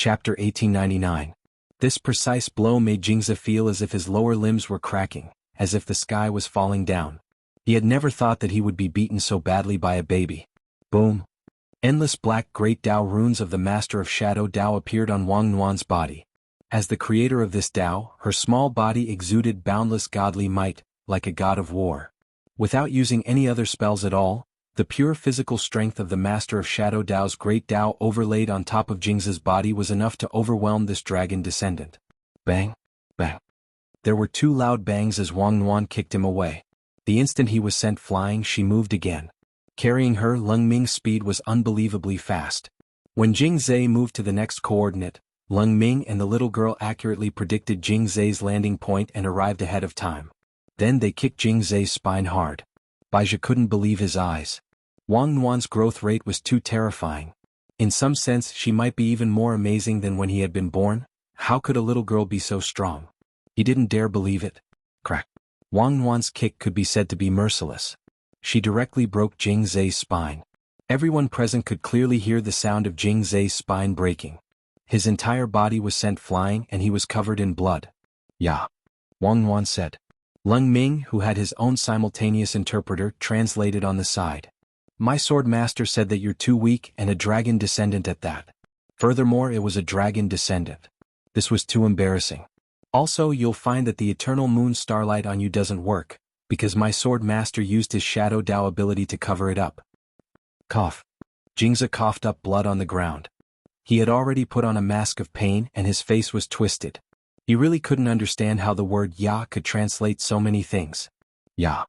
Chapter 1899. This precise blow made Jianghu feel as if his lower limbs were cracking, as if the sky was falling down. He had never thought that he would be beaten so badly by a baby. Boom. Endless black great Dao runes of the Master of Shadow Dao appeared on Wang Nuan's body. As the creator of this Dao, her small body exuded boundless godly might, like a god of war. Without using any other spells at all, the pure physical strength of the Master of Shadow Dao's great Dao overlaid on top of Jianghu's body was enough to overwhelm this dragon descendant. Bang! Bang! There were two loud bangs as Wang Nuan kicked him away. The instant he was sent flying, she moved again. Carrying her, Leng Ming's speed was unbelievably fast. When Jianghu moved to the next coordinate, Leng Ming and the little girl accurately predicted Jianghu's landing point and arrived ahead of time. Then they kicked Jianghu's spine hard. Baizhi couldn't believe his eyes. Wang Nuan's growth rate was too terrifying. In some sense, she might be even more amazing than when he had been born. How could a little girl be so strong? He didn't dare believe it. Crack. Wang Nuan's kick could be said to be merciless. She directly broke Jianghu's spine. Everyone present could clearly hear the sound of Jianghu's spine breaking. His entire body was sent flying and he was covered in blood. "Ya," Wang Nuan said. Leng Ming, who had his own simultaneous interpreter, translated on the side. "My sword master said that you're too weak and a dragon descendant at that. Furthermore, it was a dragon descendant. This was too embarrassing. Also, you'll find that the eternal moon starlight on you doesn't work, because my sword master used his shadow Dao ability to cover it up." Cough. Jianghu coughed up blood on the ground. He had already put on a mask of pain and his face was twisted. He really couldn't understand how the word "ya" could translate so many things. "Ya."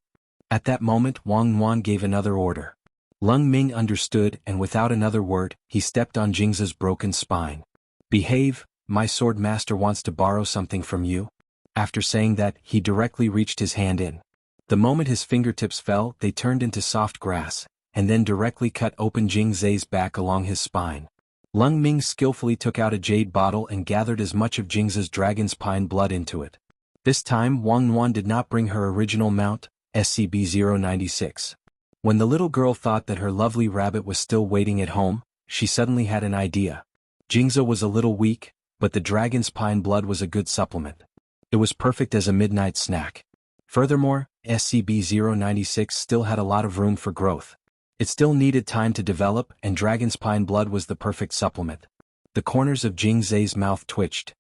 At that moment, Wang Nuan gave another order. Leng Ming understood, and without another word, he stepped on Jianghu's broken spine. "Behave, my sword master wants to borrow something from you." After saying that, he directly reached his hand in. The moment his fingertips fell, they turned into soft grass, and then directly cut open Jianghu's back along his spine. Leng Ming skillfully took out a jade bottle and gathered as much of Jianghu's dragon's pine blood into it. This time Wang Nuan did not bring her original mount, SCP-096. When the little girl thought that her lovely rabbit was still waiting at home, she suddenly had an idea. Jianghu was a little weak, but the dragon's pine blood was a good supplement. It was perfect as a midnight snack. Furthermore, SCP-096 still had a lot of room for growth. It still needed time to develop, and dragon's pine blood was the perfect supplement. The corners of Jianghu's mouth twitched.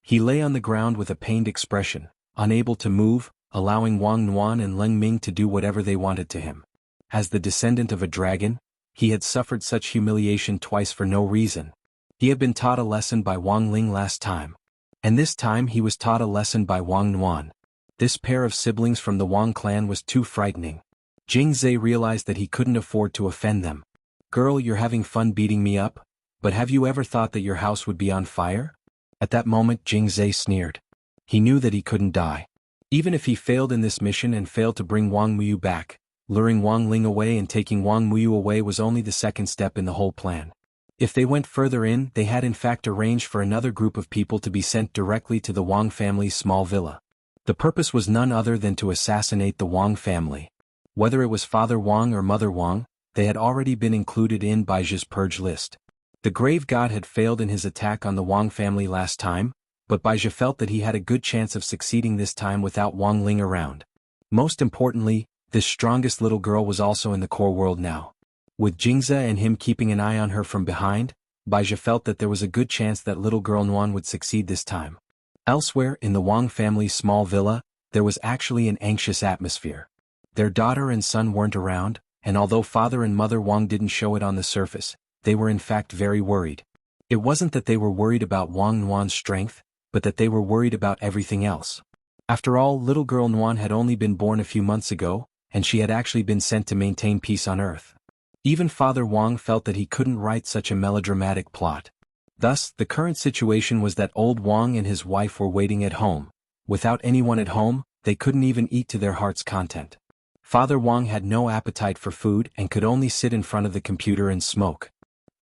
He lay on the ground with a pained expression, unable to move, allowing Wang Nuan and Leng Ming to do whatever they wanted to him. As the descendant of a dragon, he had suffered such humiliation twice for no reason. He had been taught a lesson by Wang Ling last time. And this time he was taught a lesson by Wang Nuan. This pair of siblings from the Wang clan was too frightening. Jianghu realized that he couldn't afford to offend them. "Girl, you're having fun beating me up? But have you ever thought that your house would be on fire?" At that moment Jianghu sneered. He knew that he couldn't die. Even if he failed in this mission and failed to bring Wang Muyu back, luring Wang Ling away and taking Wang Muyu away was only the second step in the whole plan. If they went further in, they had in fact arranged for another group of people to be sent directly to the Wang family's small villa. The purpose was none other than to assassinate the Wang family. Whether it was Father Wang or Mother Wang, they had already been included in Baizhi's purge list. The grave god had failed in his attack on the Wang family last time, but Baizhi felt that he had a good chance of succeeding this time without Wang Ling around. Most importantly, this strongest little girl was also in the core world now. With Jianghu and him keeping an eye on her from behind, Baizhi felt that there was a good chance that little girl Nuan would succeed this time. Elsewhere in the Wang family's small villa, there was actually an anxious atmosphere. Their daughter and son weren't around, and although Father and Mother Wang didn't show it on the surface, they were in fact very worried. It wasn't that they were worried about Wang Nuan's strength, but that they were worried about everything else. After all, little girl Nuan had only been born a few months ago, and she had actually been sent to maintain peace on Earth. Even Father Wang felt that he couldn't write such a melodramatic plot. Thus, the current situation was that old Wang and his wife were waiting at home. Without anyone at home, they couldn't even eat to their heart's content. Father Wang had no appetite for food and could only sit in front of the computer and smoke.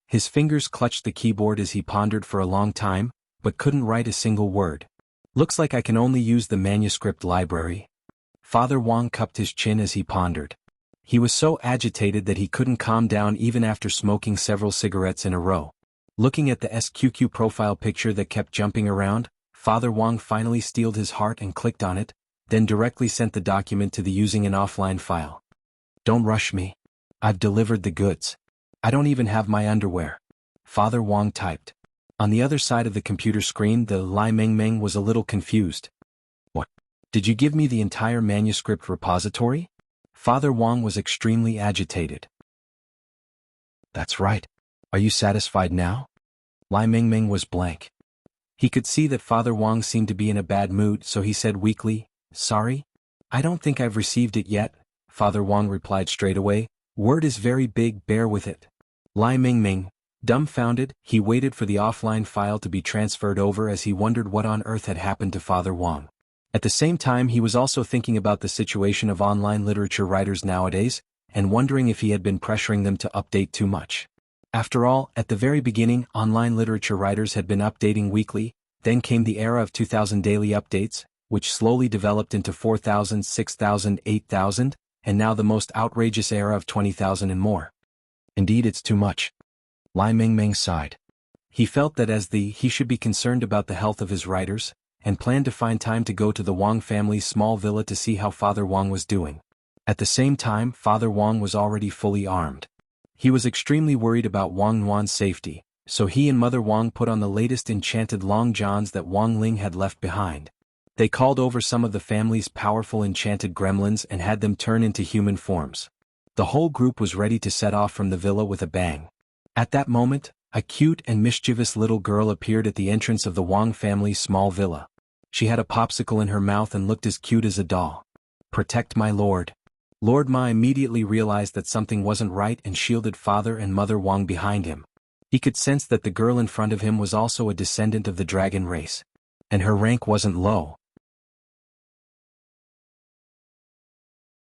His fingers clutched the keyboard as he pondered for a long time, but couldn't write a single word. "Looks like I can only use the manuscript library." Father Wang cupped his chin as he pondered. He was so agitated that he couldn't calm down even after smoking several cigarettes in a row. Looking at the SQQ profile picture that kept jumping around, Father Wang finally steeled his heart and clicked on it, then directly sent the document to the using an offline file. Don't rush me. I've delivered the goods. I don't even have my underwear. Father Wang typed. On the other side of the computer screen, the Lai Mengmeng was a little confused. What? Did you give me the entire manuscript repository? Father Wang was extremely agitated. That's right. Are you satisfied now? Lai Mengmeng was blank. He could see that Father Wang seemed to be in a bad mood, so he said weakly, "Sorry? I don't think I've received it yet." Father Wang replied straight away, "Word is very big, bear with it." Lai Mengmeng, dumbfounded, he waited for the offline file to be transferred over as he wondered what on earth had happened to Father Wang. At the same time, he was also thinking about the situation of online literature writers nowadays, and wondering if he had been pressuring them to update too much. After all, at the very beginning, online literature writers had been updating weekly, then came the era of 2000 daily updates, which slowly developed into 4000, 6000, 8000, and now the most outrageous era of 20,000 and more. Indeed, it's too much. Lai Mengmeng sighed. He felt that he should be concerned about the health of his writers, and planned to find time to go to the Wang family's small villa to see how Father Wang was doing. At the same time, Father Wang was already fully armed. He was extremely worried about Wang Nuan's safety, so he and Mother Wang put on the latest enchanted long johns that Wang Ling had left behind. They called over some of the family's powerful enchanted gremlins and had them turn into human forms. The whole group was ready to set off from the villa with a bang. At that moment, a cute and mischievous little girl appeared at the entrance of the Wang family's small villa. She had a popsicle in her mouth and looked as cute as a doll. "Protect my lord." Lord Ma immediately realized that something wasn't right and shielded Father and Mother Wang behind him. He could sense that the girl in front of him was also a descendant of the dragon race. And her rank wasn't low.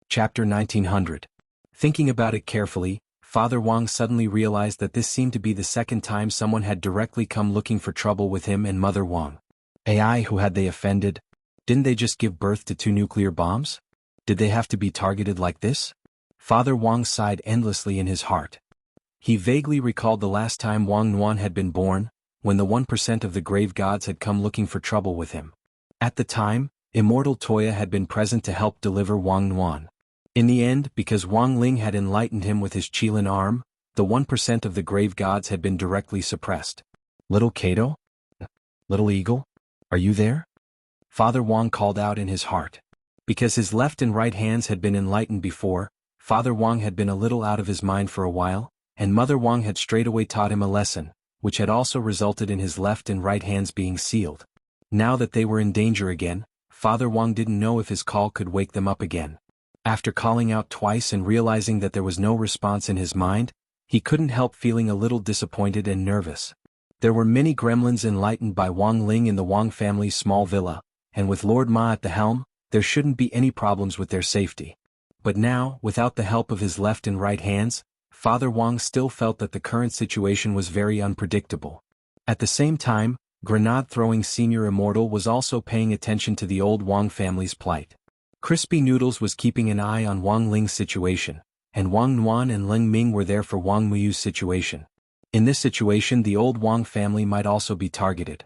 Chapter 1900. Thinking about it carefully, Father Wang suddenly realized that this seemed to be the second time someone had directly come looking for trouble with him and Mother Wang. AI, who had they offended? Didn't they just give birth to 2 nuclear bombs? Did they have to be targeted like this? Father Wang sighed endlessly in his heart. He vaguely recalled the last time Wang Nuan had been born, when the 1% of the grave gods had come looking for trouble with him. At the time, Immortal Toya had been present to help deliver Wang Nuan. In the end, because Wang Ling had enlightened him with his Qilin arm, the 1% of the grave gods had been directly suppressed. "Little Kato? Little Eagle? Are you there?" Father Wang called out in his heart. Because his left and right hands had been enlightened before, Father Wang had been a little out of his mind for a while, and Mother Wang had straightaway taught him a lesson, which had also resulted in his left and right hands being sealed. Now that they were in danger again, Father Wang didn't know if his call could wake them up again. After calling out twice and realizing that there was no response in his mind, he couldn't help feeling a little disappointed and nervous. There were many gremlins enlightened by Wang Ling in the Wang family's small villa, and with Lord Ma at the helm, there shouldn't be any problems with their safety. But now, without the help of his left and right hands, Father Wang still felt that the current situation was very unpredictable. At the same time, grenade-throwing Senior Immortal was also paying attention to the old Wang family's plight. Crispy Noodles was keeping an eye on Wang Ling's situation, and Wang Nuan and Ling Ming were there for Wang Muyu's situation. In this situation, the old Wang family might also be targeted.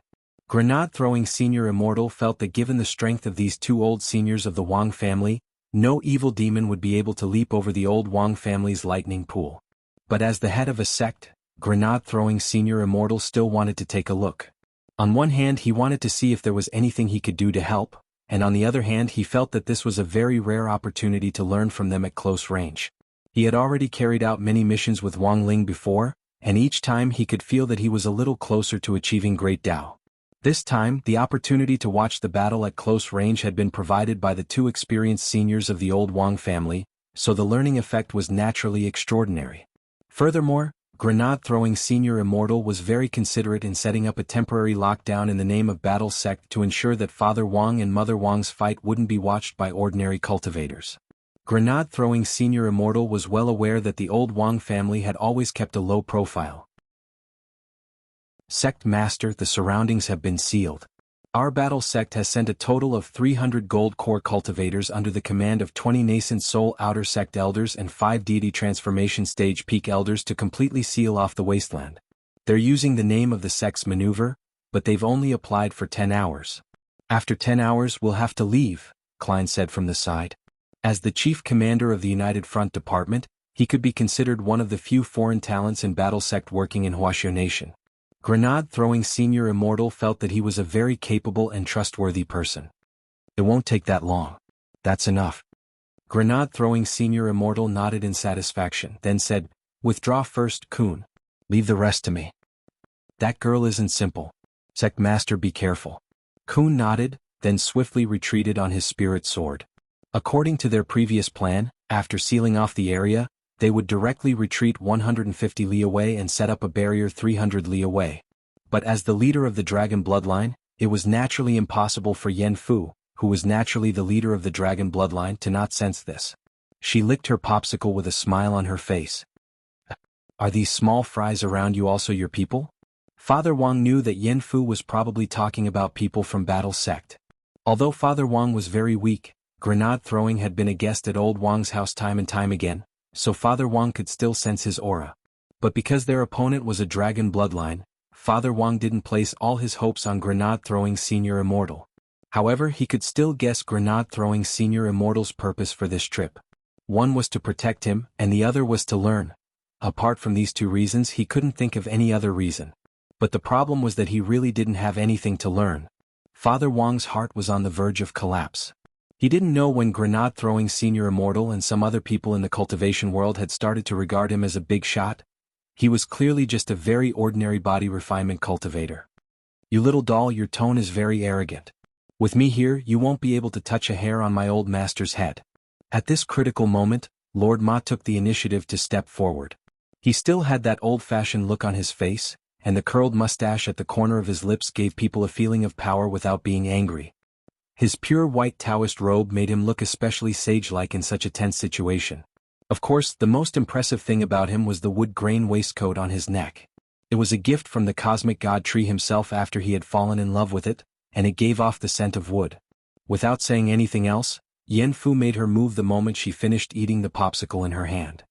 Grenade-throwing Senior Immortal felt that given the strength of these 2 old seniors of the Wang family, no evil demon would be able to leap over the old Wang family's lightning pool. But as the head of a sect, Grenade-throwing Senior Immortal still wanted to take a look. On one hand, he wanted to see if there was anything he could do to help, and on the other hand, he felt that this was a very rare opportunity to learn from them at close range. He had already carried out many missions with Wang Ling before, and each time he could feel that he was a little closer to achieving great Dao. This time, the opportunity to watch the battle at close range had been provided by the 2 experienced seniors of the old Wang family, so the learning effect was naturally extraordinary. Furthermore, Grenade-throwing Senior Immortal was very considerate in setting up a temporary lockdown in the name of Battle Sect to ensure that Father Wang and Mother Wang's fight wouldn't be watched by ordinary cultivators. Grenade-throwing Senior Immortal was well aware that the old Wang family had always kept a low profile. Sect Master, the surroundings have been sealed. Our battle sect has sent a total of 300 gold core cultivators under the command of 20 nascent soul outer sect elders and 5 deity transformation stage peak elders to completely seal off the wasteland. They're using the name of the sex maneuver, but they've only applied for 10 hours. After 10 hours we'll have to leave, Klein said from the side. As the chief commander of the United Front Department, he could be considered one of the few foreign talents in battle sect working in Wuxia Nation. Grenade-throwing Senior Immortal felt that he was a very capable and trustworthy person. It won't take that long. That's enough. Grenade-throwing Senior Immortal nodded in satisfaction, then said, "Withdraw first, Kun. Leave the rest to me." "That girl isn't simple. Sect Master, be careful." Kun nodded, then swiftly retreated on his spirit sword. According to their previous plan, after sealing off the area, they would directly retreat 150 li away and set up a barrier 300 li away. But as the leader of the dragon bloodline, it was naturally impossible for Yen Fu, who was naturally the leader of the dragon bloodline, to not sense this. She licked her popsicle with a smile on her face. "Are these small fries around you also your people?" Father Wang knew that Yen Fu was probably talking about people from Battle Sect. Although Father Wang was very weak, grenade throwing had been a guest at old Wang's house time and time again, so Father Wang could still sense his aura. But because their opponent was a dragon bloodline, Father Wang didn't place all his hopes on grenade-throwing Senior Immortal. However, he could still guess grenade-throwing Senior Immortal's purpose for this trip. One was to protect him, and the other was to learn. Apart from these two reasons, he couldn't think of any other reason. But the problem was that he really didn't have anything to learn. Father Wang's heart was on the verge of collapse. He didn't know when grenade-throwing Senior Immortal and some other people in the cultivation world had started to regard him as a big shot. He was clearly just a very ordinary body refinement cultivator. "You little doll, your tone is very arrogant. With me here, you won't be able to touch a hair on my old master's head." At this critical moment, Lord Ma took the initiative to step forward. He still had that old-fashioned look on his face, and the curled mustache at the corner of his lips gave people a feeling of power without being angry. His pure white Taoist robe made him look especially sage-like in such a tense situation. Of course, the most impressive thing about him was the wood grain waistcoat on his neck. It was a gift from the cosmic god tree himself after he had fallen in love with it, and it gave off the scent of wood. Without saying anything else, Yen Fu made her move the moment she finished eating the popsicle in her hand.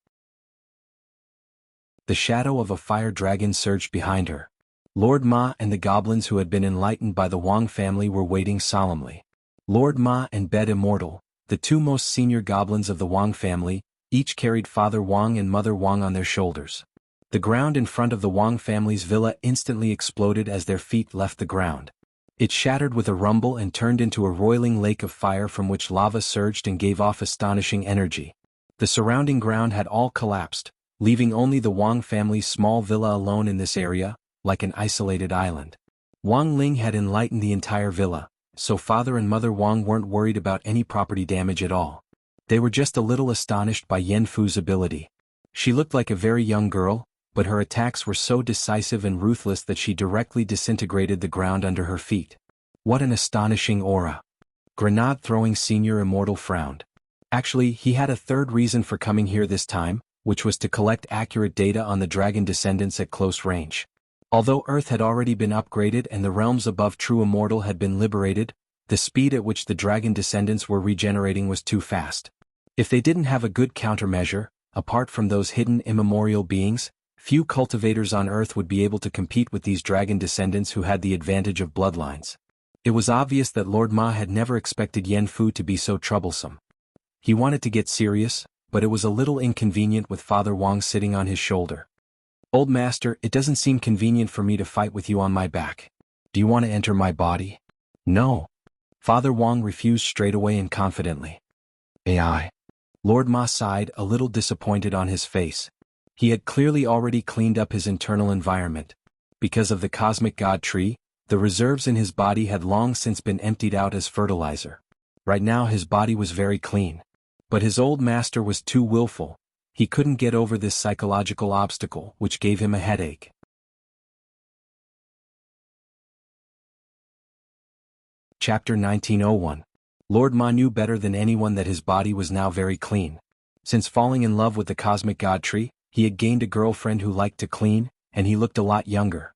The shadow of a fire dragon surged behind her. Lord Ma and the goblins who had been enlightened by the Wang family were waiting solemnly. Lord Ma and Bed Immortal, the two most senior goblins of the Wang family, each carried Father Wang and Mother Wang on their shoulders. The ground in front of the Wang family's villa instantly exploded as their feet left the ground. It shattered with a rumble and turned into a roiling lake of fire from which lava surged and gave off astonishing energy. The surrounding ground had all collapsed, leaving only the Wang family's small villa alone in this area, like an isolated island. Wang Ling had enlightened the entire villa, so Father and Mother Wang weren't worried about any property damage at all. They were just a little astonished by Yen Fu's ability. She looked like a very young girl, but her attacks were so decisive and ruthless that she directly disintegrated the ground under her feet. What an astonishing aura. Grenade-throwing Senior Immortal frowned. Actually, he had a third reason for coming here this time, which was to collect accurate data on the dragon descendants at close range. Although Earth had already been upgraded and the realms above True Immortal had been liberated, the speed at which the dragon descendants were regenerating was too fast. If they didn't have a good countermeasure, apart from those hidden immemorial beings, few cultivators on Earth would be able to compete with these dragon descendants who had the advantage of bloodlines. It was obvious that Lord Ma had never expected Yen Fu to be so troublesome. He wanted to get serious, but it was a little inconvenient with Father Wang sitting on his shoulder. "Old Master, it doesn't seem convenient for me to fight with you on my back. Do you want to enter my body?" "No." Father Wang refused straight away and confidently. "AI." Lord Ma sighed, a little disappointed on his face. He had clearly already cleaned up his internal environment. Because of the cosmic god tree, the reserves in his body had long since been emptied out as fertilizer. Right now his body was very clean. But his old master was too willful. He couldn't get over this psychological obstacle, which gave him a headache. Chapter 1901. Lord Ma knew better than anyone that his body was now very clean. Since falling in love with the cosmic god tree, he had gained a girlfriend who liked to clean, and he looked a lot younger.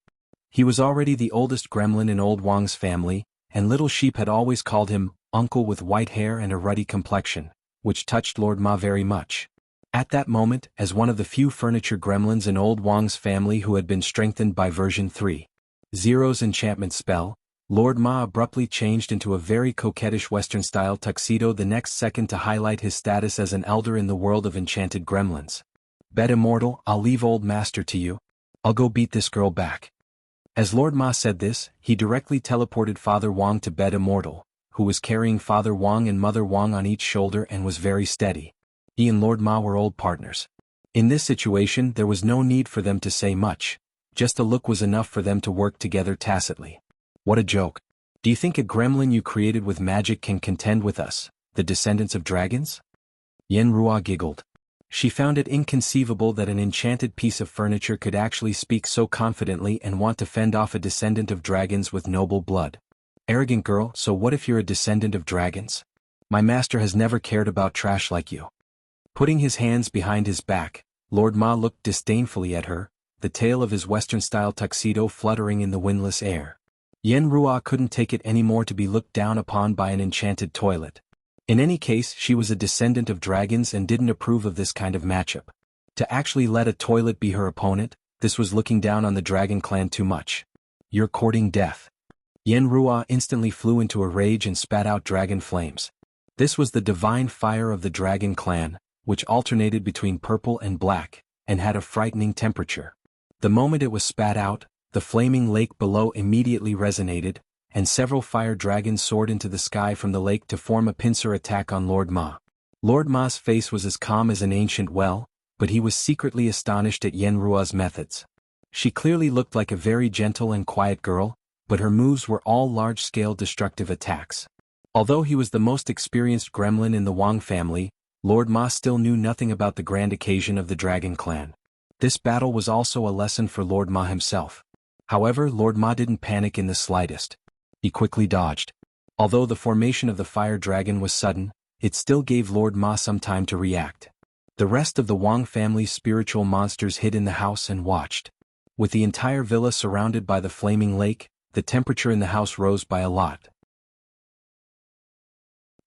He was already the oldest gremlin in old Wang's family, and Little Sheep had always called him Uncle with white hair and a ruddy complexion, which touched Lord Ma very much. At that moment, as one of the few furniture gremlins in old Wang's family who had been strengthened by version 3.0's enchantment spell, Lord Ma abruptly changed into a very coquettish Western-style tuxedo the next second to highlight his status as an elder in the world of enchanted gremlins. Bet Immortal, I'll leave old master to you. I'll go beat this girl back. As Lord Ma said this, he directly teleported Father Wang to Bet Immortal, who was carrying Father Wang and Mother Wang on each shoulder and was very steady. He and Lord Ma were old partners. In this situation there was no need for them to say much, just a look was enough for them to work together tacitly. What a joke. Do you think a gremlin you created with magic can contend with us, the descendants of dragons? Yen Rua giggled. She found it inconceivable that an enchanted piece of furniture could actually speak so confidently and want to fend off a descendant of dragons with noble blood. Arrogant girl, so what if you're a descendant of dragons? My master has never cared about trash like you. Putting his hands behind his back, Lord Ma looked disdainfully at her, the tail of his Western-style tuxedo fluttering in the windless air. Yen Rua couldn't take it anymore to be looked down upon by an enchanted toilet. In any case, she was a descendant of dragons and didn't approve of this kind of matchup. To actually let a toilet be her opponent, this was looking down on the dragon clan too much. You're courting death. Yen Rua instantly flew into a rage and spat out dragon flames. This was the divine fire of the dragon clan, which alternated between purple and black, and had a frightening temperature. The moment it was spat out, the flaming lake below immediately resonated, and several fire dragons soared into the sky from the lake to form a pincer attack on Lord Ma. Lord Ma's face was as calm as an ancient well, but he was secretly astonished at Yen Rua's methods. She clearly looked like a very gentle and quiet girl, but her moves were all large-scale destructive attacks. Although he was the most experienced gremlin in the Wang family, Lord Ma still knew nothing about the grand occasion of the Dragon Clan. This battle was also a lesson for Lord Ma himself. However, Lord Ma didn't panic in the slightest. He quickly dodged. Although the formation of the fire dragon was sudden, it still gave Lord Ma some time to react. The rest of the Wang family's spiritual monsters hid in the house and watched. With the entire villa surrounded by the flaming lake, the temperature in the house rose by a lot.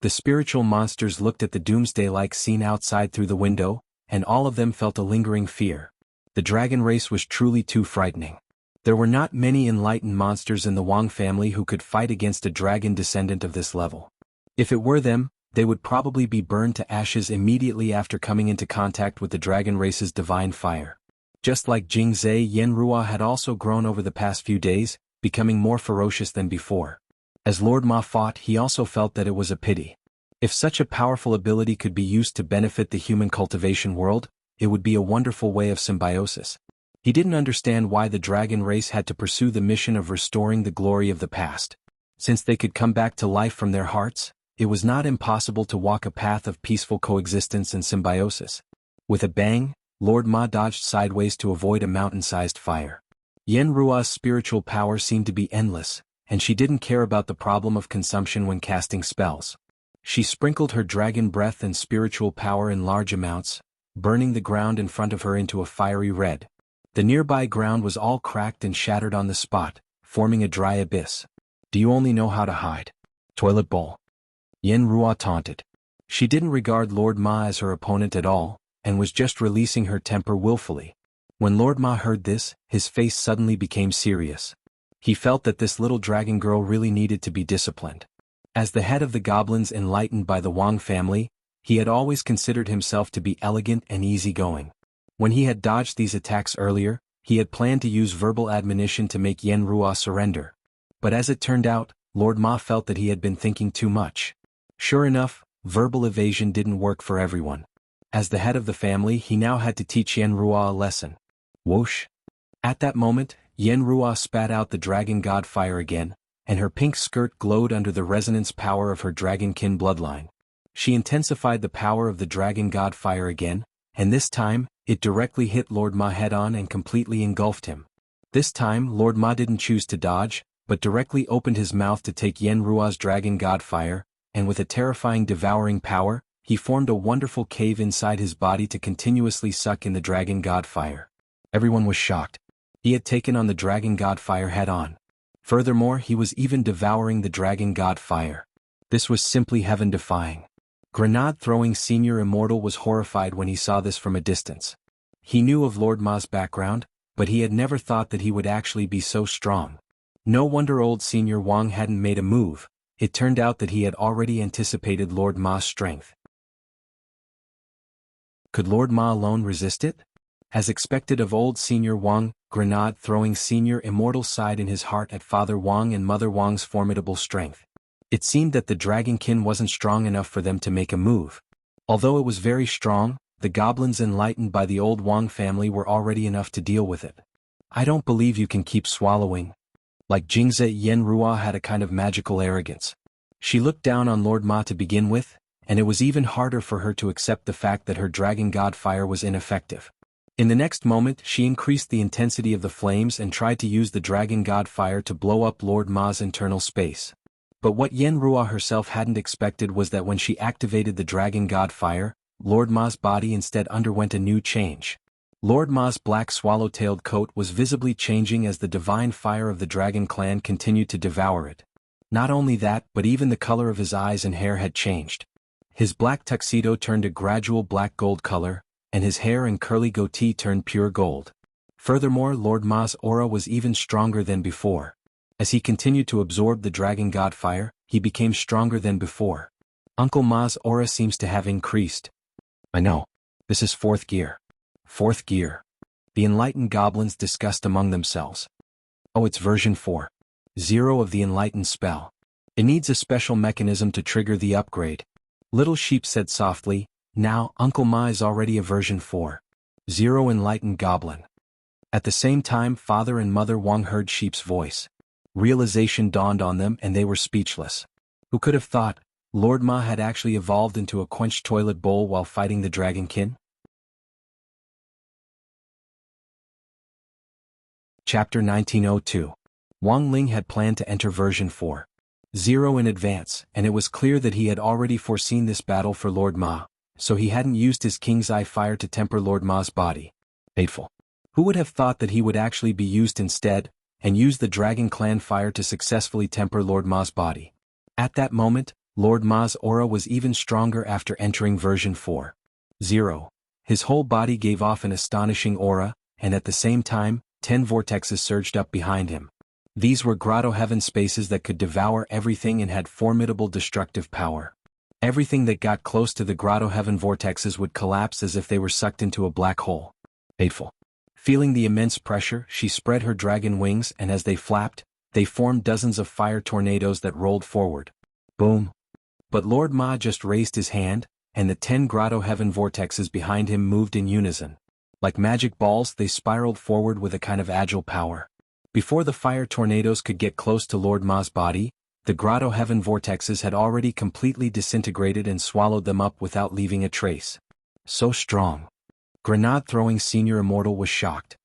The spiritual monsters looked at the doomsday-like scene outside through the window, and all of them felt a lingering fear. The dragon race was truly too frightening. There were not many enlightened monsters in the Wang family who could fight against a dragon descendant of this level. If it were them, they would probably be burned to ashes immediately after coming into contact with the dragon race's divine fire. Just like Jingzhe, Yen Rua had also grown over the past few days, becoming more ferocious than before. As Lord Ma fought, he also felt that it was a pity. If such a powerful ability could be used to benefit the human cultivation world, it would be a wonderful way of symbiosis. He didn't understand why the dragon race had to pursue the mission of restoring the glory of the past. Since they could come back to life from their hearts, it was not impossible to walk a path of peaceful coexistence and symbiosis. With a bang, Lord Ma dodged sideways to avoid a mountain-sized fire. Yen Rua's spiritual power seemed to be endless, and she didn't care about the problem of consumption when casting spells. She sprinkled her dragon breath and spiritual power in large amounts, burning the ground in front of her into a fiery red. The nearby ground was all cracked and shattered on the spot, forming a dry abyss. Do you only know how to hide? Toilet bowl. Yen Rua taunted. She didn't regard Lord Ma as her opponent at all, and was just releasing her temper willfully. When Lord Ma heard this, his face suddenly became serious. He felt that this little dragon girl really needed to be disciplined. As the head of the goblins enlightened by the Wang family, he had always considered himself to be elegant and easygoing. When he had dodged these attacks earlier, he had planned to use verbal admonition to make Yen Rua surrender. But as it turned out, Lord Ma felt that he had been thinking too much. Sure enough, verbal evasion didn't work for everyone. As the head of the family, he now had to teach Yen Rua a lesson. Whoosh! At that moment, Yen Rua spat out the dragon god fire again, and her pink skirt glowed under the resonance power of her dragonkin bloodline. She intensified the power of the dragon god fire again, and this time, it directly hit Lord Ma head-on and completely engulfed him. This time, Lord Ma didn't choose to dodge, but directly opened his mouth to take Yen Rua's dragon god fire, and with a terrifying devouring power, he formed a wonderful cave inside his body to continuously suck in the dragon god fire. Everyone was shocked. He had taken on the dragon god fire head-on. Furthermore, he was even devouring the dragon god fire. This was simply heaven-defying. Grenade-throwing Senior Immortal was horrified when he saw this from a distance. He knew of Lord Ma's background, but he had never thought that he would actually be so strong. No wonder old Senior Wang hadn't made a move. It turned out that he had already anticipated Lord Ma's strength. Could Lord Ma alone resist it? As expected of old Senior Wang, Grenade-throwing Senior Immortal sighed in his heart at Father Wang and Mother Wang's formidable strength. It seemed that the dragonkin wasn't strong enough for them to make a move. Although it was very strong, the goblins enlightened by the old Wang family were already enough to deal with it. I don't believe you can keep swallowing. Like Jingzi Yenrua had a kind of magical arrogance. She looked down on Lord Ma to begin with, and it was even harder for her to accept the fact that her dragon god fire was ineffective. In the next moment she increased the intensity of the flames and tried to use the dragon god fire to blow up Lord Ma's internal space. But what Yenrua herself hadn't expected was that when she activated the dragon god fire, Lord Ma's body instead underwent a new change. Lord Ma's black swallow-tailed coat was visibly changing as the divine fire of the dragon clan continued to devour it. Not only that, but even the color of his eyes and hair had changed. His black tuxedo turned a gradual black-gold color, and his hair and curly goatee turned pure gold. Furthermore, Lord Ma's aura was even stronger than before. As he continued to absorb the dragon god fire, he became stronger than before. Uncle Ma's aura seems to have increased. I know. This is fourth gear. Fourth gear. The enlightened goblins discussed among themselves. Oh, it's version 4.0 of the enlightened spell. It needs a special mechanism to trigger the upgrade. Little Sheep said softly, now, Uncle Ma is already a version 4.0 enlightened goblin. At the same time Father and Mother Wang heard Sheep's voice. Realization dawned on them and they were speechless. Who could have thought, Lord Ma had actually evolved into a quenched toilet bowl while fighting the dragonkin? Chapter 1902. Wang Ling had planned to enter version 4.0 in advance, and it was clear that he had already foreseen this battle for Lord Ma, so he hadn't used his King's Eye fire to temper Lord Ma's body. Hateful. Who would have thought that he would actually be used instead, and use the Dragon Clan fire to successfully temper Lord Ma's body? At that moment, Lord Ma's aura was even stronger after entering version 4.0. His whole body gave off an astonishing aura, and at the same time, 10 vortexes surged up behind him. These were grotto heaven spaces that could devour everything and had formidable destructive power. Everything that got close to the grotto heaven vortexes would collapse as if they were sucked into a black hole. Hateful. Feeling the immense pressure, she spread her dragon wings and as they flapped, they formed dozens of fire tornadoes that rolled forward. Boom. But Lord Ma just raised his hand, and the 10 grotto heaven vortexes behind him moved in unison. Like magic balls, they spiraled forward with a kind of agile power. Before the fire tornadoes could get close to Lord Ma's body, the grotto heaven vortexes had already completely disintegrated and swallowed them up without leaving a trace. So strong. Grenade-throwing Senior Immortal was shocked.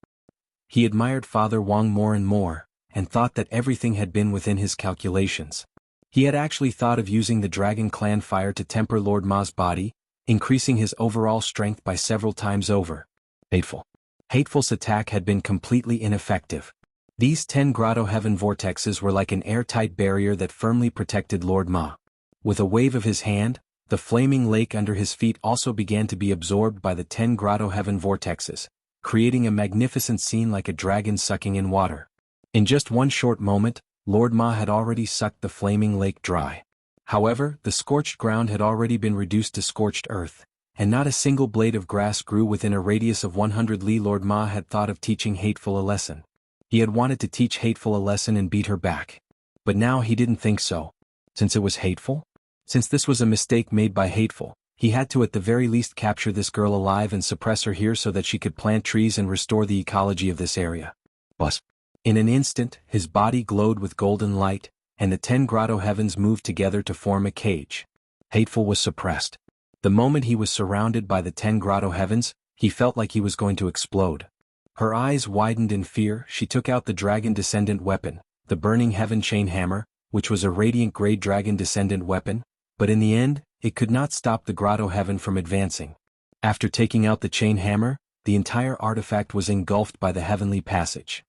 He admired Father Wang more and more, and thought that everything had been within his calculations. He had actually thought of using the Dragon Clan fire to temper Lord Ma's body, increasing his overall strength by several times over. Hateful. Hateful's attack had been completely ineffective. These 10 grotto heaven vortexes were like an airtight barrier that firmly protected Lord Ma. With a wave of his hand, the flaming lake under his feet also began to be absorbed by the 10 grotto heaven vortexes, creating a magnificent scene like a dragon sucking in water. In just one short moment, Lord Ma had already sucked the flaming lake dry. However, the scorched ground had already been reduced to scorched earth, and not a single blade of grass grew within a radius of 100 li. Lord Ma had thought of teaching Hateful a lesson. He had wanted to teach Hateful a lesson and beat her back. But now he didn't think so. Since it was Hateful? Since this was a mistake made by Hateful, he had to at the very least capture this girl alive and suppress her here so that she could plant trees and restore the ecology of this area. Buzz. In an instant, his body glowed with golden light, and the 10 grotto heavens moved together to form a cage. Hateful was suppressed. The moment he was surrounded by the 10 grotto heavens, he felt like he was going to explode. Her eyes widened in fear. She took out the dragon descendant weapon, the burning heaven chain hammer, which was a radiant grey dragon descendant weapon, but in the end, it could not stop the grotto heaven from advancing. After taking out the chain hammer, the entire artifact was engulfed by the heavenly passage.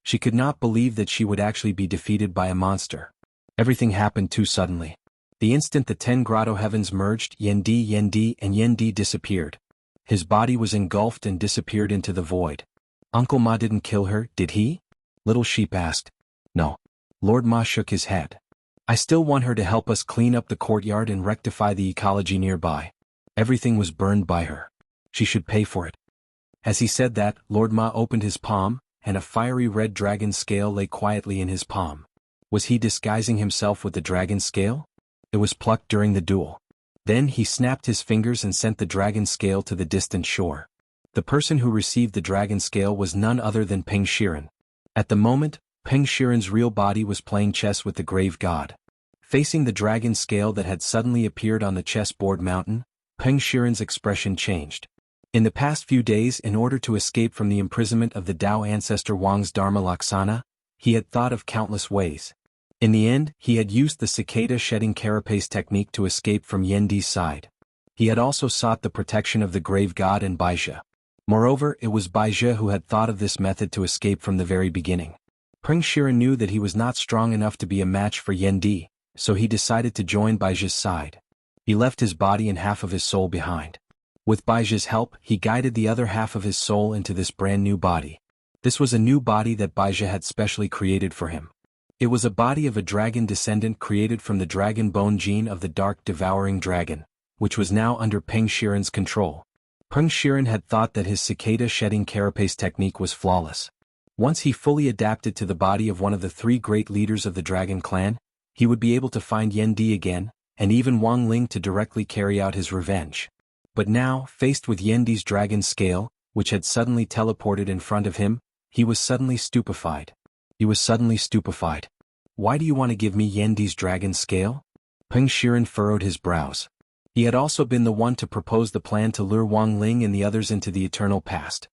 She could not believe that she would actually be defeated by a monster. Everything happened too suddenly. The instant the 10 grotto heavens merged, Yendi and Yendi disappeared. His body was engulfed and disappeared into the void. Uncle Ma didn't kill her, did he? Little Sheep asked. No. Lord Ma shook his head. I still want her to help us clean up the courtyard and rectify the ecology nearby. Everything was burned by her. She should pay for it. As he said that, Lord Ma opened his palm, and a fiery red dragon scale lay quietly in his palm. Was he disguising himself with the dragon scale? It was plucked during the duel. Then he snapped his fingers and sent the dragon scale to the distant shore. The person who received the dragon scale was none other than Peng Shiren. At the moment, Peng Shiren's real body was playing chess with the grave god. Facing the dragon scale that had suddenly appeared on the chessboard mountain, Peng Shiren's expression changed. In the past few days, in order to escape from the imprisonment of the Tao ancestor Wang's Dharma Laksana, he had thought of countless ways. In the end, he had used the cicada shedding carapace technique to escape from Yendi's side. He had also sought the protection of the grave god and Baizhi. Moreover, it was Baizhi who had thought of this method to escape from the very beginning. Peng Shiren knew that he was not strong enough to be a match for Yendi, so he decided to join Baizhi's side. He left his body and half of his soul behind. With Baizhi's help, he guided the other half of his soul into this brand new body. This was a new body that Baizhi had specially created for him. It was a body of a dragon descendant created from the dragon bone gene of the dark devouring dragon, which was now under Peng Shiren's control. Peng Shiren had thought that his cicada shedding carapace technique was flawless. Once he fully adapted to the body of one of the 3 great leaders of the dragon clan, he would be able to find Yendi again, and even Wang Ling to directly carry out his revenge. But now, faced with Yendi's dragon scale, which had suddenly teleported in front of him, he was suddenly stupefied. Why do you want to give me Yendi's dragon scale? Peng Shiren furrowed his brows. He had also been the one to propose the plan to lure Wang Ling and the others into the eternal past.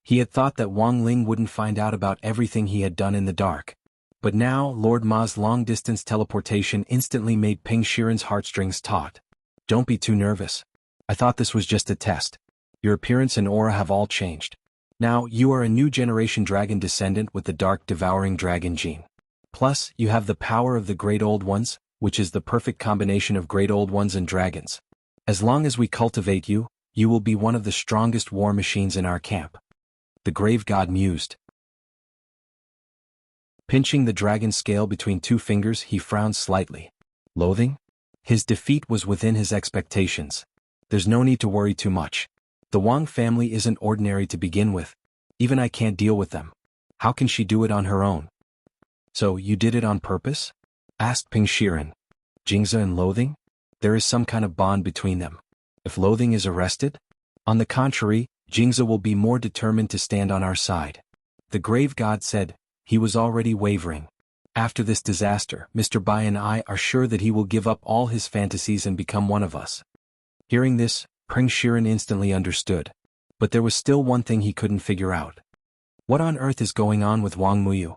He had thought that Wang Ling wouldn't find out about everything he had done in the dark. But now, Lord Ma's long-distance teleportation instantly made Peng Shiren's heartstrings taut. Don't be too nervous. I thought this was just a test. Your appearance and aura have all changed. Now, you are a new generation dragon descendant with the dark devouring dragon gene. Plus, you have the power of the Great Old Ones, which is the perfect combination of Great Old Ones and dragons. As long as we cultivate you, you will be one of the strongest war machines in our camp. The grave god mused. Pinching the dragon scale between 2 fingers, he frowned slightly. Loathing? His defeat was within his expectations. There's no need to worry too much. The Wang family isn't ordinary to begin with. Even I can't deal with them. How can she do it on her own? So, you did it on purpose? Asked Peng Shiren. Jingzi and Loathing? There is some kind of bond between them. If Loathing is arrested? On the contrary, Jingzi will be more determined to stand on our side. The grave god said. He was already wavering. After this disaster, Mr. Bai and I are sure that he will give up all his fantasies and become one of us. Hearing this, Peng Shiren instantly understood. But there was still one thing he couldn't figure out. What on earth is going on with Wang Muyu?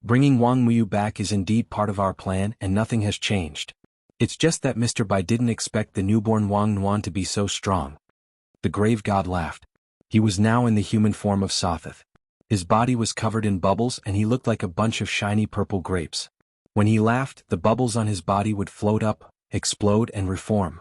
Bringing Wang Muyu back is indeed part of our plan and nothing has changed. It's just that Mr. Bai didn't expect the newborn Wang Nuan to be so strong. The grave god laughed. He was now in the human form of Sothith. His body was covered in bubbles and he looked like a bunch of shiny purple grapes. When he laughed, the bubbles on his body would float up, explode and reform.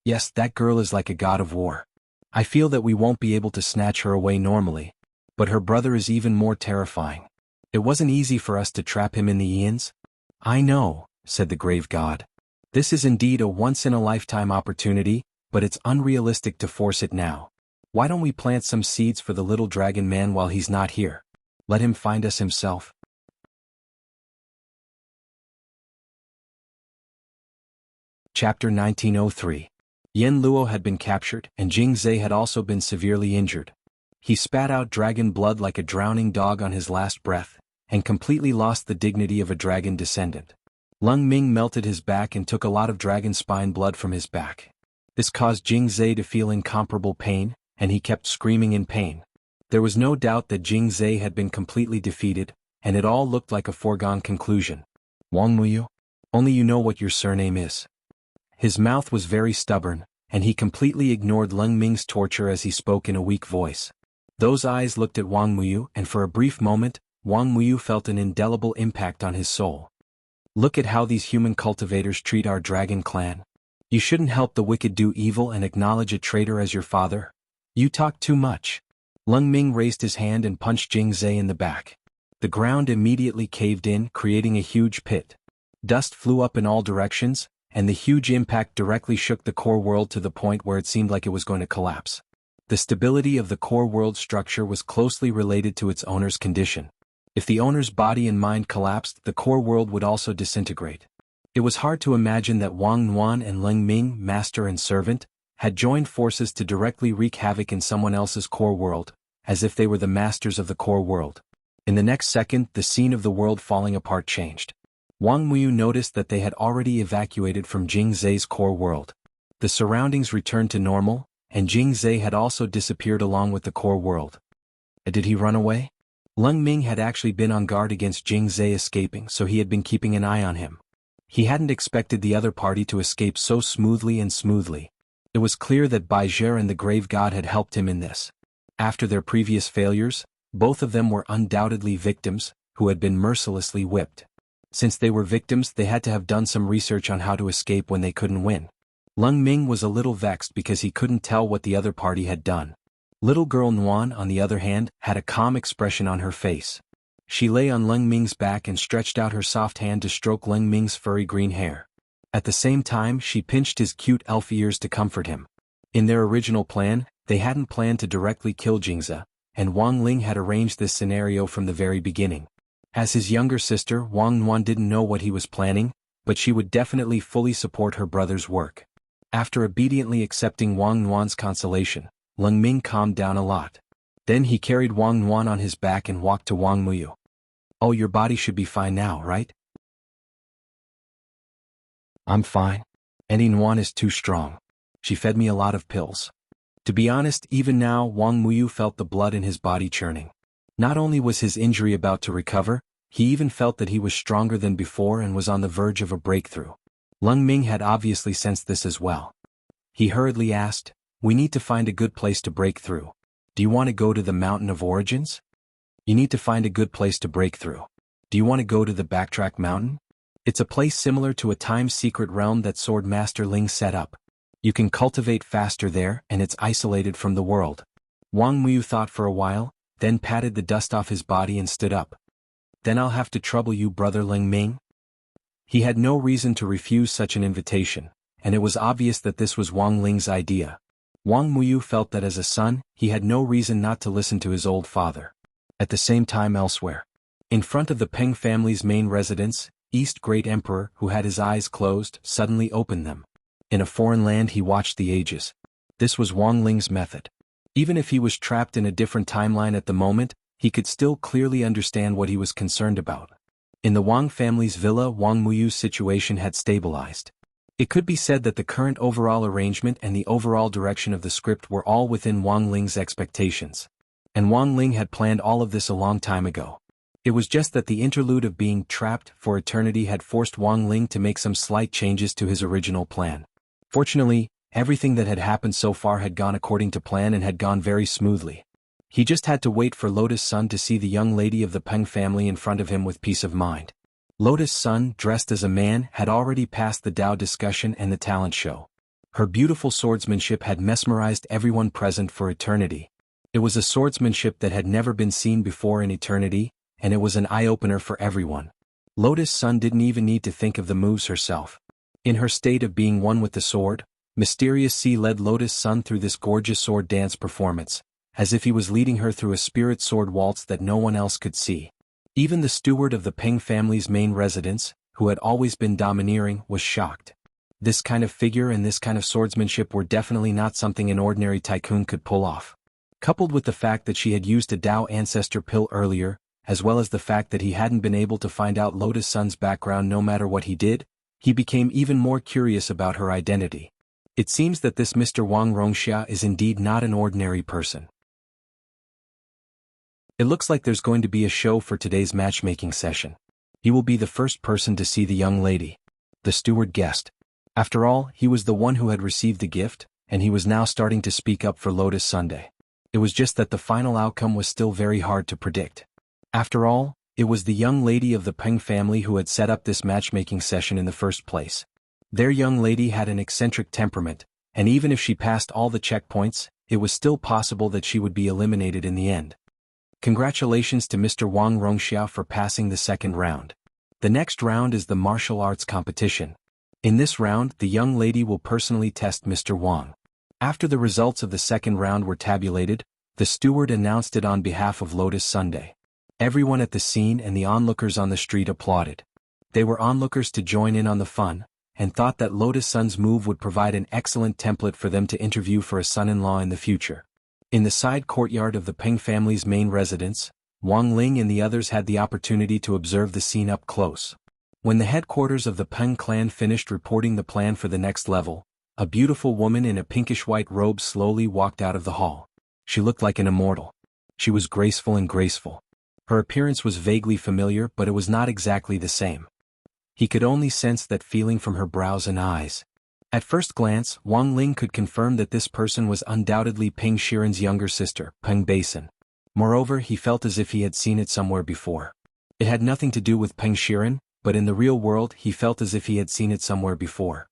Yes, that girl is like a god of war. I feel that we won't be able to snatch her away normally. But her brother is even more terrifying. It wasn't easy for us to trap him in the Eons. I know, said the grave god. This is indeed a once-in-a-lifetime opportunity, but it's unrealistic to force it now. Why don't we plant some seeds for the little dragon man while he's not here? Let him find us himself. Chapter 1903. Yen Luo had been captured, and Jingzi had also been severely injured. He spat out dragon blood like a drowning dog on his last breath, and completely lost the dignity of a dragon descendant. Lung Ming melted his back and took a lot of dragon spine blood from his back. This caused Jingzi to feel incomparable pain, and he kept screaming in pain. There was no doubt that Jingzi had been completely defeated, and it all looked like a foregone conclusion. Wang Muyu? Only you know what your surname is. His mouth was very stubborn, and he completely ignored Lung Ming's torture as he spoke in a weak voice. Those eyes looked at Wang Muyu, and for a brief moment, Wang Muyu felt an indelible impact on his soul. Look at how these human cultivators treat our dragon clan. You shouldn't help the wicked do evil and acknowledge a traitor as your father. You talk too much. Leng Ming raised his hand and punched Jing Zhe in the back. The ground immediately caved in, creating a huge pit. Dust flew up in all directions, and the huge impact directly shook the core world to the point where it seemed like it was going to collapse. The stability of the core world structure was closely related to its owner's condition. If the owner's body and mind collapsed, the core world would also disintegrate. It was hard to imagine that Wang Nuan and Leng Ming, master and servant, had joined forces to directly wreak havoc in someone else's core world, as if they were the masters of the core world. In the next second, the scene of the world falling apart changed. Wang Muyu noticed that they had already evacuated from Jing Zhe's core world. The surroundings returned to normal, and Jing Zhe had also disappeared along with the core world. Did he run away? Leng Ming had actually been on guard against Jing Zhe escaping, so he had been keeping an eye on him. He hadn't expected the other party to escape so smoothly. It was clear that Baijer and the Grave God had helped him in this. After their previous failures, both of them were undoubtedly victims, who had been mercilessly whipped. Since they were victims, they had to have done some research on how to escape when they couldn't win. Leng Ming was a little vexed because he couldn't tell what the other party had done. Little girl Nuan, on the other hand, had a calm expression on her face. She lay on Leng Ming's back and stretched out her soft hand to stroke Leng Ming's furry green hair. At the same time, she pinched his cute elf ears to comfort him. In their original plan, they hadn't planned to directly kill Jingze, and Wang Ling had arranged this scenario from the very beginning. As his younger sister, Wang Nuan didn't know what he was planning, but she would definitely fully support her brother's work. After obediently accepting Wang Nuan's consolation, Leng Ming calmed down a lot. Then he carried Wang Nuan on his back and walked to Wang Muyu. "Oh, your body should be fine now, right?" "I'm fine. Auntie Nuan is too strong. She fed me a lot of pills." To be honest, even now Wang Muyu felt the blood in his body churning. Not only was his injury about to recover, he even felt that he was stronger than before and was on the verge of a breakthrough. Leng Ming had obviously sensed this as well. He hurriedly asked, "We need to find a good place to break through. Do you want to go to the Mountain of Origins?" "You need to find a good place to break through. Do you want to go to the Backtrack Mountain? It's a place similar to a time-secret realm that Sword Master Ling set up. You can cultivate faster there, and it's isolated from the world." Wang Muyu thought for a while, then patted the dust off his body and stood up. "Then I'll have to trouble you, brother Leng Ming." He had no reason to refuse such an invitation, and it was obvious that this was Wang Ling's idea. Wang Muyu felt that as a son, he had no reason not to listen to his old father. At the same time elsewhere, in front of the Peng family's main residence, East Great Emperor, who had his eyes closed, suddenly opened them. In a foreign land he watched the ages. This was Wang Ling's method. Even if he was trapped in a different timeline at the moment, he could still clearly understand what he was concerned about. In the Wang family's villa, Wang Muyu's situation had stabilized. It could be said that the current overall arrangement and the overall direction of the script were all within Wang Ling's expectations. And Wang Ling had planned all of this a long time ago. It was just that the interlude of being trapped for eternity had forced Wang Ling to make some slight changes to his original plan. Fortunately, everything that had happened so far had gone according to plan and had gone very smoothly. He just had to wait for Lotus Sun to see the young lady of the Peng family in front of him with peace of mind. Lotus Sun, dressed as a man, had already passed the Dao discussion and the talent show. Her beautiful swordsmanship had mesmerized everyone present for eternity. It was a swordsmanship that had never been seen before in eternity, and it was an eye-opener for everyone. Lotus Sun didn't even need to think of the moves herself. In her state of being one with the sword, Mysterious Sea led Lotus Sun through this gorgeous sword dance performance, as if he was leading her through a spirit sword waltz that no one else could see. Even the steward of the Peng family's main residence, who had always been domineering, was shocked. This kind of figure and this kind of swordsmanship were definitely not something an ordinary tycoon could pull off. Coupled with the fact that she had used a Dao ancestor pill earlier, as well as the fact that he hadn't been able to find out Lotus Sun's background no matter what he did, he became even more curious about her identity. It seems that this Mr. Wang Rongxia is indeed not an ordinary person. It looks like there's going to be a show for today's matchmaking session. He will be the first person to see the young lady. The steward guessed. After all, he was the one who had received the gift, and he was now starting to speak up for Lotus Sunday. It was just that the final outcome was still very hard to predict. After all, It was the young lady of the Peng family who had set up this matchmaking session in the first place. Their young lady had an eccentric temperament, and even if she passed all the checkpoints, it was still possible that she would be eliminated in the end. Congratulations to Mr. Wang Rongxia for passing the second round. The next round is the martial arts competition. In this round, the young lady will personally test Mr. Wang. After the results of the second round were tabulated, the steward announced it on behalf of Lotus Sunday. Everyone at the scene and the onlookers on the street applauded. They were onlookers to join in on the fun, and thought that Lotus Sun's move would provide an excellent template for them to interview for a son-in-law in the future. In the side courtyard of the Peng family's main residence, Wang Ling and the others had the opportunity to observe the scene up close. When the headquarters of the Peng clan finished reporting the plan for the next level, a beautiful woman in a pinkish-white robe slowly walked out of the hall. She looked like an immortal. She was graceful and graceful. Her appearance was vaguely familiar, but it was not exactly the same. He could only sense that feeling from her brows and eyes. At first glance, Wang Ling could confirm that this person was undoubtedly Peng Shiren's younger sister, Peng Basin. Moreover, he felt as if he had seen it somewhere before. It had nothing to do with Peng Shiren, but in the real world he felt as if he had seen it somewhere before.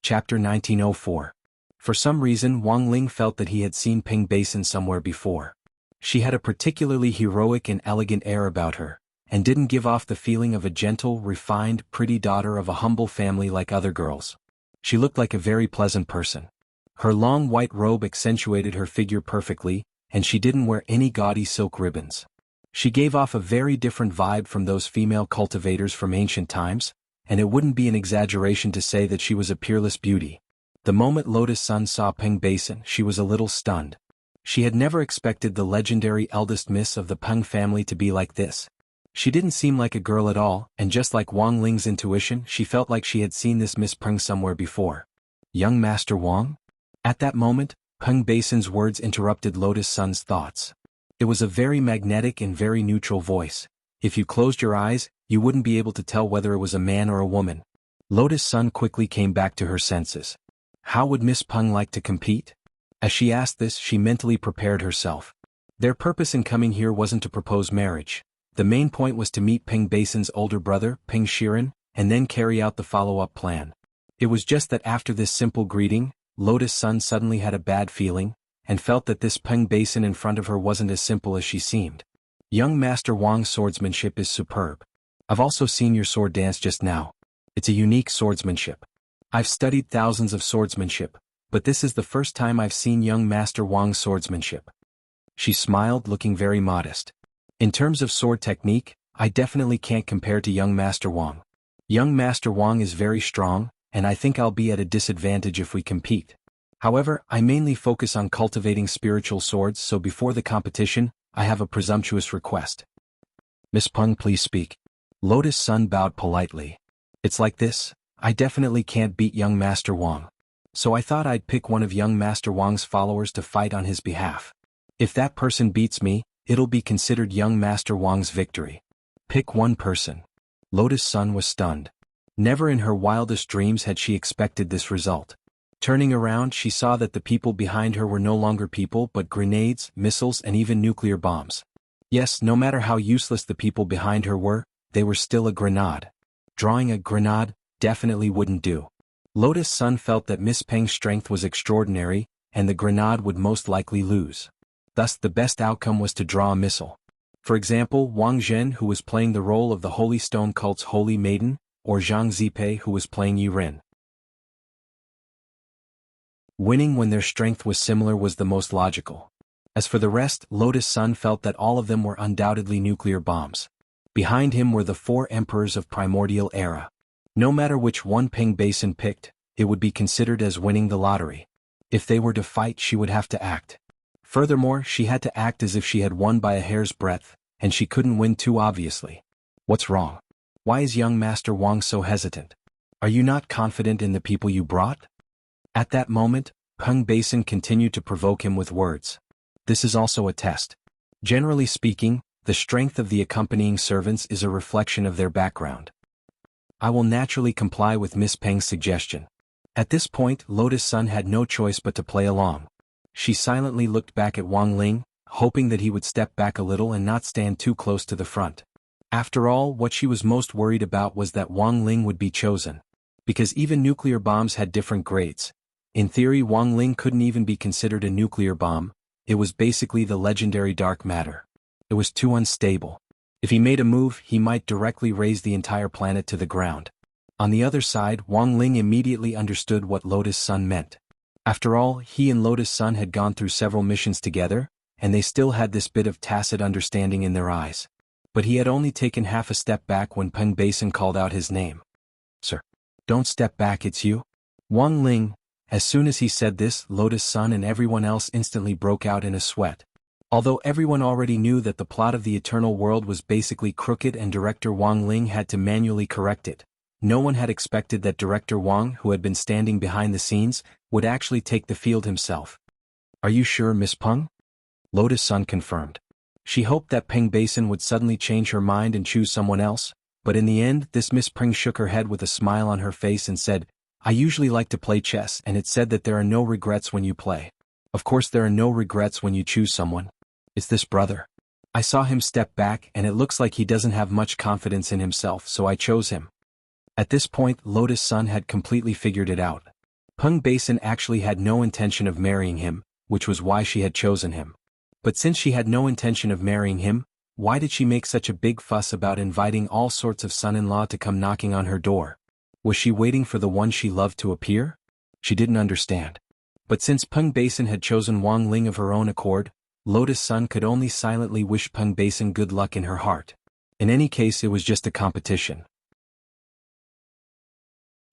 Chapter 1904. For some reason Wang Ling felt that he had seen Peng Basin somewhere before. She had a particularly heroic and elegant air about her, and didn't give off the feeling of a gentle, refined, pretty daughter of a humble family like other girls. She looked like a very pleasant person. Her long white robe accentuated her figure perfectly, and she didn't wear any gaudy silk ribbons. She gave off a very different vibe from those female cultivators from ancient times, and it wouldn't be an exaggeration to say that she was a peerless beauty. The moment Lotus Sun saw Peng Basin, she was a little stunned. She had never expected the legendary eldest miss of the Peng family to be like this. She didn't seem like a girl at all, and just like Wang Ling's intuition, she felt like she had seen this Miss Peng somewhere before. Young Master Wang? At that moment, Peng Basin's words interrupted Lotus Sun's thoughts. It was a very magnetic and very neutral voice. If you closed your eyes, you wouldn't be able to tell whether it was a man or a woman. Lotus Sun quickly came back to her senses. How would Miss Peng like to compete? As she asked this, she mentally prepared herself. Their purpose in coming here wasn't to propose marriage. The main point was to meet Peng Basin's older brother, Peng Shiren, and then carry out the follow-up plan. It was just that after this simple greeting, Lotus Sun suddenly had a bad feeling, and felt that this Peng Basin in front of her wasn't as simple as she seemed. Young Master Wang's swordsmanship is superb. I've also seen your sword dance just now. It's a unique swordsmanship. I've studied thousands of swordsmanship, but this is the first time I've seen young Master Wang's swordsmanship. She smiled, looking very modest. In terms of sword technique, I definitely can't compare to young Master Wang. Young Master Wang is very strong, and I think I'll be at a disadvantage if we compete. However, I mainly focus on cultivating spiritual swords, so before the competition, I have a presumptuous request. Miss Peng, please speak. Lotus Sun bowed politely. It's like this, I definitely can't beat young Master Wang. So I thought I'd pick one of young Master Wang's followers to fight on his behalf. If that person beats me, it'll be considered young Master Wang's victory. Pick one person. Lotus Sun was stunned. Never in her wildest dreams had she expected this result. Turning around, she saw that the people behind her were no longer people but grenades, missiles, and even nuclear bombs. Yes, no matter how useless the people behind her were, they were still a grenade. Drawing a grenade definitely wouldn't do. Lotus Sun felt that Miss Peng's strength was extraordinary, and the grenade would most likely lose. Thus the best outcome was to draw a missile. For example, Wang Zhen, who was playing the role of the Holy Stone Cult's Holy Maiden, or Zhang Zipei, who was playing Yuren. Winning when their strength was similar was the most logical. As for the rest, Lotus Sun felt that all of them were undoubtedly nuclear bombs. Behind him were the 4 emperors of primordial era. No matter which one Peng Basin picked, it would be considered as winning the lottery. If they were to fight, she would have to act. Furthermore, she had to act as if she had won by a hair's breadth, and she couldn't win too obviously. What's wrong? Why is young Master Wang so hesitant? Are you not confident in the people you brought? At that moment, Peng Basin continued to provoke him with words. This is also a test. Generally speaking, the strength of the accompanying servants is a reflection of their background. I will naturally comply with Miss Peng's suggestion. At this point, Lotus Sun had no choice but to play along. she silently looked back at Wang Ling, hoping that he would step back a little and not stand too close to the front. After all, what she was most worried about was that Wang Ling would be chosen. Because even nuclear bombs had different grades. In theory, Wang Ling couldn't even be considered a nuclear bomb. It was basically the legendary dark matter. It was too unstable. If he made a move, he might directly raise the entire planet to the ground. On the other side, Wang Ling immediately understood what Lotus Sun meant. After all, he and Lotus Sun had gone through several missions together, and they still had this bit of tacit understanding in their eyes. But he had only taken half a step back when Peng Basin called out his name. "Sir. Don't step back, it's you." Wang Ling. As soon as he said this, Lotus Sun and everyone else instantly broke out in a sweat. Although everyone already knew that the plot of the Eternal World was basically crooked and director Wang Ling had to manually correct it, no one had expected that director Wang, who had been standing behind the scenes, would actually take the field himself. "Are you sure, Miss Peng?" Lotus Sun confirmed. She hoped that Peng Basin would suddenly change her mind and choose someone else, but in the end this Miss Peng shook her head with a smile on her face and said, "I usually like to play chess, and it's said that there are no regrets when you play. Of course there are no regrets when you choose someone. It's this brother. I saw him step back and it looks like he doesn't have much confidence in himself, so I chose him." At this point, Lotus Sun had completely figured it out. Peng Basin actually had no intention of marrying him, which was why she had chosen him. But since she had no intention of marrying him, why did she make such a big fuss about inviting all sorts of son-in-law to come knocking on her door? Was she waiting for the one she loved to appear? She didn't understand. But since Peng Basin had chosen Wang Ling of her own accord, Lotus Sun could only silently wish Peng Basin good luck in her heart. In any case, it was just a competition.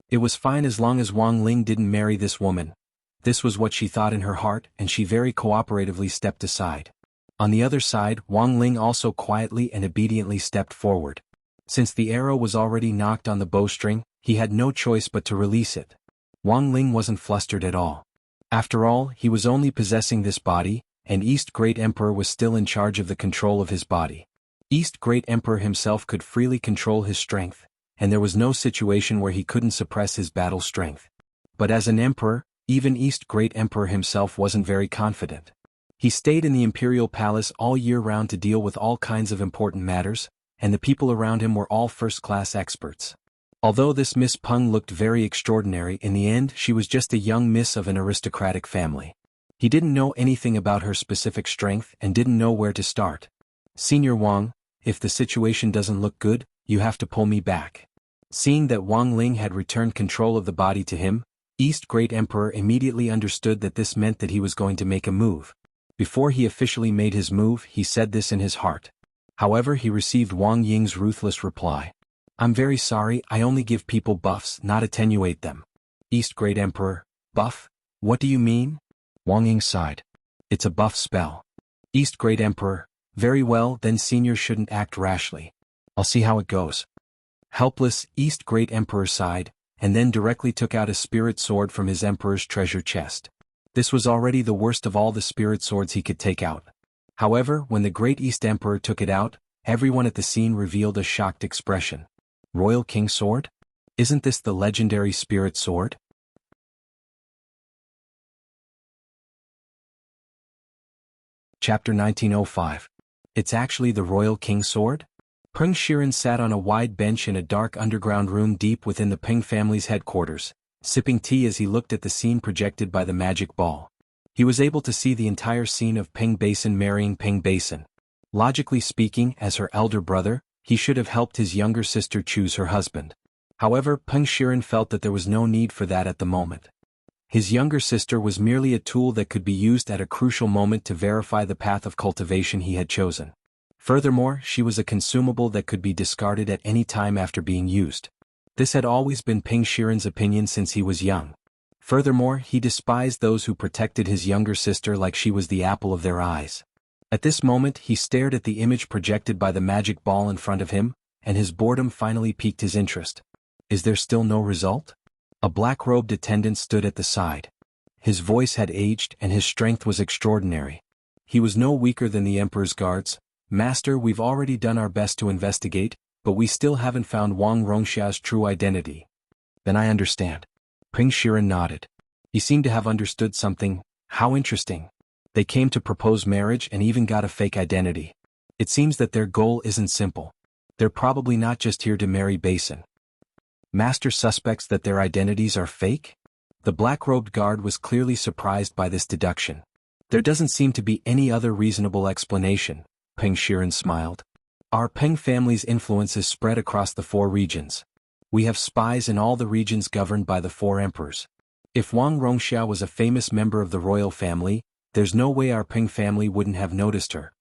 It was fine as long as Wang Ling didn't marry this woman. This was what she thought in her heart, and she very cooperatively stepped aside. On the other side, Wang Ling also quietly and obediently stepped forward. Since the arrow was already knocked on the bowstring, he had no choice but to release it. Wang Ling wasn't flustered at all. After all, he was only possessing this body, and East Great Emperor was still in charge of the control of his body. East Great Emperor himself could freely control his strength, and there was no situation where he couldn't suppress his battle strength. But as an emperor, even East Great Emperor himself wasn't very confident. He stayed in the imperial palace all year round to deal with all kinds of important matters, and the people around him were all first-class experts. Although this Miss Peng looked very extraordinary, in the end she was just a young miss of an aristocratic family. He didn't know anything about her specific strength and didn't know where to start. "Senior Wang, if the situation doesn't look good, you have to pull me back." Seeing that Wang Ling had returned control of the body to him, East Great Emperor immediately understood that this meant that he was going to make a move. Before he officially made his move, he said this in his heart. However, he received Wang Ying's ruthless reply. "I'm very sorry, I only give people buffs, not attenuate them." East Great Emperor, "Buff? What do you mean?" Wang Ying sighed. "It's a buff spell." East Great Emperor, "Very well, then senior shouldn't act rashly. I'll see how it goes." Helpless, East Great Emperor sighed, and then directly took out a spirit sword from his emperor's treasure chest. This was already the worst of all the spirit swords he could take out. However, when the Great East Emperor took it out, everyone at the scene revealed a shocked expression. "Royal King Sword? Isn't this the legendary spirit sword?" Chapter 1905. It's actually the Royal King Sword? Peng Shiren sat on a wide bench in a dark underground room deep within the Peng family's headquarters, sipping tea as he looked at the scene projected by the magic ball. He was able to see the entire scene of Peng Basin marrying Peng Basin. Logically speaking, as her elder brother, he should have helped his younger sister choose her husband. However, Peng Shiren felt that there was no need for that at the moment. His younger sister was merely a tool that could be used at a crucial moment to verify the path of cultivation he had chosen. Furthermore, she was a consumable that could be discarded at any time after being used. This had always been Peng Shiren's opinion since he was young. Furthermore, he despised those who protected his younger sister like she was the apple of their eyes. At this moment, he stared at the image projected by the magic ball in front of him, and his boredom finally piqued his interest. Is there still no result? A black-robed attendant stood at the side. His voice had aged and his strength was extraordinary. He was no weaker than the Emperor's guards. "Master, we've already done our best to investigate, but we still haven't found Wang Rongxia's true identity." "Then I understand." Peng Shiren nodded. He seemed to have understood something. "How interesting. They came to propose marriage and even got a fake identity. It seems that their goal isn't simple. They're probably not just here to marry Basin. Master suspects that their identities are fake? The black-robed guard was clearly surprised by this deduction. There doesn't seem to be any other reasonable explanation, Peng Shiren smiled. Our Peng family's influence is spread across the 4 regions. We have spies in all the regions governed by the 4 emperors. If Wang Rongxia was a famous member of the royal family, there's no way our Peng family wouldn't have noticed her.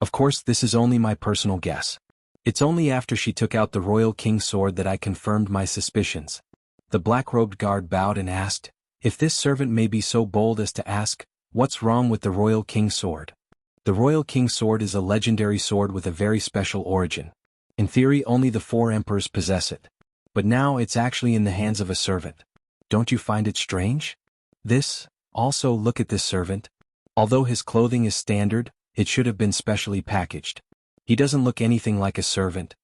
Of course, this is only my personal guess. It's only after she took out the royal king's sword that I confirmed my suspicions. The black-robed guard bowed and asked, if this servant may be so bold as to ask, what's wrong with the royal king's sword? The royal king's sword is a legendary sword with a very special origin. In theory, only the 4 emperors possess it. But now it's actually in the hands of a servant. Don't you find it strange? Also look at this servant. Although his clothing is standard, it should have been specially packaged. He doesn't look anything like a servant.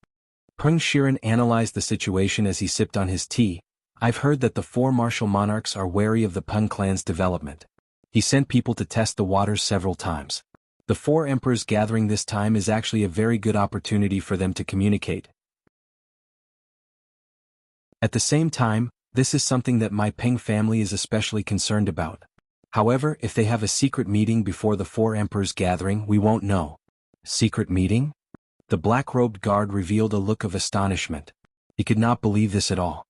Peng Shiren analyzed the situation as he sipped on his tea. I've heard that the 4 martial monarchs are wary of the Peng clan's development. He sent people to test the waters several times. The 4 emperors gathering this time is actually a very good opportunity for them to communicate. At the same time, this is something that my Peng family is especially concerned about. However, if they have a secret meeting before the 4 emperors gathering, we won't know. Secret meeting? The black-robed guard revealed a look of astonishment. He could not believe this at all.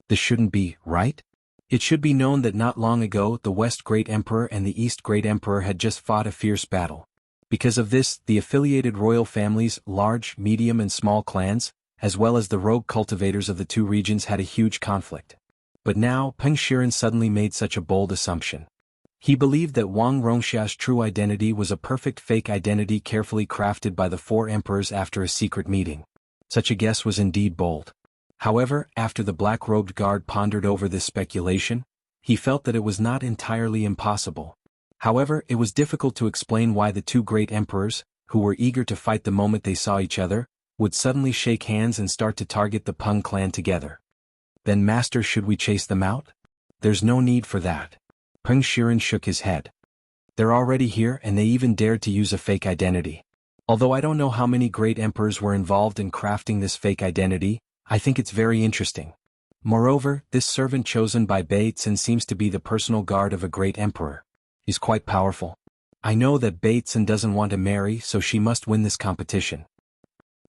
This shouldn't be, right? It should be known that not long ago the West Great Emperor and the East Great Emperor had just fought a fierce battle. Because of this, the affiliated royal families, large, medium and small clans, as well as the rogue cultivators of the 2 regions had a huge conflict. But now, Peng Shiren suddenly made such a bold assumption. He believed that Wang Rongxia's true identity was a perfect fake identity carefully crafted by the 4 emperors after a secret meeting. Such a guess was indeed bold. However, after the black-robed guard pondered over this speculation, he felt that it was not entirely impossible. However, it was difficult to explain why the 2 great emperors, who were eager to fight the moment they saw each other, would suddenly shake hands and start to target the Peng clan together. Then, Master, should we chase them out? There's no need for that. Peng Shiren shook his head. They're already here and they even dared to use a fake identity. Although I don't know how many great emperors were involved in crafting this fake identity, I think it's very interesting. Moreover, this servant chosen by Bateson seems to be the personal guard of a great emperor. He's quite powerful. I know that Bateson doesn't want to marry, so she must win this competition.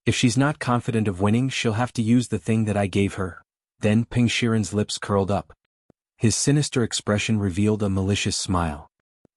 If she's not confident of winning, she'll have to use the thing that I gave her. Then Peng Shiren's lips curled up. His sinister expression revealed a malicious smile.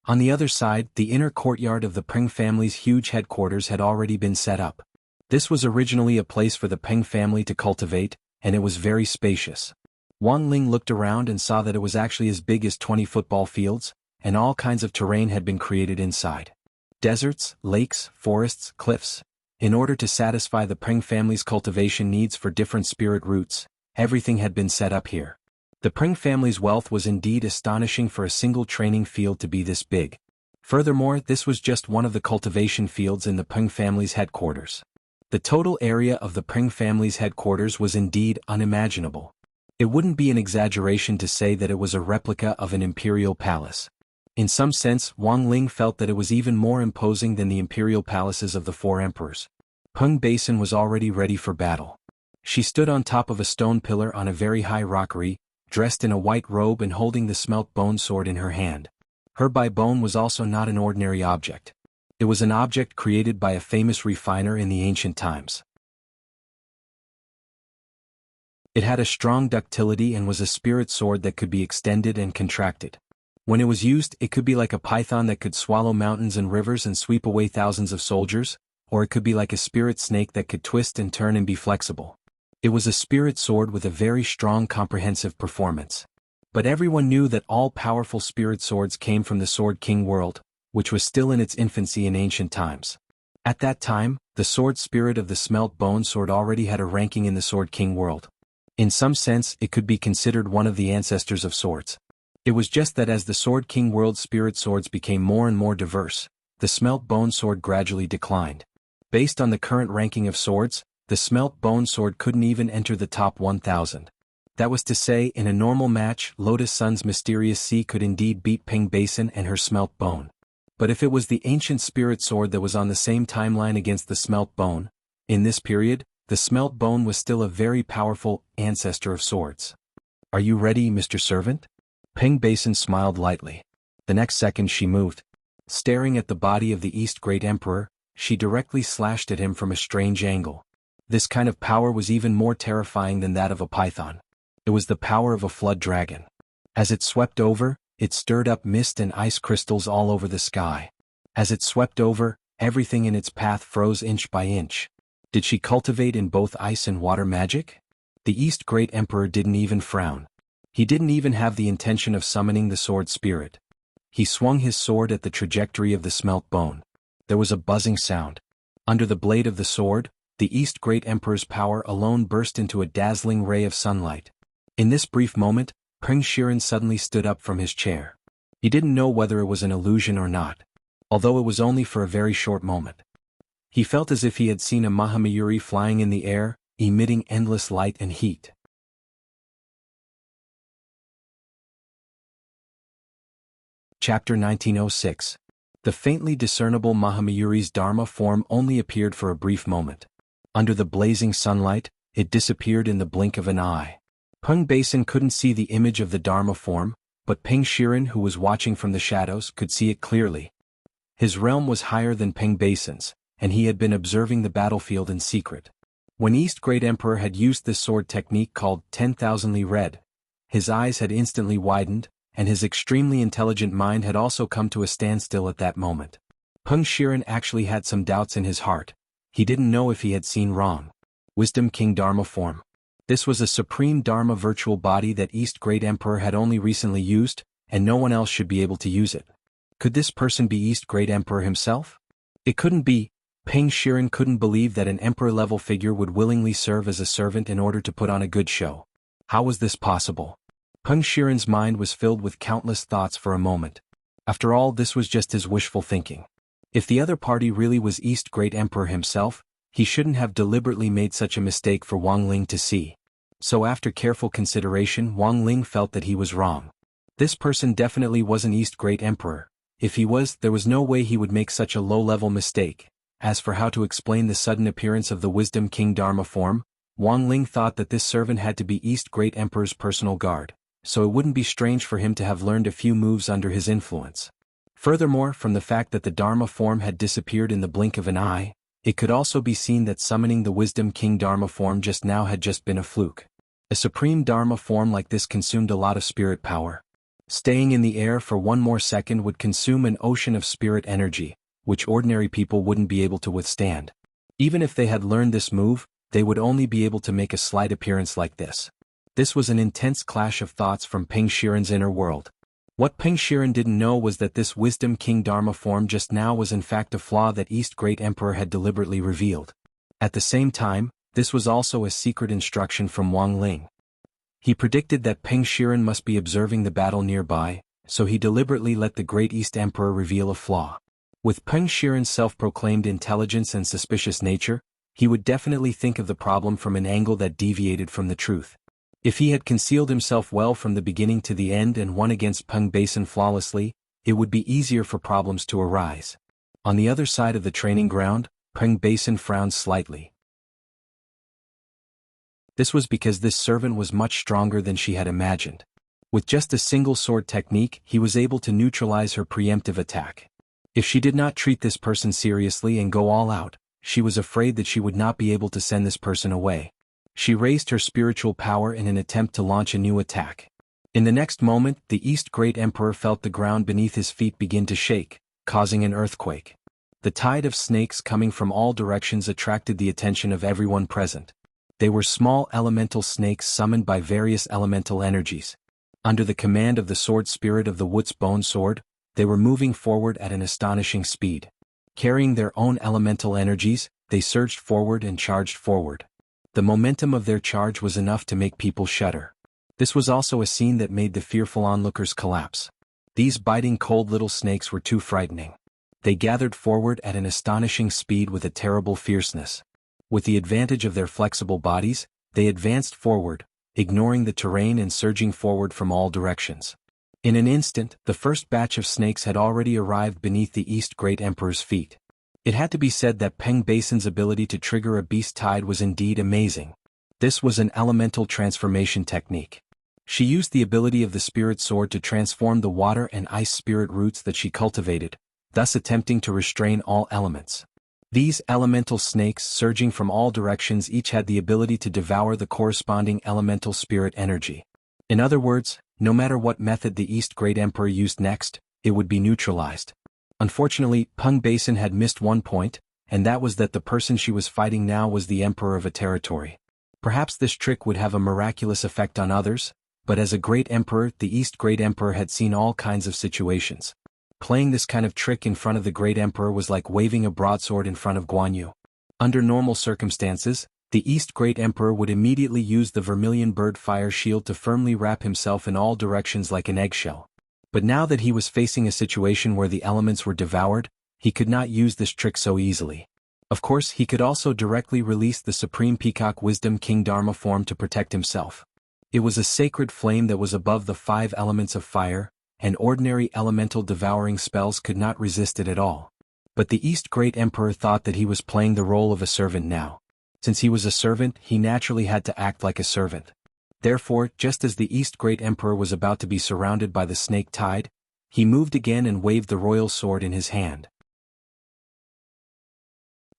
On the other side, the inner courtyard of the Peng family's huge headquarters had already been set up. This was originally a place for the Peng family to cultivate, and it was very spacious. Wang Ling looked around and saw that it was actually as big as 20 football fields, and all kinds of terrain had been created inside. Deserts, lakes, forests, cliffs. In order to satisfy the Peng family's cultivation needs for different spirit roots, everything had been set up here. The Peng family's wealth was indeed astonishing for a single training field to be this big. Furthermore, this was just one of the cultivation fields in the Peng family's headquarters. The total area of the Peng family's headquarters was indeed unimaginable. It wouldn't be an exaggeration to say that it was a replica of an imperial palace. In some sense, Wang Ling felt that it was even more imposing than the imperial palaces of the 4 emperors. Peng Basin was already ready for battle. She stood on top of a stone pillar on a very high rockery, dressed in a white robe and holding the smelt bone sword in her hand. Her bai bone was also not an ordinary object. It was an object created by a famous refiner in the ancient times. It had a strong ductility and was a spirit sword that could be extended and contracted. When it was used, it could be like a python that could swallow mountains and rivers and sweep away thousands of soldiers, or it could be like a spirit snake that could twist and turn and be flexible. It was a spirit sword with a very strong comprehensive performance. But everyone knew that all powerful spirit swords came from the Sword King world, which was still in its infancy in ancient times. At that time, the sword spirit of the smelt bone sword already had a ranking in the Sword King world. In some sense, it could be considered one of the ancestors of swords. It was just that as the Sword King world spirit swords became more and more diverse, the smelt bone sword gradually declined. Based on the current ranking of swords, the smelt bone sword couldn't even enter the top 1,000. That was to say, in a normal match, Lotus Sun's mysterious sea could indeed beat Peng Basin and her smelt bone. But if it was the ancient spirit sword that was on the same timeline against the smelt bone, in this period, the smelt bone was still a very powerful ancestor of swords. "Are you ready, Mr. Servant?" Peng Basin smiled lightly. The next second she moved. Staring at the body of the East Great Emperor, she directly slashed at him from a strange angle. This kind of power was even more terrifying than that of a python. It was the power of a flood dragon. As it swept over, it stirred up mist and ice crystals all over the sky. As it swept over, everything in its path froze inch by inch. Did she cultivate in both ice and water magic? The East Great Emperor didn't even frown. He didn't even have the intention of summoning the sword spirit. He swung his sword at the trajectory of the smelt bone. There was a buzzing sound. Under the blade of the sword, the East Great Emperor's power alone burst into a dazzling ray of sunlight. In this brief moment, Peng Shiren suddenly stood up from his chair. He didn't know whether it was an illusion or not, although it was only for a very short moment. He felt as if he had seen a Mahamayuri flying in the air, emitting endless light and heat. Chapter 1906. The faintly discernible Mahamayuri's Dharma form only appeared for a brief moment. Under the blazing sunlight, it disappeared in the blink of an eye. Peng Basin couldn't see the image of the Dharma form, but Peng Shiren, who was watching from the shadows, could see it clearly. His realm was higher than Peng Basin's, and he had been observing the battlefield in secret. When East Great Emperor had used this sword technique called 10,000 Li Red, his eyes had instantly widened, and his extremely intelligent mind had also come to a standstill at that moment. Peng Shiren actually had some doubts in his heart. He didn't know if he had seen wrong. Wisdom King Dharma form. This was a supreme Dharma virtual body that East Great Emperor had only recently used, and no one else should be able to use it. Could this person be East Great Emperor himself? It couldn't be. Peng Shiren couldn't believe that an emperor-level figure would willingly serve as a servant in order to put on a good show. How was this possible? Peng Shiren's mind was filled with countless thoughts for a moment. After all, this was just his wishful thinking. If the other party really was East Great Emperor himself, he shouldn't have deliberately made such a mistake for Wang Ling to see. So after careful consideration, Wang Ling felt that he was wrong. This person definitely wasn't East Great Emperor. If he was, there was no way he would make such a low-level mistake. As for how to explain the sudden appearance of the Wisdom King Dharma form, Wang Ling thought that this servant had to be East Great Emperor's personal guard, so it wouldn't be strange for him to have learned a few moves under his influence. Furthermore, from the fact that the Dharma form had disappeared in the blink of an eye, it could also be seen that summoning the Wisdom King Dharma form just now had just been a fluke. A supreme Dharma form like this consumed a lot of spirit power. Staying in the air for one more second would consume an ocean of spirit energy, which ordinary people wouldn't be able to withstand. Even if they had learned this move, they would only be able to make a slight appearance like this. This was an intense clash of thoughts from Peng Shiren's inner world. What Peng Shiren didn't know was that this Wisdom King Dharma form just now was in fact a flaw that East Great Emperor had deliberately revealed. At the same time, this was also a secret instruction from Wang Ling. He predicted that Peng Shiren must be observing the battle nearby, so he deliberately let the Great East Emperor reveal a flaw. With Peng Shiren's self-proclaimed intelligence and suspicious nature, he would definitely think of the problem from an angle that deviated from the truth. If he had concealed himself well from the beginning to the end and won against Peng Basin flawlessly, it would be easier for problems to arise. On the other side of the training ground, Peng Basin frowned slightly. This was because this servant was much stronger than she had imagined. With just a single sword technique, he was able to neutralize her preemptive attack. If she did not treat this person seriously and go all out, she was afraid that she would not be able to send this person away. She raised her spiritual power in an attempt to launch a new attack. In the next moment, the East Great Emperor felt the ground beneath his feet begin to shake, causing an earthquake. The tide of snakes coming from all directions attracted the attention of everyone present. They were small elemental snakes summoned by various elemental energies. Under the command of the sword spirit of the Wut's bone sword, they were moving forward at an astonishing speed. Carrying their own elemental energies, they surged forward and charged forward. The momentum of their charge was enough to make people shudder. This was also a scene that made the fearful onlookers collapse. These biting cold little snakes were too frightening. They gathered forward at an astonishing speed with a terrible fierceness. With the advantage of their flexible bodies, they advanced forward, ignoring the terrain and surging forward from all directions. In an instant, the first batch of snakes had already arrived beneath the East Great Emperor's feet. It had to be said that Peng Basin's ability to trigger a beast tide was indeed amazing. This was an elemental transformation technique. She used the ability of the spirit sword to transform the water and ice spirit roots that she cultivated, thus attempting to restrain all elements. These elemental snakes surging from all directions each had the ability to devour the corresponding elemental spirit energy. In other words, no matter what method the East Great Emperor used next, it would be neutralized. Unfortunately, Peng Basin had missed one point, and that was that the person she was fighting now was the emperor of a territory. Perhaps this trick would have a miraculous effect on others, but as a great emperor, the East Great Emperor had seen all kinds of situations. Playing this kind of trick in front of the great emperor was like waving a broadsword in front of Guan Yu. Under normal circumstances, the East Great Emperor would immediately use the vermilion bird fire shield to firmly wrap himself in all directions like an eggshell. But now that he was facing a situation where the elements were devoured, he could not use this trick so easily. Of course, he could also directly release the Supreme Peacock Wisdom King Dharma form to protect himself. It was a sacred flame that was above the 5 elements of fire, and ordinary elemental devouring spells could not resist it at all. But the East Great Emperor thought that he was playing the role of a servant now. Since he was a servant, he naturally had to act like a servant. Therefore, just as the East Great Emperor was about to be surrounded by the snake tide, he moved again and waved the royal sword in his hand.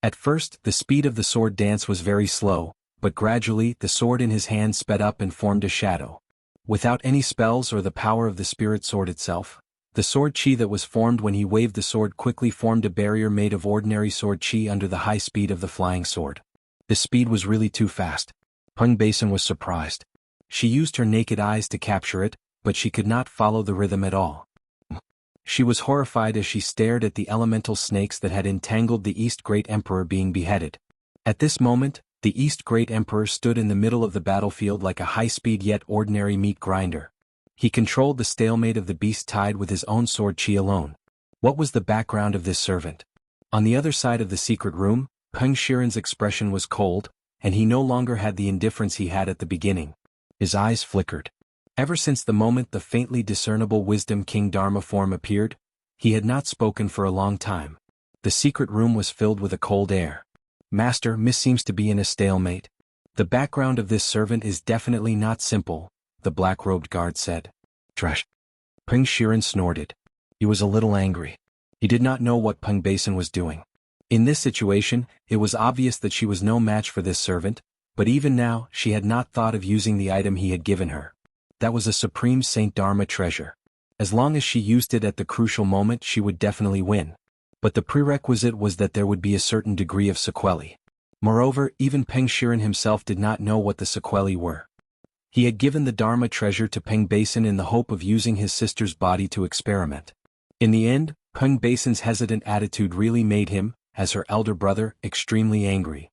At first, the speed of the sword dance was very slow, but gradually the sword in his hand sped up and formed a shadow. Without any spells or the power of the spirit sword itself, the sword chi that was formed when he waved the sword quickly formed a barrier made of ordinary sword chi under the high speed of the flying sword. The speed was really too fast. Peng Basin was surprised. She used her naked eyes to capture it, but she could not follow the rhythm at all. She was horrified as she stared at the elemental snakes that had entangled the East Great Emperor being beheaded. At this moment, the East Great Emperor stood in the middle of the battlefield like a high-speed yet ordinary meat grinder. He controlled the stalemate of the beast tide with his own sword chi alone. What was the background of this servant? On the other side of the secret room, Peng Shiren's expression was cold, and he no longer had the indifference he had at the beginning. His eyes flickered. Ever since the moment the faintly discernible Wisdom King Dharma form appeared, he had not spoken for a long time. The secret room was filled with a cold air. Master, Miss seems to be in a stalemate. The background of this servant is definitely not simple, the black-robed guard said. Trash. Peng Shiren snorted. He was a little angry. He did not know what Peng Basin was doing. In this situation, it was obvious that she was no match for this servant, but even now, she had not thought of using the item he had given her. That was a Supreme Saint Dharma treasure. As long as she used it at the crucial moment, she would definitely win. But the prerequisite was that there would be a certain degree of sequelae. Moreover, even Peng Shiren himself did not know what the sequelae were. He had given the Dharma treasure to Peng Basin in the hope of using his sister's body to experiment. In the end, Peng Basin's hesitant attitude really made him, as her elder brother, extremely angry.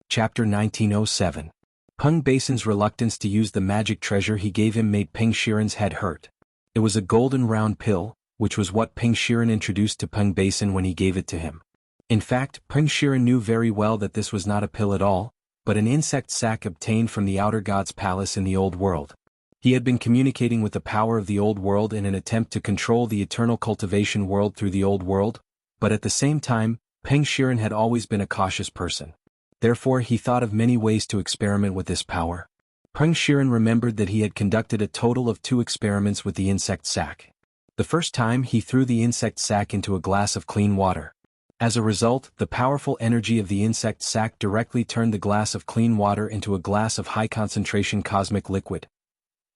Chapter 1907. Peng Basin's reluctance to use the magic treasure he gave him made Peng Shiren's head hurt. It was a golden round pill, which was what Peng Shiren introduced to Peng Basin when he gave it to him. In fact, Peng Shiren knew very well that this was not a pill at all, but an insect sac obtained from the outer god's palace in the old world. He had been communicating with the power of the old world in an attempt to control the eternal cultivation world through the old world, but at the same time, Peng Shiren had always been a cautious person. Therefore he thought of many ways to experiment with this power. Peng Shiren remembered that he had conducted a total of 2 experiments with the insect sac. The first time he threw the insect sac into a glass of clean water. As a result, the powerful energy of the insect sac directly turned the glass of clean water into a glass of high-concentration cosmic liquid.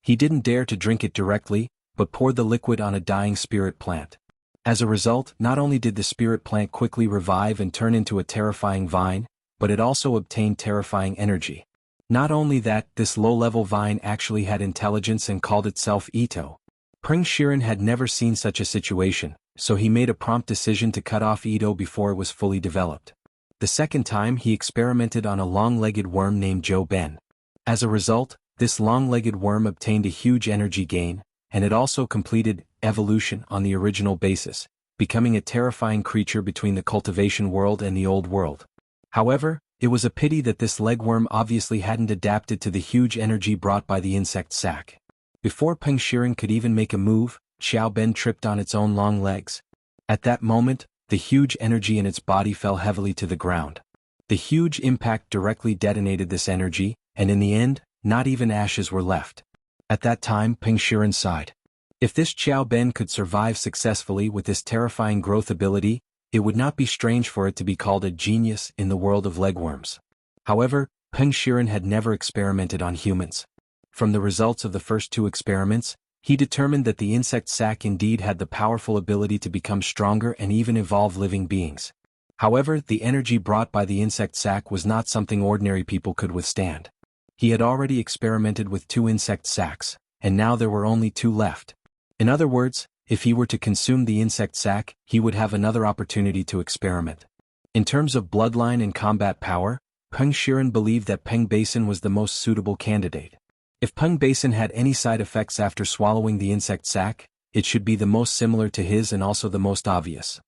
He didn't dare to drink it directly, but poured the liquid on a dying spirit plant. As a result, not only did the spirit plant quickly revive and turn into a terrifying vine, but it also obtained terrifying energy. Not only that, this low-level vine actually had intelligence and called itself Ito. Peng Shiren had never seen such a situation, so he made a prompt decision to cut off Ito before it was fully developed. The second time he experimented on a long-legged worm named Zhou Ben. As a result, this long-legged worm obtained a huge energy gain, and it also completed evolution on the original basis, becoming a terrifying creature between the cultivation world and the old world. However, It was a pity that this legworm obviously hadn't adapted to the huge energy brought by the insect sac. Before Peng Shiren could even make a move, Xiao Ben tripped on its own long legs. At that moment, the huge energy in its body fell heavily to the ground. The huge impact directly detonated this energy, and in the end, not even ashes were left. At that time Peng Shiren sighed. If this Xiao Ben could survive successfully with this terrifying growth ability, it would not be strange for it to be called a genius in the world of legworms. However, Peng Shiren had never experimented on humans. From the results of the first 2 experiments, he determined that the insect sac indeed had the powerful ability to become stronger and even evolve living beings. However, the energy brought by the insect sac was not something ordinary people could withstand. He had already experimented with 2 insect sacs, and now there were only 2 left. In other words, if he were to consume the insect sac, he would have another opportunity to experiment. In terms of bloodline and combat power, Peng Shiren believed that Peng Basin was the most suitable candidate. If Peng Basin had any side effects after swallowing the insect sac, it should be the most similar to his and also the most obvious.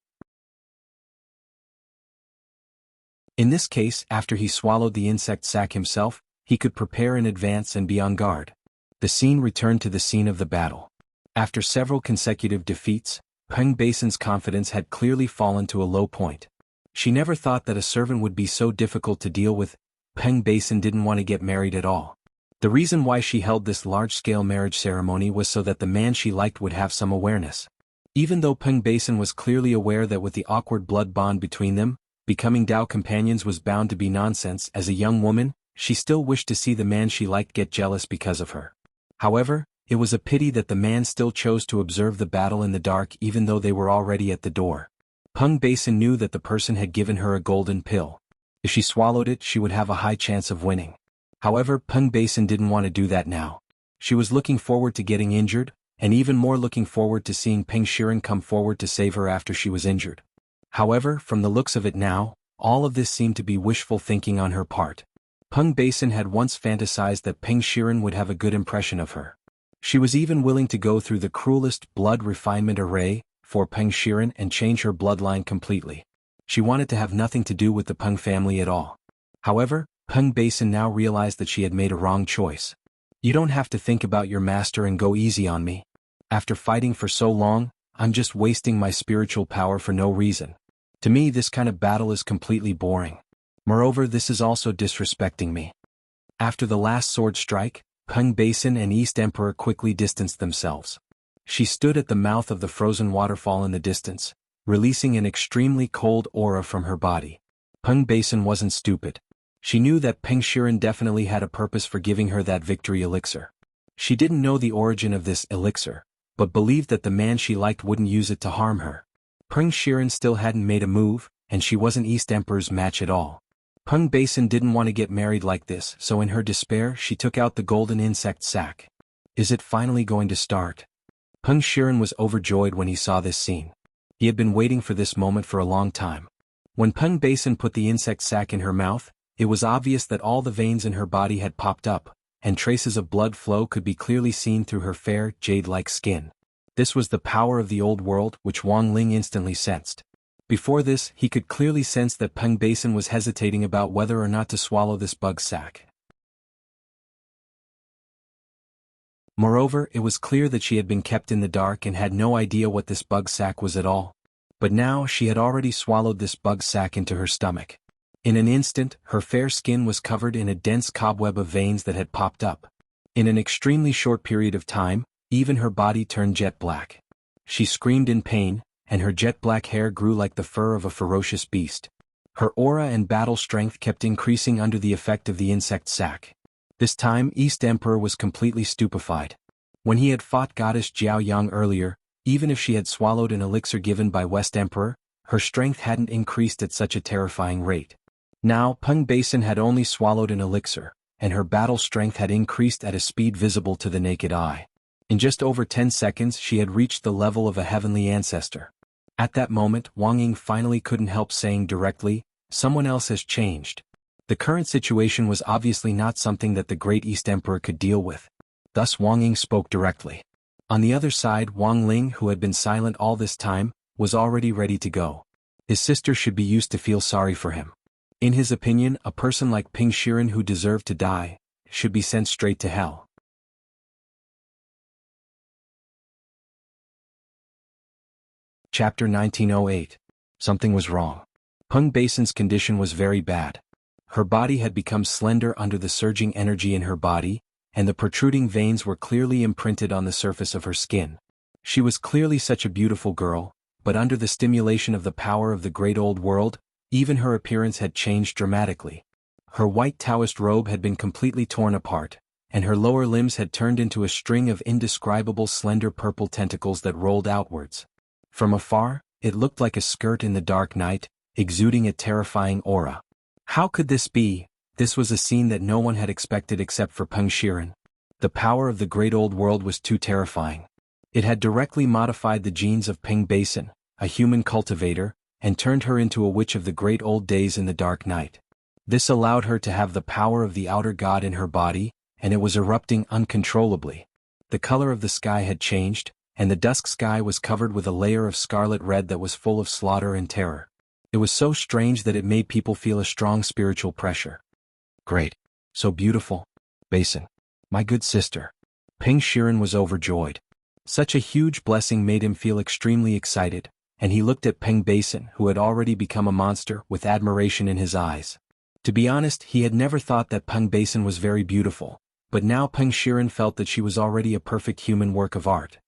In this case, after he swallowed the insect sac himself, he could prepare in advance and be on guard. The scene returned to the scene of the battle. After several consecutive defeats, Peng Basin's confidence had clearly fallen to a low point. She never thought that a servant would be so difficult to deal with. Peng Basin didn't want to get married at all. The reason why she held this large-scale marriage ceremony was so that the man she liked would have some awareness. Even though Peng Basin was clearly aware that with the awkward blood bond between them, becoming Dao companions was bound to be nonsense, as a young woman, she still wished to see the man she liked get jealous because of her. However, it was a pity that the man still chose to observe the battle in the dark even though they were already at the door. Peng Basin knew that the person had given her a golden pill. If she swallowed it, she would have a high chance of winning. However, Peng Basin didn't want to do that now. She was looking forward to getting injured, and even more looking forward to seeing Peng Shiren come forward to save her after she was injured. However, from the looks of it now, all of this seemed to be wishful thinking on her part. Peng Basin had once fantasized that Peng Shiren would have a good impression of her. She was even willing to go through the cruelest blood refinement array for Peng Shiren and change her bloodline completely. She wanted to have nothing to do with the Peng family at all. However, Peng Basin now realized that she had made a wrong choice. You don't have to think about your master and go easy on me. After fighting for so long, I'm just wasting my spiritual power for no reason. To me, this kind of battle is completely boring. Moreover, this is also disrespecting me. After the last sword strike, Peng Basin and East Emperor quickly distanced themselves. She stood at the mouth of the frozen waterfall in the distance, releasing an extremely cold aura from her body. Peng Basin wasn't stupid. She knew that Peng Shiren definitely had a purpose for giving her that victory elixir. She didn't know the origin of this elixir, but believed that the man she liked wouldn't use it to harm her. Peng Shiren still hadn't made a move, and she wasn't East Emperor's match at all. Peng Basin didn't want to get married like this, so in her despair she took out the golden insect sac. Is it finally going to start? Peng Shiren was overjoyed when he saw this scene. He had been waiting for this moment for a long time. When Peng Basin put the insect sac in her mouth, it was obvious that all the veins in her body had popped up, and traces of blood flow could be clearly seen through her fair, jade-like skin. This was the power of the old world, which Wang Ling instantly sensed. Before this, he could clearly sense that Peng Basin was hesitating about whether or not to swallow this bug sac. Moreover, it was clear that she had been kept in the dark and had no idea what this bug sac was at all. But now she had already swallowed this bug sac into her stomach. In an instant, her fair skin was covered in a dense cobweb of veins that had popped up. In an extremely short period of time, even her body turned jet black. She screamed in pain, and her jet-black hair grew like the fur of a ferocious beast. Her aura and battle strength kept increasing under the effect of the insect sac. This time, East Emperor was completely stupefied. When he had fought Goddess Jiao Yang earlier, even if she had swallowed an elixir given by West Emperor, her strength hadn't increased at such a terrifying rate. Now, Peng Basin had only swallowed an elixir, and her battle strength had increased at a speed visible to the naked eye. In just over 10 seconds she had reached the level of a heavenly ancestor. At that moment, Wang Ying finally couldn't help saying directly, "Someone else has changed." The current situation was obviously not something that the great East Emperor could deal with. Thus Wang Ying spoke directly. On the other side, Wang Ling, who had been silent all this time, was already ready to go. His sister should be used to feel sorry for him. In his opinion, a person like Ping Shiren who deserved to die should be sent straight to hell. Chapter 1908. Something was wrong. Peng Basin's condition was very bad. Her body had become slender under the surging energy in her body, and the protruding veins were clearly imprinted on the surface of her skin. She was clearly such a beautiful girl, but under the stimulation of the power of the great old world, even her appearance had changed dramatically. Her white Taoist robe had been completely torn apart, and her lower limbs had turned into a string of indescribable slender purple tentacles that rolled outwards. From afar, it looked like a skirt in the dark night, exuding a terrifying aura. How could this be? This was a scene that no one had expected except for Peng Shiren. The power of the great old world was too terrifying. It had directly modified the genes of Peng Basin, a human cultivator, and turned her into a witch of the great old days in the dark night. This allowed her to have the power of the outer god in her body, and it was erupting uncontrollably. The color of the sky had changed, and the dusk sky was covered with a layer of scarlet red that was full of slaughter and terror. It was so strange that it made people feel a strong spiritual pressure. Great. So beautiful. Basin. My good sister. Peng Shiren was overjoyed. Such a huge blessing made him feel extremely excited, and he looked at Peng Basin, who had already become a monster, with admiration in his eyes. To be honest, he had never thought that Peng Basin was very beautiful, but now Peng Shiren felt that she was already a perfect human work of art.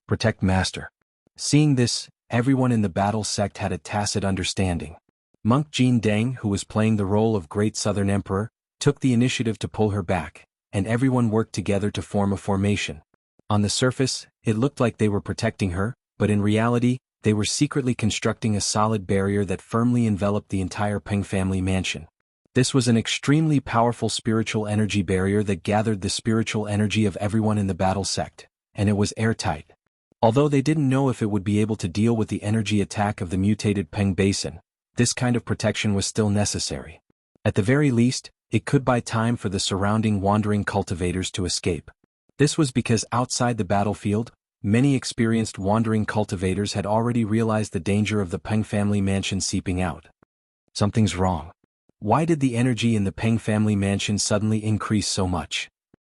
Protect Master. Seeing this, everyone in the battle sect had a tacit understanding. Monk Jin Deng, who was playing the role of Great Southern Emperor, took the initiative to pull her back, and everyone worked together to form a formation. On the surface, it looked like they were protecting her, but in reality, they were secretly constructing a solid barrier that firmly enveloped the entire Peng family mansion. This was an extremely powerful spiritual energy barrier that gathered the spiritual energy of everyone in the battle sect, and it was airtight. Although they didn't know if it would be able to deal with the energy attack of the mutated Peng Basin, this kind of protection was still necessary. At the very least, it could buy time for the surrounding wandering cultivators to escape. This was because outside the battlefield, many experienced wandering cultivators had already realized the danger of the Peng family mansion seeping out. Something's wrong. Why did the energy in the Peng family mansion suddenly increase so much?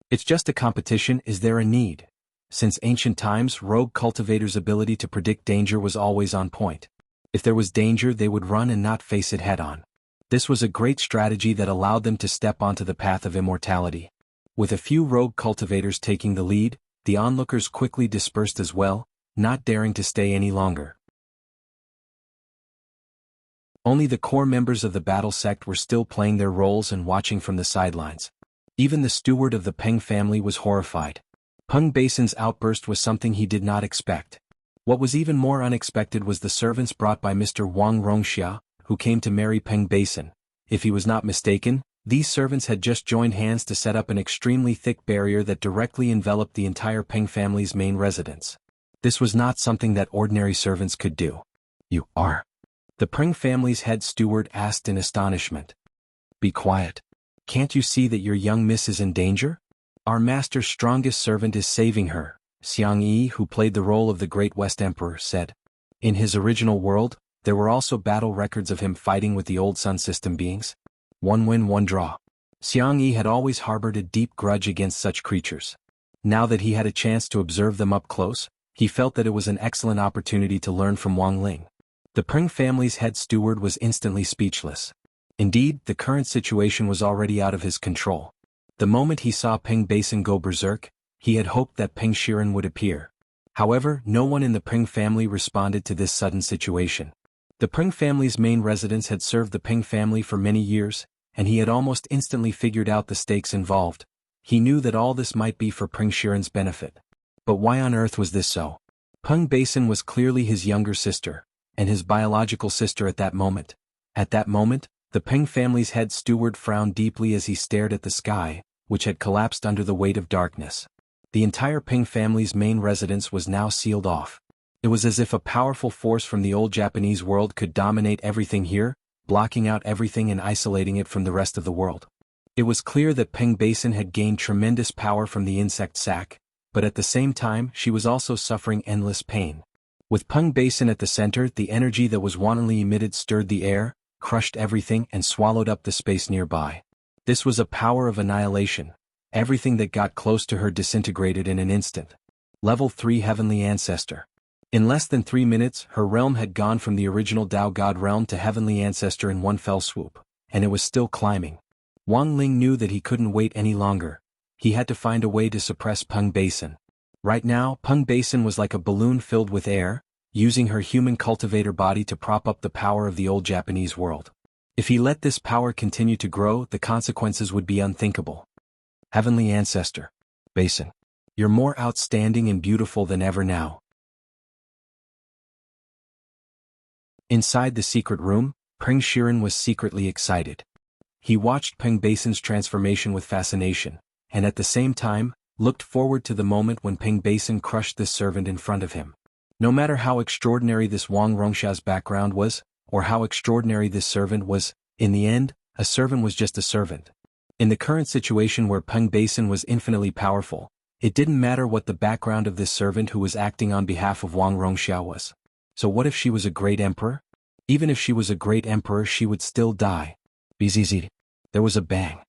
It's just a competition. Is there a need? Since ancient times, rogue cultivators' ability to predict danger was always on point. If there was danger, they would run and not face it head-on. This was a great strategy that allowed them to step onto the path of immortality. With a few rogue cultivators taking the lead, the onlookers quickly dispersed as well, not daring to stay any longer. Only the core members of the battle sect were still playing their roles and watching from the sidelines. Even the steward of the Peng family was horrified. Peng Basin's outburst was something he did not expect. What was even more unexpected was the servants brought by Mr. Wang Rongxia, who came to marry Peng Basin. If he was not mistaken, these servants had just joined hands to set up an extremely thick barrier that directly enveloped the entire Peng family's main residence. This was not something that ordinary servants could do. You are? The Peng family's head steward asked in astonishment. Be quiet. Can't you see that your young miss is in danger? Our master's strongest servant is saving her, Xiang Yi, who played the role of the Great West Emperor, said. In his original world, there were also battle records of him fighting with the old Sun System beings. One win, one draw. Xiang Yi had always harbored a deep grudge against such creatures. Now that he had a chance to observe them up close, he felt that it was an excellent opportunity to learn from Wang Ling. The Peng family's head steward was instantly speechless. Indeed, the current situation was already out of his control. The moment he saw Peng Basin go berserk, he had hoped that Peng Shiren would appear. However, no one in the Peng family responded to this sudden situation. The Peng family's main residence had served the Peng family for many years, and he had almost instantly figured out the stakes involved. He knew that all this might be for Peng Shiren's benefit. But why on earth was this so? Peng Basin was clearly his younger sister, and his biological sister at that moment. At that moment, the Peng family's head steward frowned deeply as he stared at the sky, which had collapsed under the weight of darkness. The entire Peng family's main residence was now sealed off. It was as if a powerful force from the old Japanese world could dominate everything here, blocking out everything and isolating it from the rest of the world. It was clear that Peng Basin had gained tremendous power from the insect sac, but at the same time she was also suffering endless pain. With Peng Basin at the center, the energy that was wantonly emitted stirred the air, crushed everything and swallowed up the space nearby. This was a power of annihilation. Everything that got close to her disintegrated in an instant. Level 3 Heavenly Ancestor. In less than 3 minutes, her realm had gone from the original Tao God realm to Heavenly Ancestor in one fell swoop, and it was still climbing. Wang Ling knew that he couldn't wait any longer. He had to find a way to suppress Peng Basin. Right now, Peng Basin was like a balloon filled with air, using her human cultivator body to prop up the power of the old Japanese world. If he let this power continue to grow, the consequences would be unthinkable. Heavenly Ancestor. Basin. You're more outstanding and beautiful than ever now. Inside the secret room, Peng Shiren was secretly excited. He watched Peng Basin's transformation with fascination, and at the same time, looked forward to the moment when Peng Basin crushed this servant in front of him. No matter how extraordinary this Wang Rongxia's background was, or how extraordinary this servant was, in the end, a servant was just a servant. In the current situation where Peng Basin was infinitely powerful, it didn't matter what the background of this servant who was acting on behalf of Wang Rongxia was. So what if she was a great emperor? Even if she was a great emperor, she would still die. Bzzz. There was a bang.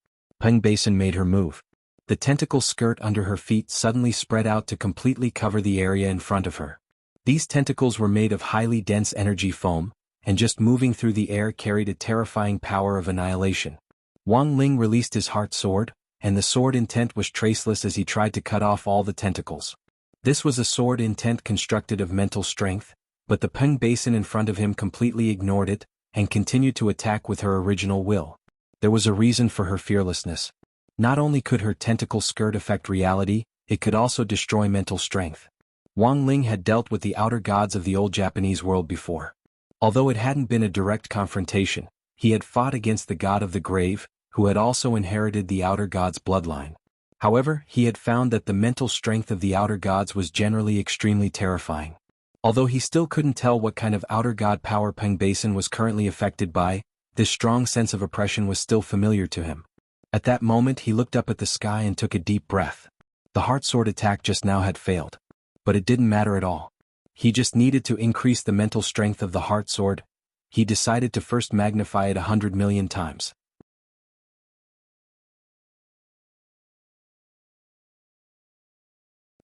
Peng Basin made her move. The tentacle skirt under her feet suddenly spread out to completely cover the area in front of her. These tentacles were made of highly dense energy foam, and just moving through the air carried a terrifying power of annihilation. Wang Ling released his heart sword, and the sword intent was traceless as he tried to cut off all the tentacles. This was a sword intent constructed of mental strength, but the Peng Basin in front of him completely ignored it, and continued to attack with her original will. There was a reason for her fearlessness. Not only could her tentacle skirt affect reality, it could also destroy mental strength. Wang Ling had dealt with the outer gods of the old Japanese world before. Although it hadn't been a direct confrontation, he had fought against the god of the grave, who had also inherited the outer god's bloodline. However, he had found that the mental strength of the outer gods was generally extremely terrifying. Although he still couldn't tell what kind of outer god power Peng Basin was currently affected by, this strong sense of oppression was still familiar to him. At that moment he looked up at the sky and took a deep breath. The heart sword attack just now had failed. But it didn't matter at all. He just needed to increase the mental strength of the heart sword. He decided to first magnify it 100 million times.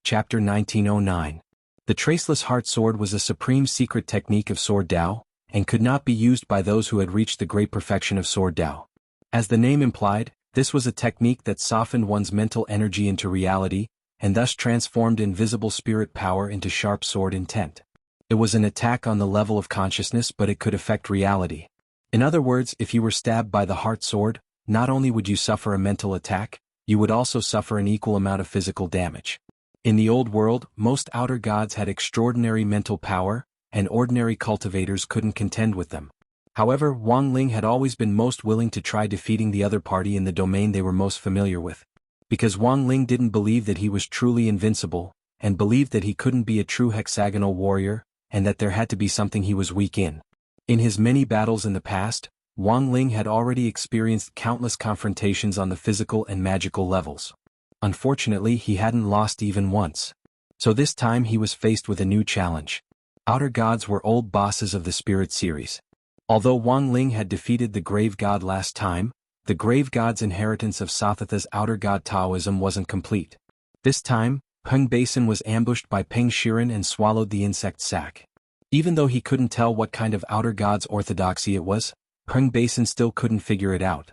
Chapter 1909. The traceless heart sword was a supreme secret technique of sword Dao, and could not be used by those who had reached the great perfection of sword Dao. As the name implied, this was a technique that softened one's mental energy into reality, and thus transformed invisible spirit power into sharp sword intent. It was an attack on the level of consciousness, but it could affect reality. In other words, if you were stabbed by the heart sword, not only would you suffer a mental attack, you would also suffer an equal amount of physical damage. In the old world, most outer gods had extraordinary mental power, and ordinary cultivators couldn't contend with them. However, Wang Ling had always been most willing to try defeating the other party in the domain they were most familiar with. Because Wang Ling didn't believe that he was truly invincible, and believed that he couldn't be a true hexagonal warrior, and that there had to be something he was weak in. In his many battles in the past, Wang Ling had already experienced countless confrontations on the physical and magical levels. Unfortunately, he hadn't lost even once. So this time he was faced with a new challenge. Outer gods were old bosses of the Spirit series. Although Wang Ling had defeated the Grave God last time, the Grave God's inheritance of Sathatha's outer god Taoism wasn't complete. This time, Peng Basin was ambushed by Peng Shiren and swallowed the insect sac. Even though he couldn't tell what kind of outer god's orthodoxy it was, Peng Basin still couldn't figure it out.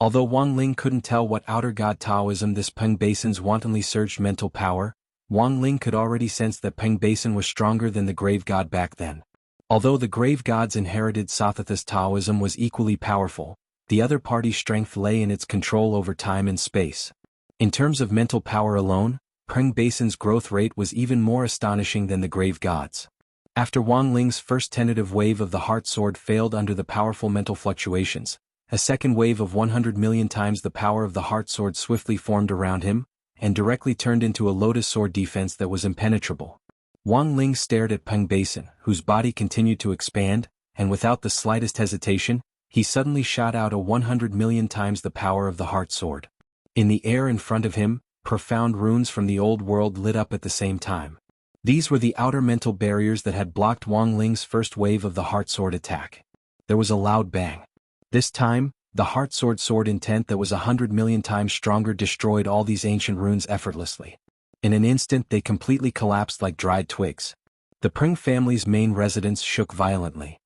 Although Wang Ling couldn't tell what outer god Taoism this Peng Basin's wantonly surged mental power, Wang Ling could already sense that Peng Basin was stronger than the Grave God back then. Although the Grave God's inherited Sathatha's Taoism was equally powerful, the other party's strength lay in its control over time and space. In terms of mental power alone, Peng Basin's growth rate was even more astonishing than the Grave God's. After Wang Ling's first tentative wave of the heart sword failed under the powerful mental fluctuations, a second wave of 100 million times the power of the heart sword swiftly formed around him, and directly turned into a lotus sword defense that was impenetrable. Wang Ling stared at Peng Basin, whose body continued to expand, and without the slightest hesitation, he suddenly shot out a 100 million times the power of the heart sword. In the air in front of him, profound runes from the old world lit up at the same time. These were the outer mental barriers that had blocked Wang Ling's first wave of the heart sword attack. There was a loud bang. This time, the heart sword intent that was 100 million times stronger destroyed all these ancient runes effortlessly. In an instant they completely collapsed like dried twigs. The Peng family's main residence shook violently.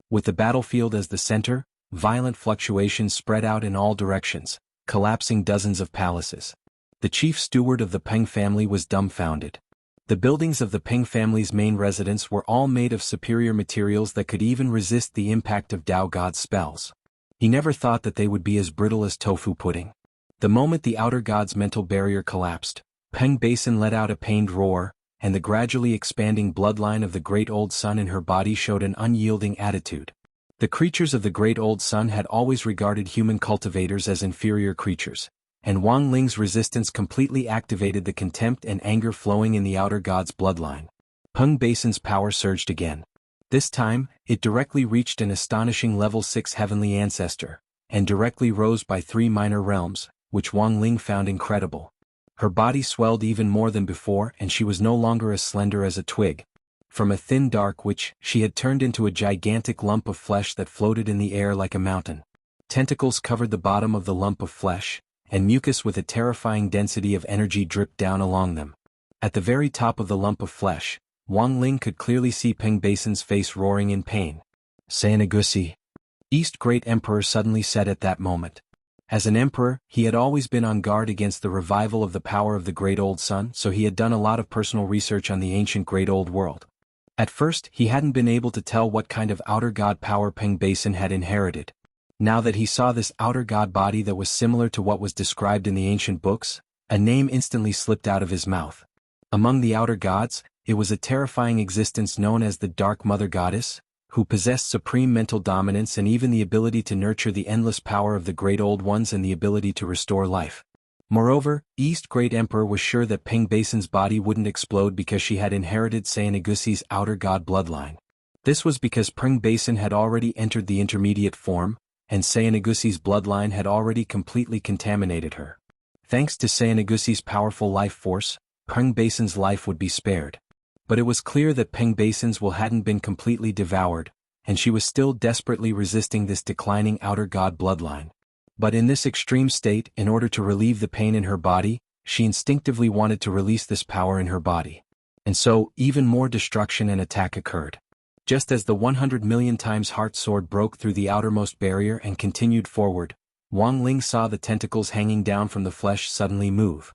With the battlefield as the center, violent fluctuations spread out in all directions, collapsing dozens of palaces. The chief steward of the Peng family was dumbfounded. The buildings of the Peng family's main residence were all made of superior materials that could even resist the impact of Tao God's spells. He never thought that they would be as brittle as tofu pudding. The moment the outer god's mental barrier collapsed, Peng Basin let out a pained roar, and the gradually expanding bloodline of the Great Old Sun in her body showed an unyielding attitude. The creatures of the Great Old Sun had always regarded human cultivators as inferior creatures, and Wang Ling's resistance completely activated the contempt and anger flowing in the outer god's bloodline. Peng Basin's power surged again. This time, it directly reached an astonishing level 6 heavenly ancestor, and directly rose by 3 minor realms, which Wang Ling found incredible. Her body swelled even more than before and she was no longer as slender as a twig. From a thin dark witch, she had turned into a gigantic lump of flesh that floated in the air like a mountain. Tentacles covered the bottom of the lump of flesh, and mucus with a terrifying density of energy dripped down along them. At the very top of the lump of flesh, Wang Ling could clearly see Peng Basin's face roaring in pain. Sayanagusi. East Great Emperor suddenly said at that moment. As an emperor, he had always been on guard against the revival of the power of the Great Old Sun, so he had done a lot of personal research on the ancient Great Old World. At first, he hadn't been able to tell what kind of outer god power Peng Basin had inherited. Now that he saw this outer god body that was similar to what was described in the ancient books, a name instantly slipped out of his mouth. Among the outer gods, it was a terrifying existence known as the Dark Mother Goddess, who possessed supreme mental dominance and even the ability to nurture the endless power of the Great Old Ones and the ability to restore life. Moreover, East Great Emperor was sure that Peng Basin's body wouldn't explode because she had inherited Sayanagusi's outer god bloodline. This was because Peng Basin had already entered the intermediate form, and Sayanagusi's bloodline had already completely contaminated her. Thanks to Sayanagusi's powerful life force, Peng Basin's life would be spared. But it was clear that Peng Basin's will hadn't been completely devoured, and she was still desperately resisting this declining outer god bloodline. But in this extreme state, in order to relieve the pain in her body, she instinctively wanted to release this power in her body. And so, even more destruction and attack occurred. Just as the 100 million times heart sword broke through the outermost barrier and continued forward, Wang Ling saw the tentacles hanging down from the flesh suddenly move.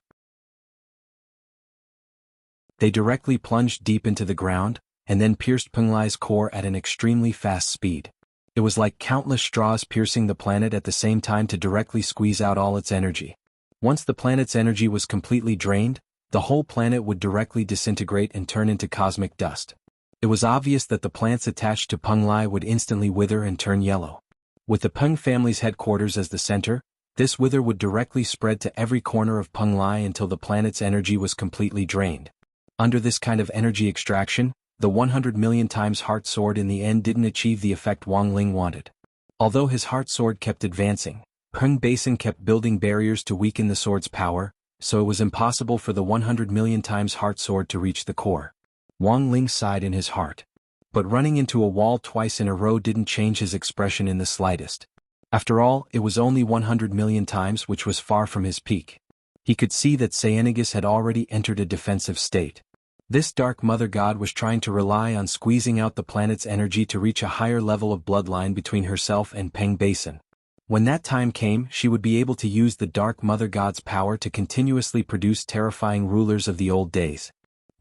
They directly plunged deep into the ground, and then pierced Peng Lai's core at an extremely fast speed. It was like countless straws piercing the planet at the same time to directly squeeze out all its energy. Once the planet's energy was completely drained, the whole planet would directly disintegrate and turn into cosmic dust. It was obvious that the plants attached to Peng Lai would instantly wither and turn yellow. With the Peng family's headquarters as the center, this wither would directly spread to every corner of Peng Lai until the planet's energy was completely drained. Under this kind of energy extraction, the 100 million times heart sword in the end didn't achieve the effect Wang Ling wanted. Although his heart sword kept advancing, Peng Basin kept building barriers to weaken the sword's power, so it was impossible for the 100 million times heart sword to reach the core. Wang Ling sighed in his heart. But running into a wall twice in a row didn't change his expression in the slightest. After all, it was only 100 million times, which was far from his peak. He could see that Sayanagus had already entered a defensive state. This Dark Mother God was trying to rely on squeezing out the planet's energy to reach a higher level of bloodline between herself and Peng Basin. When that time came, she would be able to use the Dark Mother God's power to continuously produce terrifying rulers of the old days.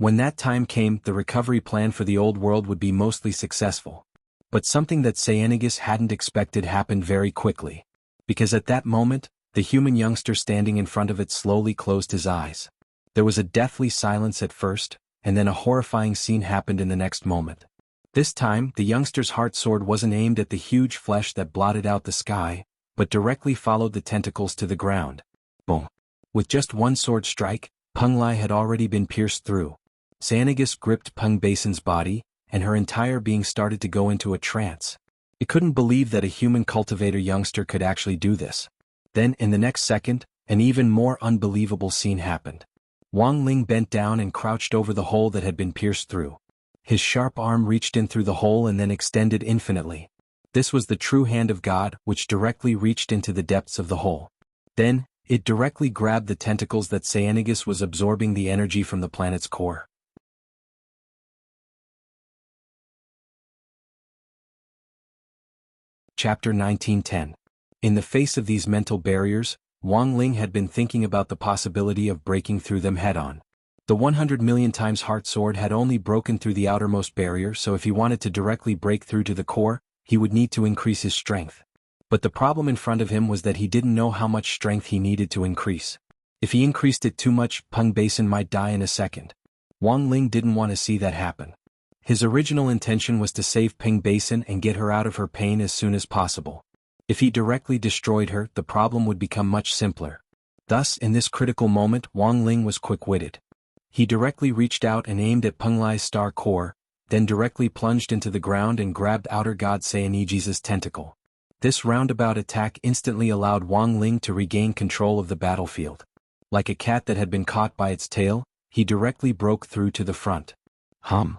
When that time came, the recovery plan for the old world would be mostly successful. But something that Sayanagus hadn't expected happened very quickly. Because at that moment, the human youngster standing in front of it slowly closed his eyes. There was a deathly silence at first, and then a horrifying scene happened in the next moment. This time, the youngster's heart sword wasn't aimed at the huge flesh that blotted out the sky, but directly followed the tentacles to the ground. Boom! With just one sword strike, Peng Lai had already been pierced through. Sayanagus gripped Peng Basin's body, and her entire being started to go into a trance. It couldn't believe that a human cultivator youngster could actually do this. Then, in the next second, an even more unbelievable scene happened. Wang Ling bent down and crouched over the hole that had been pierced through. His sharp arm reached in through the hole and then extended infinitely, This was the true hand of God, which directly reached into the depths of the hole. Then, it directly grabbed the tentacles that Cyanegus was absorbing the energy from the planet's core. Chapter 1910. In the face of these mental barriers, Wang Ling had been thinking about the possibility of breaking through them head-on. The 100 million times heart sword had only broken through the outermost barrier, so if he wanted to directly break through to the core, he would need to increase his strength. But the problem in front of him was that he didn't know how much strength he needed to increase. If he increased it too much, Peng Basin might die in a second. Wang Ling didn't want to see that happen. His original intention was to save Peng Basin and get her out of her pain as soon as possible. If he directly destroyed her, the problem would become much simpler. Thus, in this critical moment, Wang Ling was quick-witted. He directly reached out and aimed at Peng Lai's star core, then directly plunged into the ground and grabbed outer god Cyanegus' tentacle. This roundabout attack instantly allowed Wang Ling to regain control of the battlefield. Like a cat that had been caught by its tail, he directly broke through to the front. Hum.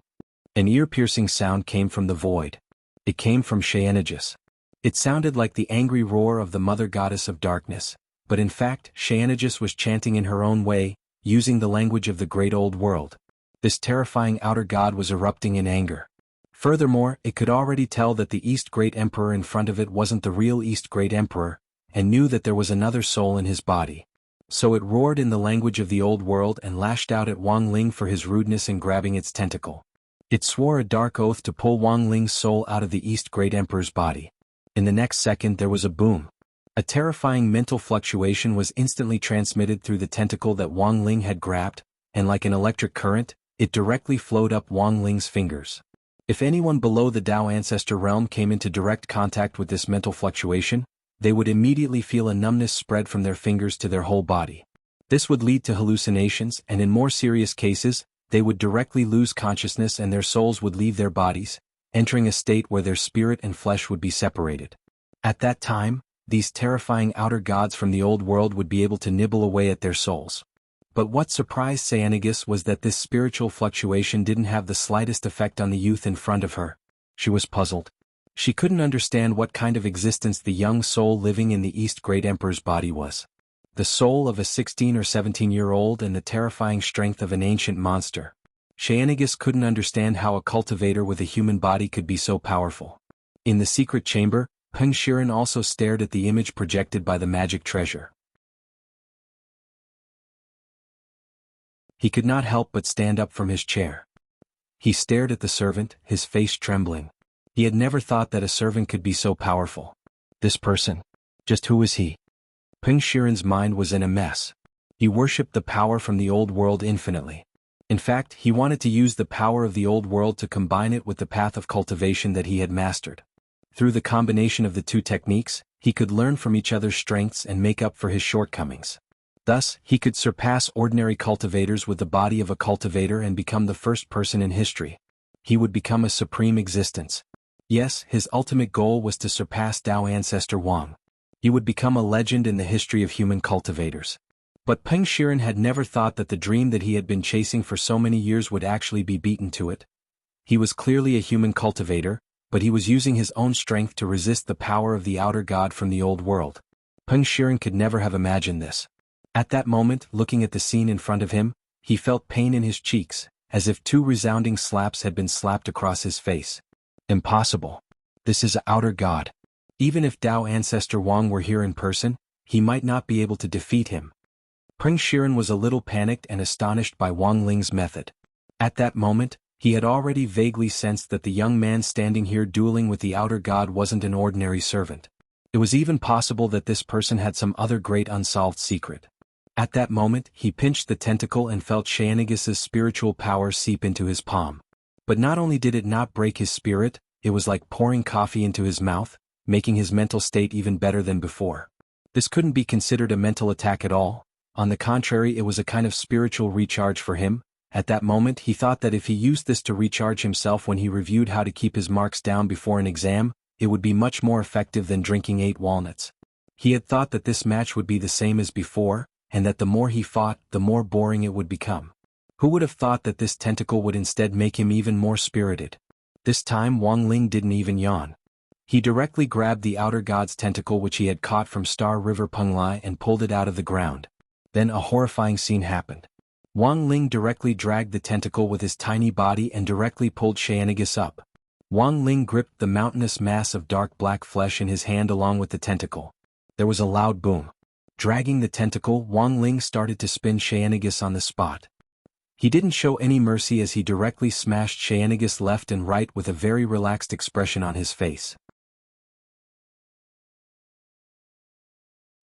An ear-piercing sound came from the void. It came from Cyanegus. It sounded like the angry roar of the mother goddess of darkness, but in fact, Cyanegus was chanting in her own way, using the language of the great old world. This terrifying outer god was erupting in anger. Furthermore, it could already tell that the East Great Emperor in front of it wasn't the real East Great Emperor, and knew that there was another soul in his body. So it roared in the language of the old world and lashed out at Wang Ling for his rudeness in grabbing its tentacle. It swore a dark oath to pull Wang Ling's soul out of the East Great Emperor's body. In the next second there was a boom. A terrifying mental fluctuation was instantly transmitted through the tentacle that Wang Ling had grabbed, and like an electric current, it directly flowed up Wang Ling's fingers. If anyone below the Dao Ancestor realm came into direct contact with this mental fluctuation, they would immediately feel a numbness spread from their fingers to their whole body. This would lead to hallucinations, and in more serious cases, they would directly lose consciousness and their souls would leave their bodies, entering a state where their spirit and flesh would be separated. At that time, these terrifying outer gods from the old world would be able to nibble away at their souls. But what surprised Cyanegus was that this spiritual fluctuation didn't have the slightest effect on the youth in front of her. She was puzzled. She couldn't understand what kind of existence the young soul living in the East Great Emperor's body was. The soul of a 16 or 17-year-old and the terrifying strength of an ancient monster. Cyanegus couldn't understand how a cultivator with a human body could be so powerful. In the secret chamber, Peng Shiren also stared at the image projected by the magic treasure. He could not help but stand up from his chair. He stared at the servant, his face trembling. He had never thought that a servant could be so powerful. This person. Just who was he? Peng Shiren's mind was in a mess. He worshipped the power from the old world infinitely. In fact, he wanted to use the power of the old world to combine it with the path of cultivation that he had mastered. Through the combination of the two techniques, he could learn from each other's strengths and make up for his shortcomings. Thus, he could surpass ordinary cultivators with the body of a cultivator and become the first person in history. He would become a supreme existence. Yes, his ultimate goal was to surpass Dao Ancestor Wang. He would become a legend in the history of human cultivators. But Peng Shiren had never thought that the dream that he had been chasing for so many years would actually be beaten to it. He was clearly a human cultivator, but he was using his own strength to resist the power of the outer god from the old world. Peng Shiren could never have imagined this. At that moment, looking at the scene in front of him, he felt pain in his cheeks, as if two resounding slaps had been slapped across his face. Impossible. This is an outer god. Even if Dao Ancestor Wang were here in person, he might not be able to defeat him. Peng Shiren was a little panicked and astonished by Wang Ling's method. At that moment, he had already vaguely sensed that the young man standing here dueling with the outer god wasn't an ordinary servant. It was even possible that this person had some other great unsolved secret. At that moment, he pinched the tentacle and felt Cyanegus's spiritual power seep into his palm. But not only did it not break his spirit, it was like pouring coffee into his mouth, making his mental state even better than before. This couldn't be considered a mental attack at all. On the contrary, it was a kind of spiritual recharge for him. At that moment, he thought that if he used this to recharge himself when he reviewed how to keep his marks down before an exam, it would be much more effective than drinking 8 walnuts. He had thought that this match would be the same as before, and that the more he fought, the more boring it would become. Who would have thought that this tentacle would instead make him even more spirited? This time Wang Ling didn't even yawn. He directly grabbed the outer god's tentacle which he had caught from Star River Penglai and pulled it out of the ground. Then a horrifying scene happened. Wang Ling directly dragged the tentacle with his tiny body and directly pulled Xianagus up. Wang Ling gripped the mountainous mass of dark black flesh in his hand along with the tentacle. There was a loud boom. Dragging the tentacle, Wang Ling started to spin Xianagus on the spot. He didn't show any mercy as he directly smashed Xianagus left and right with a very relaxed expression on his face.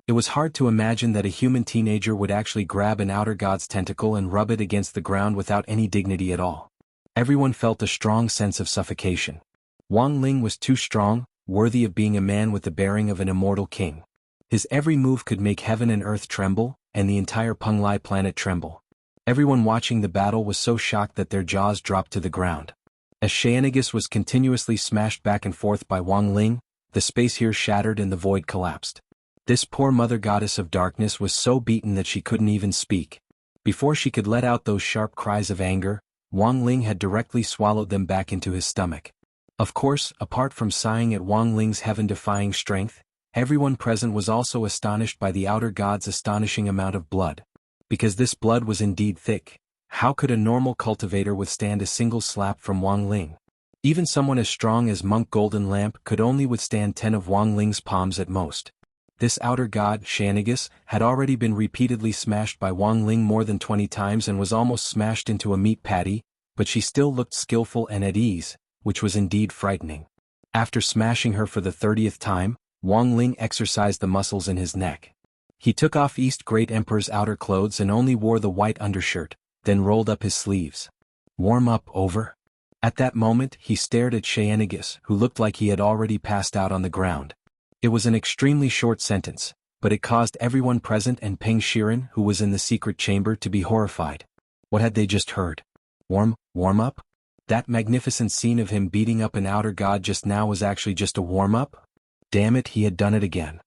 It was hard to imagine that a human teenager would actually grab an outer god's tentacle and rub it against the ground without any dignity at all. Everyone felt a strong sense of suffocation. Wang Ling was too strong, worthy of being a man with the bearing of an immortal king. His every move could make heaven and earth tremble, and the entire Penglai planet tremble. Everyone watching the battle was so shocked that their jaws dropped to the ground. As Xianagus was continuously smashed back and forth by Wang Ling, the space here shattered and the void collapsed. This poor mother goddess of darkness was so beaten that she couldn't even speak. Before she could let out those sharp cries of anger, Wang Ling had directly swallowed them back into his stomach. Of course, apart from sighing at Wang Ling's heaven-defying strength, everyone present was also astonished by the outer god's astonishing amount of blood. Because this blood was indeed thick, how could a normal cultivator withstand a single slap from Wang Ling? Even someone as strong as Monk Golden Lamp could only withstand 10 of Wang Ling's palms at most. This outer god, Xianagus, had already been repeatedly smashed by Wang Ling more than 20 times and was almost smashed into a meat patty, but she still looked skillful and at ease, which was indeed frightening. After smashing her for the 30th time, Wang Ling exercised the muscles in his neck. He took off East Great Emperor's outer clothes and only wore the white undershirt, then rolled up his sleeves. Warm up over? At that moment he stared at Xianagus, who looked like he had already passed out on the ground. It was an extremely short sentence, but it caused everyone present and Peng Shiren, who was in the secret chamber, to be horrified. What had they just heard? Warm up? That magnificent scene of him beating up an outer god just now was actually just a warm-up? Damn it, he had done it again.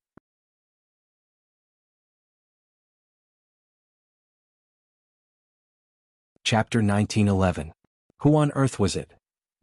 Chapter 1911. Who on earth was it?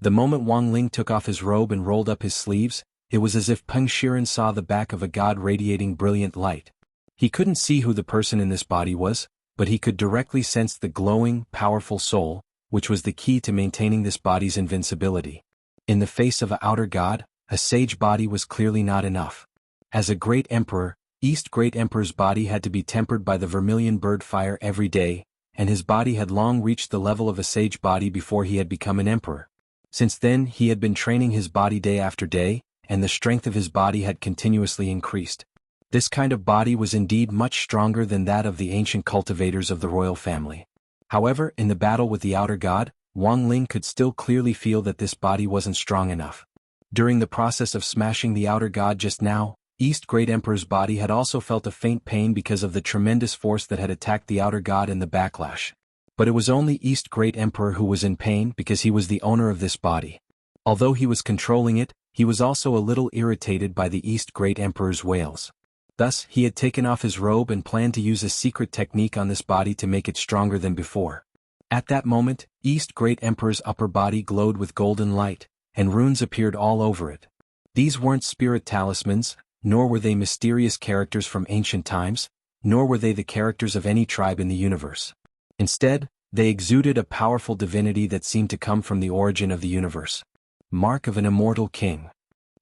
The moment Wang Ling took off his robe and rolled up his sleeves, it was as if Peng Shiren saw the back of a god radiating brilliant light. He couldn't see who the person in this body was, but he could directly sense the glowing, powerful soul, which was the key to maintaining this body's invincibility. In the face of an outer god, a sage body was clearly not enough. As a great emperor, East Great Emperor's body had to be tempered by the vermilion bird fire every day, and his body had long reached the level of a sage body before he had become an emperor. Since then he had been training his body day after day, and the strength of his body had continuously increased. This kind of body was indeed much stronger than that of the ancient cultivators of the royal family. However, in the battle with the outer god, Wang Ling could still clearly feel that this body wasn't strong enough. During the process of smashing the outer god just now, East Great Emperor's body had also felt a faint pain because of the tremendous force that had attacked the outer god in the backlash. But it was only East Great Emperor who was in pain because he was the owner of this body. Although he was controlling it, he was also a little irritated by the East Great Emperor's wails. Thus, he had taken off his robe and planned to use a secret technique on this body to make it stronger than before. At that moment, East Great Emperor's upper body glowed with golden light, and runes appeared all over it. These weren't spirit talismans, nor were they mysterious characters from ancient times, nor were they the characters of any tribe in the universe. Instead, they exuded a powerful divinity that seemed to come from the origin of the universe. Mark of an immortal king.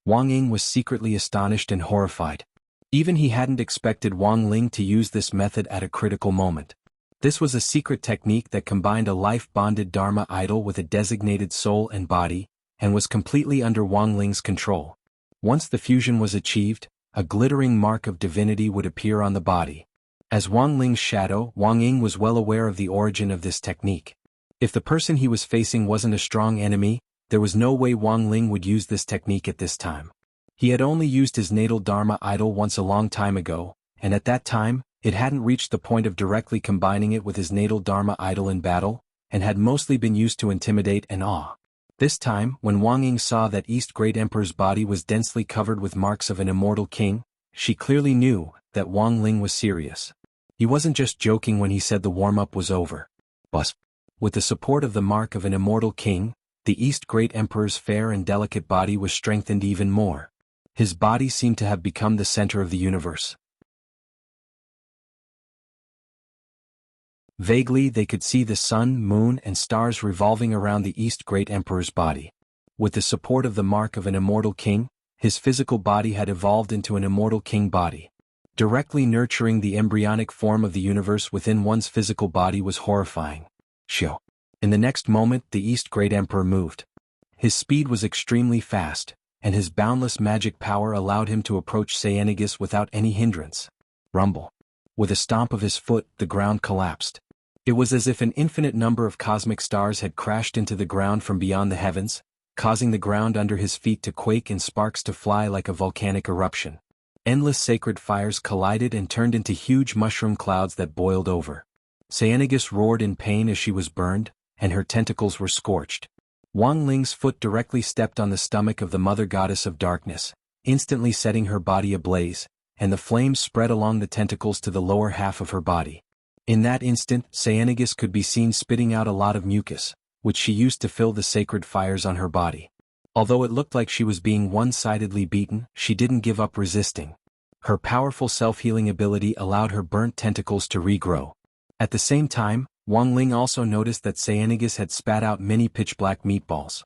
Wang Ying was secretly astonished and horrified. Even he hadn't expected Wang Ling to use this method at a critical moment. This was a secret technique that combined a life-bonded Dharma idol with a designated soul and body, and was completely under Wang Ling's control. Once the fusion was achieved, a glittering mark of divinity would appear on the body. As Wang Ling's shadow, Wang Ying was well aware of the origin of this technique. If the person he was facing wasn't a strong enemy, there was no way Wang Ling would use this technique at this time. He had only used his natal Dharma idol once a long time ago, and at that time, it hadn't reached the point of directly combining it with his natal Dharma idol in battle, and had mostly been used to intimidate and awe. This time, when Wang Ying saw that East Great Emperor's body was densely covered with marks of an immortal king, she clearly knew that Wang Ling was serious. He wasn't just joking when he said the warm-up was over. But, with the support of the mark of an immortal king, the East Great Emperor's fair and delicate body was strengthened even more. His body seemed to have become the center of the universe. Vaguely they could see the sun, moon, and stars revolving around the East Great Emperor's body. With the support of the mark of an immortal king, his physical body had evolved into an immortal king body. Directly nurturing the embryonic form of the universe within one's physical body was horrifying. Shio. In the next moment the East Great Emperor moved. His speed was extremely fast, and his boundless magic power allowed him to approach Cyanegus without any hindrance. Rumble. With a stomp of his foot, the ground collapsed. It was as if an infinite number of cosmic stars had crashed into the ground from beyond the heavens, causing the ground under his feet to quake and sparks to fly like a volcanic eruption. Endless sacred fires collided and turned into huge mushroom clouds that boiled over. Cyanegus roared in pain as she was burned, and her tentacles were scorched. Wang Ling's foot directly stepped on the stomach of the Mother Goddess of Darkness, instantly setting her body ablaze, and the flames spread along the tentacles to the lower half of her body. In that instant, Cyanegus could be seen spitting out a lot of mucus, which she used to fill the sacred fires on her body. Although it looked like she was being one-sidedly beaten, she didn't give up resisting. Her powerful self-healing ability allowed her burnt tentacles to regrow. At the same time, Wang Ling also noticed that Cyanegus had spat out many pitch-black meatballs.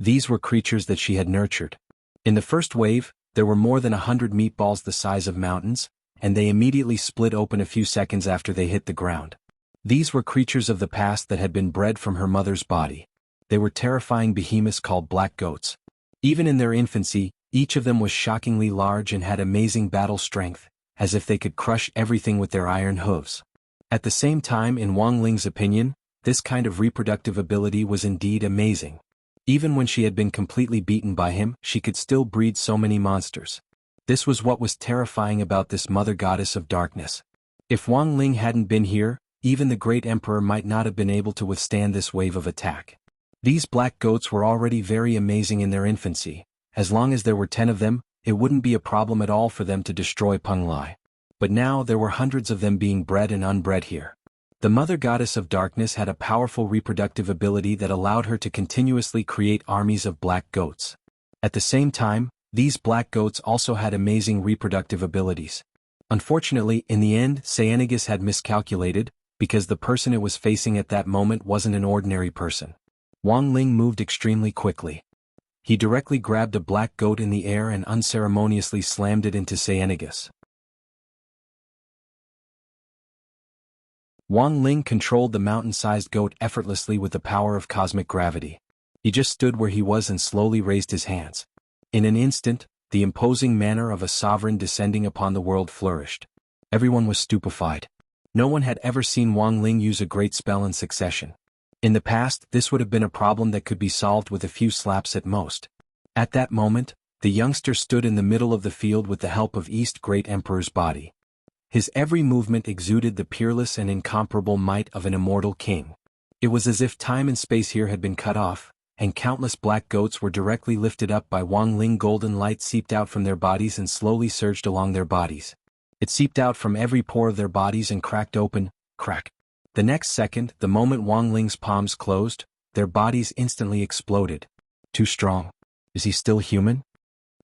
These were creatures that she had nurtured. In the first wave, there were more than 100 meatballs the size of mountains, and they immediately split open a few seconds after they hit the ground. These were creatures of the past that had been bred from her mother's body. They were terrifying behemoths called black goats. Even in their infancy, each of them was shockingly large and had amazing battle strength, as if they could crush everything with their iron hooves. At the same time, in Wang Ling's opinion, this kind of reproductive ability was indeed amazing. Even when she had been completely beaten by him, she could still breed so many monsters. This was what was terrifying about this Mother Goddess of Darkness. If Wang Ling hadn't been here, even the Great Emperor might not have been able to withstand this wave of attack. These black goats were already very amazing in their infancy. As long as there were 10 of them, it wouldn't be a problem at all for them to destroy Peng Lai. But now there were hundreds of them being bred and unbred here. The Mother Goddess of Darkness had a powerful reproductive ability that allowed her to continuously create armies of black goats. At the same time, these black goats also had amazing reproductive abilities. Unfortunately, in the end, Cyanegus had miscalculated, because the person it was facing at that moment wasn't an ordinary person. Wang Ling moved extremely quickly. He directly grabbed a black goat in the air and unceremoniously slammed it into Cyanegus. Wang Ling controlled the mountain-sized goat effortlessly with the power of cosmic gravity. He just stood where he was and slowly raised his hands. In an instant, the imposing manner of a sovereign descending upon the world flourished. Everyone was stupefied. No one had ever seen Wang Ling use a great spell in succession. In the past, this would have been a problem that could be solved with a few slaps at most. At that moment, the youngster stood in the middle of the field with the help of East Great Emperor's body. His every movement exuded the peerless and incomparable might of an immortal king. It was as if time and space here had been cut off, and countless black goats were directly lifted up by Wang Ling. Golden light seeped out from their bodies and slowly surged along their bodies. It seeped out from every pore of their bodies and cracked open, crack. The next second, the moment Wang Ling's palms closed, their bodies instantly exploded. Too strong. Is he still human?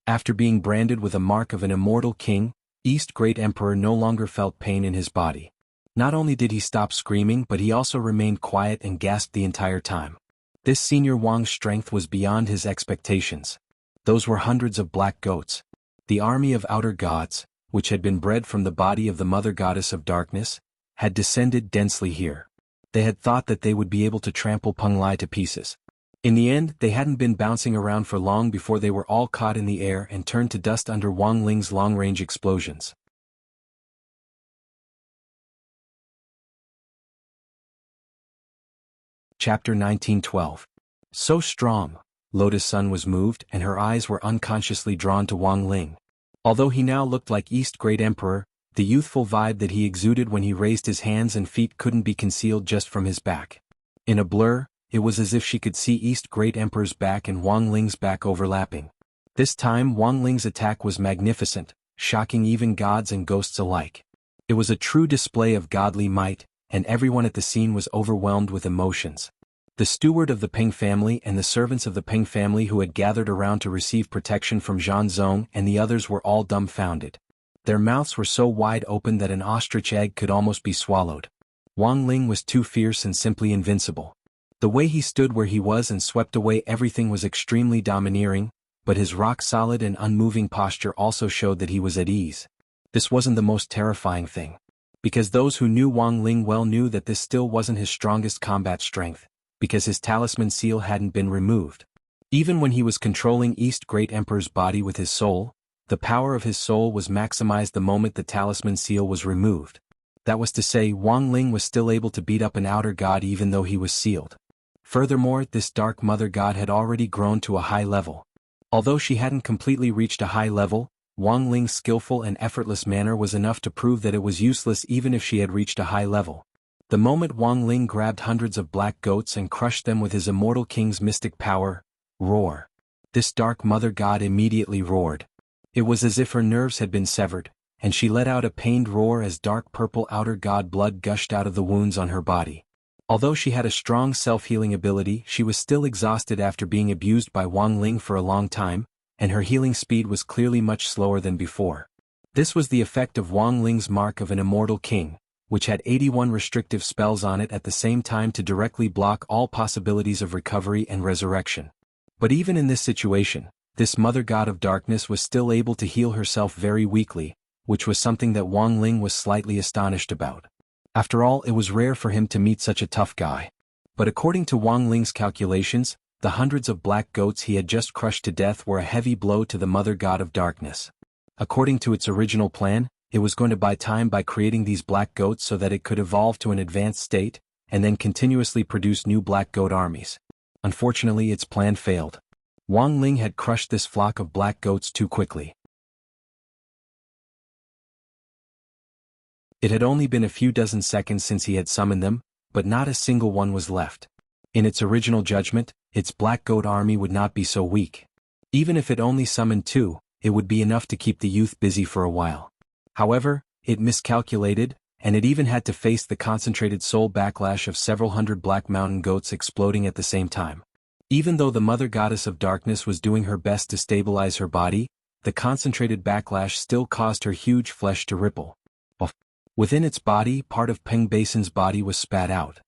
After being branded with a mark of an immortal king, East Great Emperor no longer felt pain in his body. Not only did he stop screaming, but he also remained quiet and gasped the entire time. This senior Wang's strength was beyond his expectations. Those were hundreds of black goats. The army of outer gods, which had been bred from the body of the Mother Goddess of Darkness, had descended densely here. They had thought that they would be able to trample Peng Lai to pieces. In the end, they hadn't been bouncing around for long before they were all caught in the air and turned to dust under Wang Ling's long-range explosions. Chapter 1912. So strong, Lotus Sun was moved and her eyes were unconsciously drawn to Wang Ling. Although he now looked like East Great Emperor, the youthful vibe that he exuded when he raised his hands and feet couldn't be concealed just from his back. In a blur, it was as if she could see East Great Emperor's back and Wang Ling's back overlapping. This time Wang Ling's attack was magnificent, shocking even gods and ghosts alike. It was a true display of godly might, and everyone at the scene was overwhelmed with emotions. The steward of the Peng family and the servants of the Peng family who had gathered around to receive protection from Zhan Zong and the others were all dumbfounded. Their mouths were so wide open that an ostrich egg could almost be swallowed. Wang Ling was too fierce and simply invincible. The way he stood where he was and swept away everything was extremely domineering, but his rock-solid and unmoving posture also showed that he was at ease. This wasn't the most terrifying thing. Because those who knew Wang Ling well knew that this still wasn't his strongest combat strength, because his talisman seal hadn't been removed. Even when he was controlling East Great Emperor's body with his soul, the power of his soul was maximized the moment the talisman seal was removed. That was to say, Wang Ling was still able to beat up an outer god even though he was sealed. Furthermore, this dark mother god had already grown to a high level. Although she hadn't completely reached a high level, Wang Ling's skillful and effortless manner was enough to prove that it was useless even if she had reached a high level. The moment Wang Ling grabbed hundreds of black goats and crushed them with his immortal king's mystic power, roar. This dark mother god immediately roared. It was as if her nerves had been severed, and she let out a pained roar as dark purple outer god blood gushed out of the wounds on her body. Although she had a strong self-healing ability, she was still exhausted after being abused by Wang Ling for a long time, and her healing speed was clearly much slower than before. This was the effect of Wang Ling's mark of an immortal king, which had 81 restrictive spells on it at the same time to directly block all possibilities of recovery and resurrection. But even in this situation, this mother god of darkness was still able to heal herself very weakly, which was something that Wang Ling was slightly astonished about. After all, it was rare for him to meet such a tough guy. But according to Wang Ling's calculations, the hundreds of black goats he had just crushed to death were a heavy blow to the mother god of darkness. According to its original plan, it was going to buy time by creating these black goats so that it could evolve to an advanced state, and then continuously produce new black goat armies. Unfortunately, its plan failed. Wang Ling had crushed this flock of black goats too quickly. It had only been a few dozen seconds since he had summoned them, but not a single one was left. In its original judgment, its black goat army would not be so weak. Even if it only summoned 2, it would be enough to keep the youth busy for a while. However, it miscalculated, and it even had to face the concentrated soul backlash of several hundred black mountain goats exploding at the same time. Even though the mother goddess of darkness was doing her best to stabilize her body, the concentrated backlash still caused her huge flesh to ripple. Within its body, part of Peng Basin's body was spat out.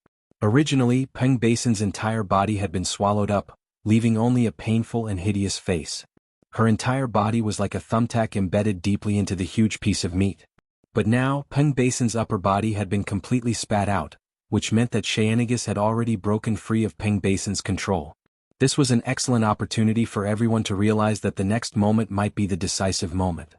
Originally, Peng Basin's entire body had been swallowed up, leaving only a painful and hideous face. Her entire body was like a thumbtack embedded deeply into the huge piece of meat. But now, Peng Basin's upper body had been completely spat out, which meant that Jianghu had already broken free of Peng Basin's control. This was an excellent opportunity for everyone to realize that the next moment might be the decisive moment.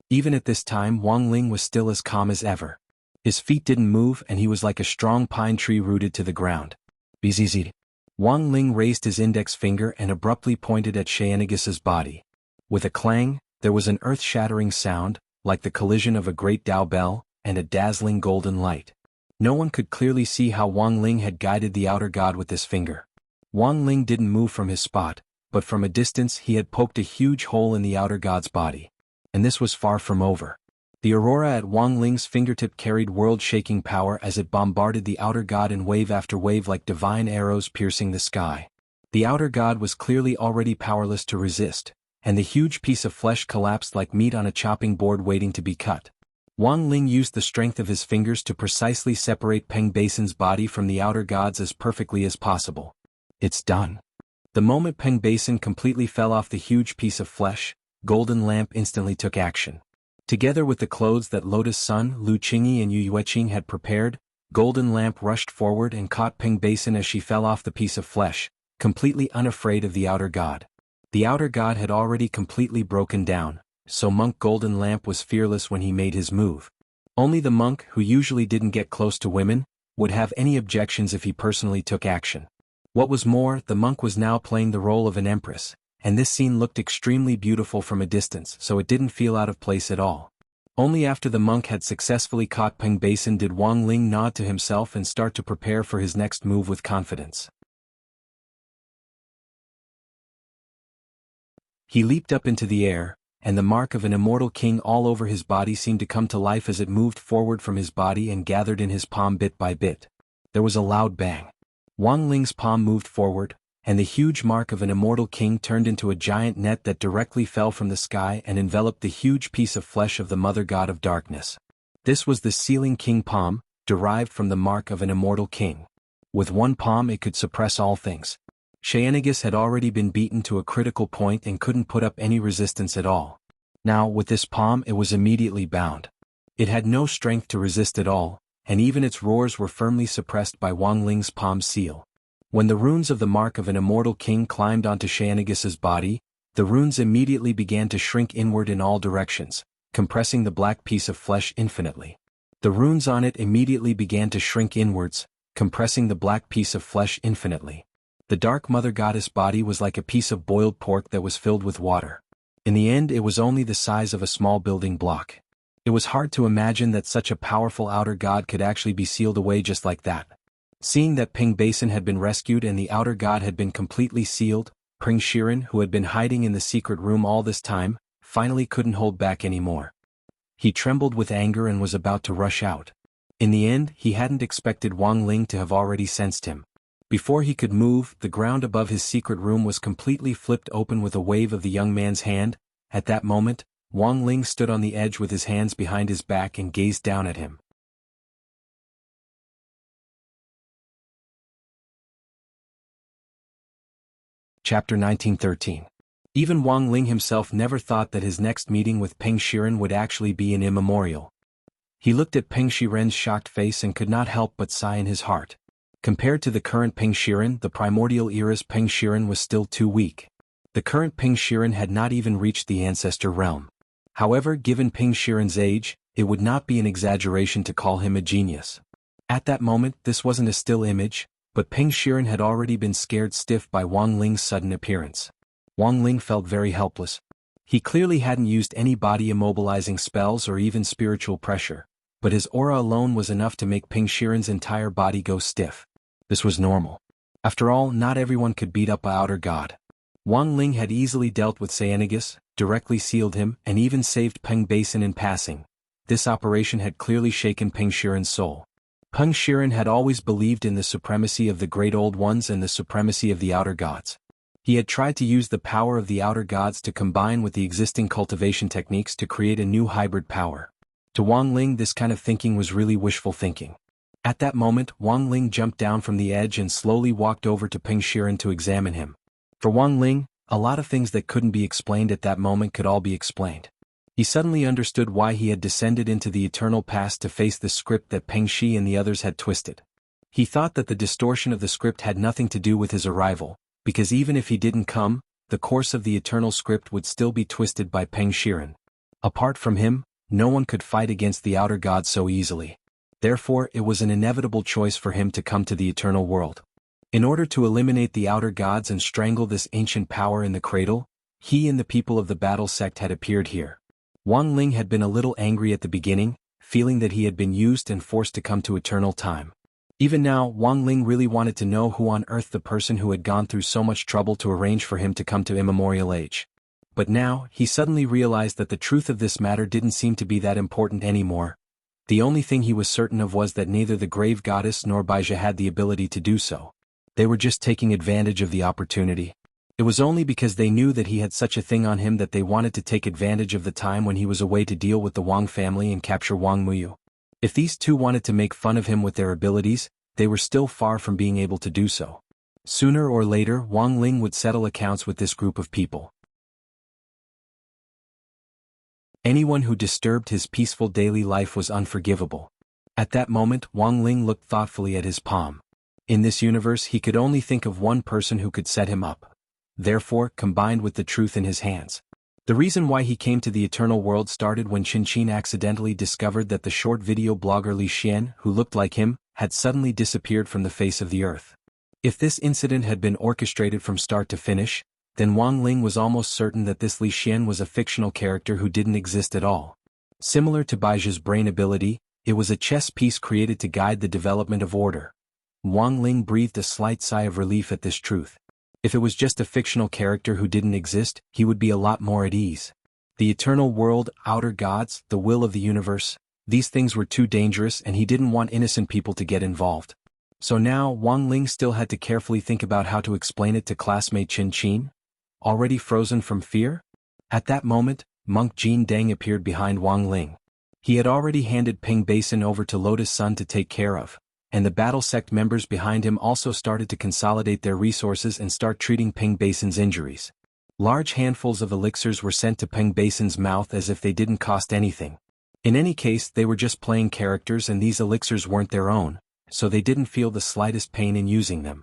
Even at this time, Wang Ling was still as calm as ever. His feet didn't move and he was like a strong pine tree rooted to the ground. Bzzz. Wang Ling raised his index finger and abruptly pointed at Jianghu's body. With a clang, there was an earth-shattering sound, like the collision of a great Tao bell, and a dazzling golden light. No one could clearly see how Wang Ling had guided the outer god with this finger. Wang Ling didn't move from his spot, but from a distance he had poked a huge hole in the outer god's body. And this was far from over. The aurora at Wang Ling's fingertip carried world-shaking power as it bombarded the outer god in wave after wave like divine arrows piercing the sky. The outer god was clearly already powerless to resist, and the huge piece of flesh collapsed like meat on a chopping board waiting to be cut. Wang Ling used the strength of his fingers to precisely separate Peng Basin's body from the outer god's as perfectly as possible. It's done. The moment Peng Basin completely fell off the huge piece of flesh, Golden Lamp instantly took action. Together with the clothes that Lotus Sun, Lu Qingyi and Yu Yueqing had prepared, Golden Lamp rushed forward and caught Peng Basin as she fell off the piece of flesh, completely unafraid of the outer god. The outer god had already completely broken down, so Monk Golden Lamp was fearless when he made his move. Only the monk, who usually didn't get close to women, would have any objections if he personally took action. What was more, the monk was now playing the role of an empress, and this scene looked extremely beautiful from a distance, so it didn't feel out of place at all. Only after the monk had successfully caught Peng Basin did Wang Ling nod to himself and start to prepare for his next move with confidence. He leaped up into the air, and the mark of an immortal king all over his body seemed to come to life as it moved forward from his body and gathered in his palm bit by bit. There was a loud bang. Wang Ling's palm moved forward, and the huge mark of an immortal king turned into a giant net that directly fell from the sky and enveloped the huge piece of flesh of the mother god of darkness. This was the sealing king palm, derived from the mark of an immortal king. With one palm it could suppress all things. Chronicles had already been beaten to a critical point and couldn't put up any resistance at all. Now, with this palm it was immediately bound. It had no strength to resist at all, and even its roars were firmly suppressed by Wang Ling's palm seal. When the runes of the mark of an immortal king climbed onto Chronicles' body, the runes immediately began to shrink inward in all directions, compressing the black piece of flesh infinitely. The runes on it immediately began to shrink inwards, compressing the black piece of flesh infinitely. The dark mother goddess body was like a piece of boiled pork that was filled with water. In the end it was only the size of a small building block. It was hard to imagine that such a powerful outer god could actually be sealed away just like that. Seeing that Ping Basin had been rescued and the outer god had been completely sealed, Ping Shiren, who had been hiding in the secret room all this time, finally couldn't hold back anymore. He trembled with anger and was about to rush out. In the end, he hadn't expected Wang Ling to have already sensed him. Before he could move, the ground above his secret room was completely flipped open with a wave of the young man's hand. At that moment, Wang Ling stood on the edge with his hands behind his back and gazed down at him. Chapter 1913. Even Wang Ling himself never thought that his next meeting with Ping Shiren would actually be an immemorial. He looked at Ping Shiren's shocked face and could not help but sigh in his heart. Compared to the current Ping Shiren, the primordial era's Ping Shiren was still too weak. The current Ping Shiren had not even reached the ancestor realm. However, given Ping Shiren's age, it would not be an exaggeration to call him a genius. At that moment, this wasn't a still image, but Ping Shiren had already been scared stiff by Wang Ling's sudden appearance. Wang Ling felt very helpless. He clearly hadn't used any body immobilizing spells or even spiritual pressure, but his aura alone was enough to make Ping Shiren's entire body go stiff. This was normal. After all, not everyone could beat up an outer god. Wang Ling had easily dealt with Chronicles, directly sealed him, and even saved Ping Basin in passing. This operation had clearly shaken Ping Shiren's soul. Ping Shiren had always believed in the supremacy of the Great Old Ones and the supremacy of the outer gods. He had tried to use the power of the outer gods to combine with the existing cultivation techniques to create a new hybrid power. To Wang Ling, this kind of thinking was really wishful thinking. At that moment, Wang Ling jumped down from the edge and slowly walked over to Ping Shiren to examine him. For Wang Ling, a lot of things that couldn't be explained at that moment could all be explained. He suddenly understood why he had descended into the eternal past to face the script that Peng Shi and the others had twisted. He thought that the distortion of the script had nothing to do with his arrival, because even if he didn't come, the course of the eternal script would still be twisted by Peng Shiren. Apart from him, no one could fight against the outer gods so easily. Therefore, it was an inevitable choice for him to come to the eternal world. In order to eliminate the outer gods and strangle this ancient power in the cradle, he and the people of the battle sect had appeared here. Wang Ling had been a little angry at the beginning, feeling that he had been used and forced to come to eternal time. Even now, Wang Ling really wanted to know who on earth the person who had gone through so much trouble to arrange for him to come to immemorial age. But now, he suddenly realized that the truth of this matter didn't seem to be that important anymore. The only thing he was certain of was that neither the grave goddess nor Baija had the ability to do so. They were just taking advantage of the opportunity. It was only because they knew that he had such a thing on him that they wanted to take advantage of the time when he was away to deal with the Wang family and capture Wang Muyu. If these two wanted to make fun of him with their abilities, they were still far from being able to do so. Sooner or later, Wang Ling would settle accounts with this group of people. Anyone who disturbed his peaceful daily life was unforgivable. At that moment, Wang Ling looked thoughtfully at his palm. In this universe, he could only think of one person who could set him up. Therefore, combined with the truth in his hands. The reason why he came to the eternal world started when Qin accidentally discovered that the short video blogger Li Xian, who looked like him, had suddenly disappeared from the face of the earth. If this incident had been orchestrated from start to finish, then Wang Ling was almost certain that this Li Xian was a fictional character who didn't exist at all. Similar to Baijia's brain ability, it was a chess piece created to guide the development of order. Wang Ling breathed a slight sigh of relief at this truth. If it was just a fictional character who didn't exist, he would be a lot more at ease. The eternal world, outer gods, the will of the universe, these things were too dangerous and he didn't want innocent people to get involved. So now Wang Ling still had to carefully think about how to explain it to classmate Qin Qin? Already frozen from fear? At that moment, monk Jin Deng appeared behind Wang Ling. He had already handed Ping Basin over to Lotus Sun to take care of, and the battle sect members behind him also started to consolidate their resources and start treating Ping Basin's injuries. Large handfuls of elixirs were sent to Ping Basin's mouth as if they didn't cost anything. In any case, they were just playing characters and these elixirs weren't their own, so they didn't feel the slightest pain in using them.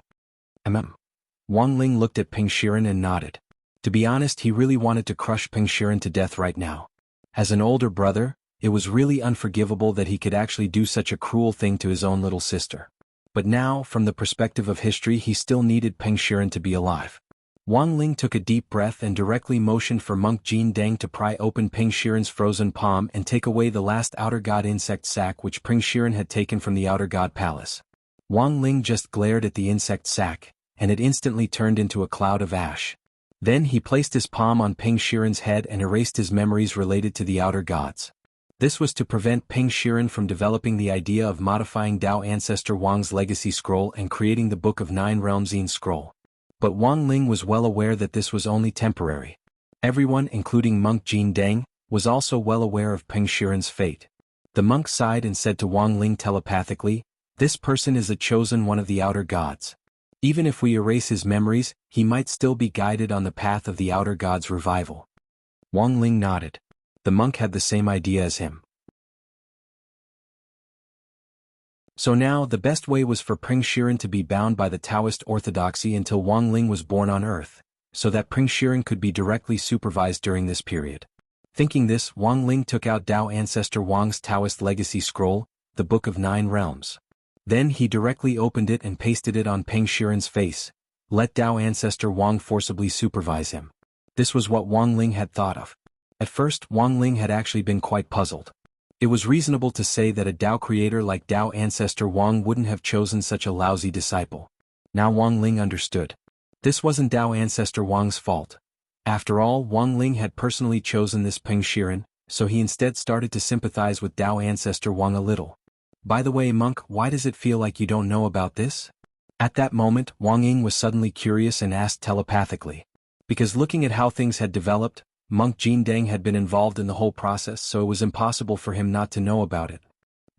Wang Ling looked at Ping Shiren and nodded. To be honest, he really wanted to crush Ping Shiren to death right now. As an older brother, it was really unforgivable that he could actually do such a cruel thing to his own little sister. But now, from the perspective of history, he still needed Ping Shiren to be alive. Wang Ling took a deep breath and directly motioned for monk Jin Deng to pry open Ping Shiren's frozen palm and take away the last outer god insect sac which Ping Shiren had taken from the outer god palace. Wang Ling just glared at the insect sac, and it instantly turned into a cloud of ash. Then he placed his palm on Ping Shiren's head and erased his memories related to the outer gods. This was to prevent Ping Shiren from developing the idea of modifying Dao Ancestor Wang's legacy scroll and creating the Book of Nine Realms scroll. But Wang Ling was well aware that this was only temporary. Everyone, including monk Jin Deng, was also well aware of Ping Shiren's fate. The monk sighed and said to Wang Ling telepathically, "This person is a chosen one of the outer gods. Even if we erase his memories, he might still be guided on the path of the outer gods' revival." Wang Ling nodded. The monk had the same idea as him. So now the best way was for Ping Shiren to be bound by the Taoist orthodoxy until Wang Ling was born on Earth, so that Ping Shiren could be directly supervised during this period. Thinking this, Wang Ling took out Dao Ancestor Wang's Taoist legacy scroll, the Book of Nine Realms. Then he directly opened it and pasted it on Ping Shiren's face. Let Dao Ancestor Wang forcibly supervise him. This was what Wang Ling had thought of. At first, Wang Ling had actually been quite puzzled. It was reasonable to say that a Dao creator like Dao Ancestor Wang wouldn't have chosen such a lousy disciple. Now Wang Ling understood. This wasn't Dao Ancestor Wang's fault. After all, Wang Ling had personally chosen this Ping Shiren, so he instead started to sympathize with Dao Ancestor Wang a little. By the way, monk, why does it feel like you don't know about this? At that moment, Wang Ying was suddenly curious and asked telepathically. Because looking at how things had developed, monk Jin Deng had been involved in the whole process, so it was impossible for him not to know about it.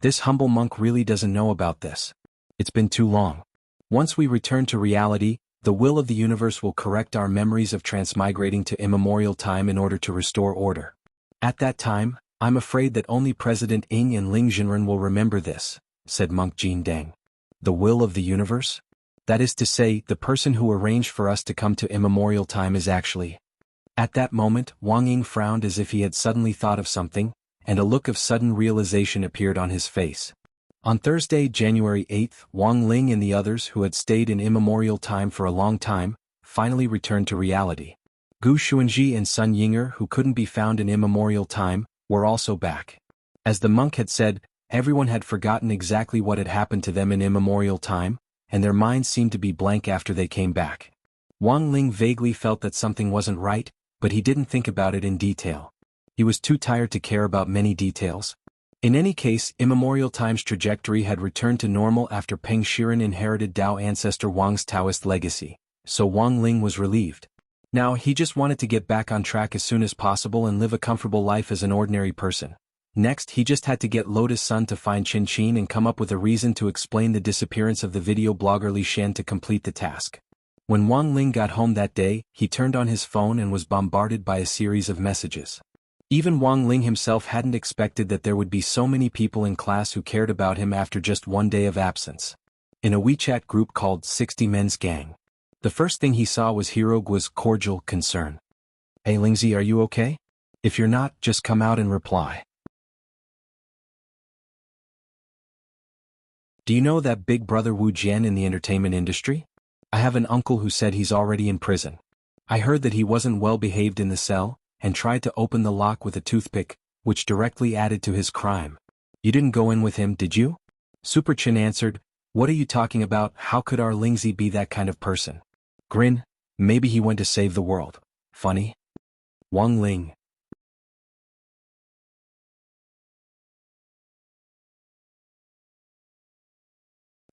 This humble monk really doesn't know about this. It's been too long. Once we return to reality, the will of the universe will correct our memories of transmigrating to immemorial time in order to restore order. At that time, I'm afraid that only President Ying and Ling Jinren will remember this, said monk Jin Deng. The will of the universe? That is to say, the person who arranged for us to come to immemorial time is actually... At that moment, Wang Ying frowned as if he had suddenly thought of something, and a look of sudden realization appeared on his face. On Thursday, January 8th, Wang Ling and the others who had stayed in immemorial time for a long time, finally returned to reality. Gu Xuanji and Sun Yinger, who couldn't be found in immemorial time, were also back. As the monk had said, everyone had forgotten exactly what had happened to them in immemorial time, and their minds seemed to be blank after they came back. Wang Ling vaguely felt that something wasn't right, but he didn't think about it in detail. He was too tired to care about many details. In any case, immemorial time's trajectory had returned to normal after Ping Shiren inherited Dao Ancestor Wang's Taoist legacy, so Wang Ling was relieved. Now he just wanted to get back on track as soon as possible and live a comfortable life as an ordinary person. Next, he just had to get Lotus Sun to find Qin Qin and come up with a reason to explain the disappearance of the video blogger Li Shen to complete the task. When Wang Ling got home that day, he turned on his phone and was bombarded by a series of messages. Even Wang Ling himself hadn't expected that there would be so many people in class who cared about him after just one day of absence. In a WeChat group called 60 Men's Gang, the first thing he saw was Hirogua's cordial concern. "Hey Lingzi, are you okay? If you're not, just come out and reply." Do you know that big brother Wu Jian in the entertainment industry? I have an uncle who said he's already in prison. I heard that he wasn't well behaved in the cell, and tried to open the lock with a toothpick, which directly added to his crime. You didn't go in with him, did you? Super Chin answered, "What are you talking about? How could our Lingzi be that kind of person?" Grin, maybe he went to save the world. Funny. Wang Ling.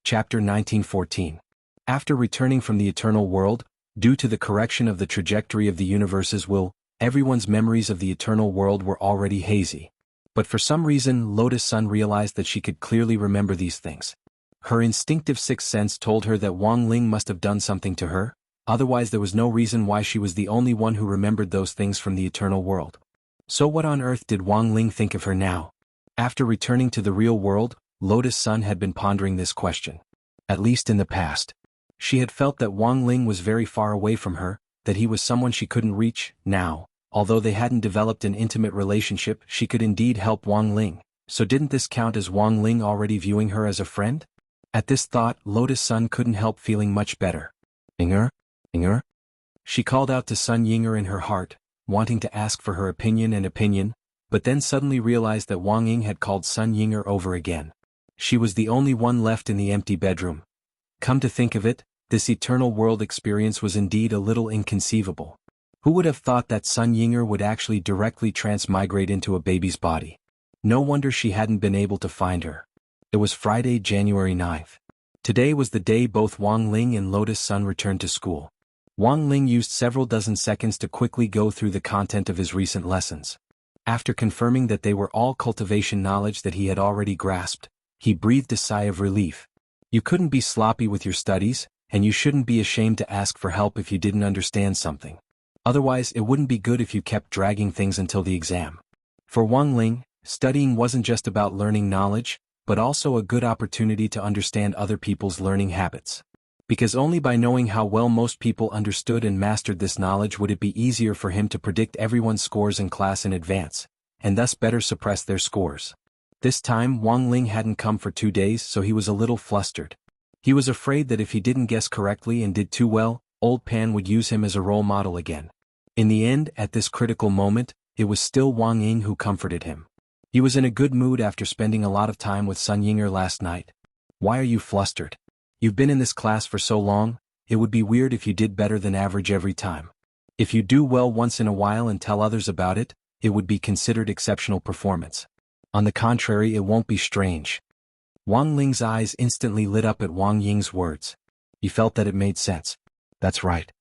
Chapter 1914. After returning from the eternal world, due to the correction of the trajectory of the universe's will, everyone's memories of the eternal world were already hazy. But for some reason Lotus Sun realized that she could clearly remember these things. Her instinctive sixth sense told her that Wang Ling must have done something to her, otherwise there was no reason why she was the only one who remembered those things from the eternal world. So what on earth did Wang Ling think of her now? After returning to the real world, Lotus Sun had been pondering this question. At least in the past. She had felt that Wang Ling was very far away from her, that he was someone she couldn't reach. Now, although they hadn't developed an intimate relationship, she could indeed help Wang Ling. So didn't this count as Wang Ling already viewing her as a friend? At this thought, Lotus Sun couldn't help feeling much better. Yinger? Yinger? She called out to Sun Yinger in her heart, wanting to ask for her opinion, but then suddenly realized that Wang Ying had called Sun Yinger over again. She was the only one left in the empty bedroom. Come to think of it, this eternal world experience was indeed a little inconceivable. Who would have thought that Sun Yinger would actually directly transmigrate into a baby's body? No wonder she hadn't been able to find her. It was Friday, January 9th. Today was the day both Wang Ling and Lotus Sun returned to school. Wang Ling used several dozen seconds to quickly go through the content of his recent lessons. After confirming that they were all cultivation knowledge that he had already grasped, he breathed a sigh of relief. You couldn't be sloppy with your studies, and you shouldn't be ashamed to ask for help if you didn't understand something. Otherwise, it wouldn't be good if you kept dragging things until the exam. For Wang Ling, studying wasn't just about learning knowledge, but also a good opportunity to understand other people's learning habits. Because only by knowing how well most people understood and mastered this knowledge would it be easier for him to predict everyone's scores in class in advance, and thus better suppress their scores. This time Wang Ling hadn't come for 2 days, so he was a little flustered. He was afraid that if he didn't guess correctly and did too well, Old Pan would use him as a role model again. In the end, at this critical moment, it was still Wang Ying who comforted him. He was in a good mood after spending a lot of time with Sun Yinger last night. Why are you flustered? You've been in this class for so long, it would be weird if you did better than average every time. If you do well once in a while and tell others about it, it would be considered exceptional performance. On the contrary, it won't be strange. Wang Ling's eyes instantly lit up at Wang Ying's words. He felt that it made sense. That's right.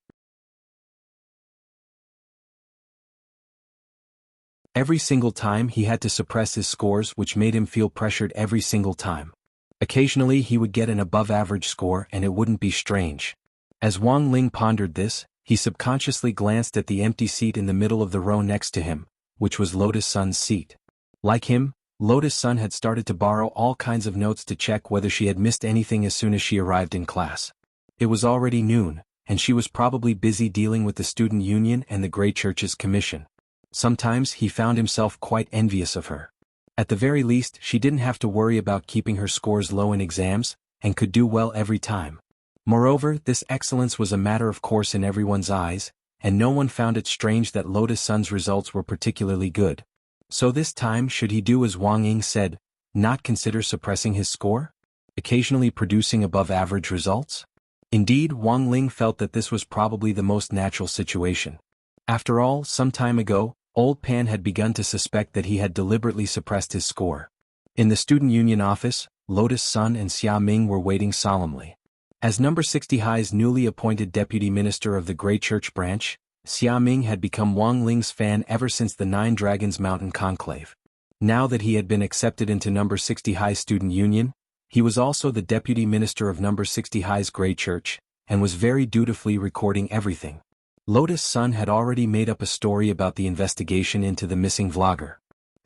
Every single time he had to suppress his scores, which made him feel pressured every single time. Occasionally he would get an above-average score and it wouldn't be strange. As Wang Ling pondered this, he subconsciously glanced at the empty seat in the middle of the row next to him, which was Lotus Sun's seat. Like him, Lotus Sun had started to borrow all kinds of notes to check whether she had missed anything as soon as she arrived in class. It was already noon, and she was probably busy dealing with the student union and the Grey Church's commission. Sometimes he found himself quite envious of her. At the very least, she didn't have to worry about keeping her scores low in exams, and could do well every time. Moreover, this excellence was a matter of course in everyone's eyes, and no one found it strange that Lotus Sun's results were particularly good. So this time should he do as Wang Ying said, not consider suppressing his score? Occasionally producing above-average results? Indeed, Wang Ling felt that this was probably the most natural situation. After all, some time ago, Old Pan had begun to suspect that he had deliberately suppressed his score. In the student union office, Lotus Sun and Xia Ming were waiting solemnly. As number 60 High's newly appointed deputy minister of the Grey Church branch, Xia Ming had become Wang Ling's fan ever since the Nine Dragons Mountain Conclave. Now that he had been accepted into number 60 High student union, he was also the deputy minister of number 60 High's Grey Church, and was very dutifully recording everything. Lotus Sun had already made up a story about the investigation into the missing vlogger.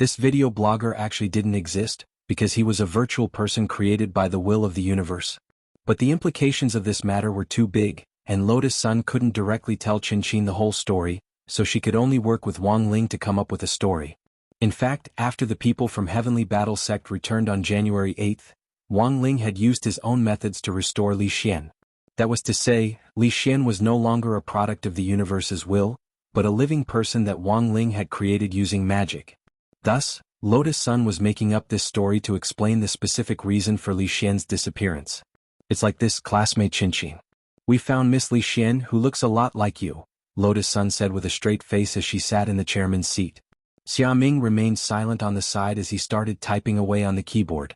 This video blogger actually didn't exist, because he was a virtual person created by the will of the universe. But the implications of this matter were too big, and Lotus Sun couldn't directly tell Qin the whole story, so she could only work with Wang Ling to come up with a story. In fact, after the people from Heavenly Battle Sect returned on January 8th, Wang Ling had used his own methods to restore Li Xian. That was to say, Li Xian was no longer a product of the universe's will, but a living person that Wang Ling had created using magic. Thus, Lotus Sun was making up this story to explain the specific reason for Li Xian's disappearance. It's like this, classmate Qin. We found Miss Li Xian who looks a lot like you, Lotus Sun said with a straight face as she sat in the chairman's seat. Xia Ming remained silent on the side as he started typing away on the keyboard.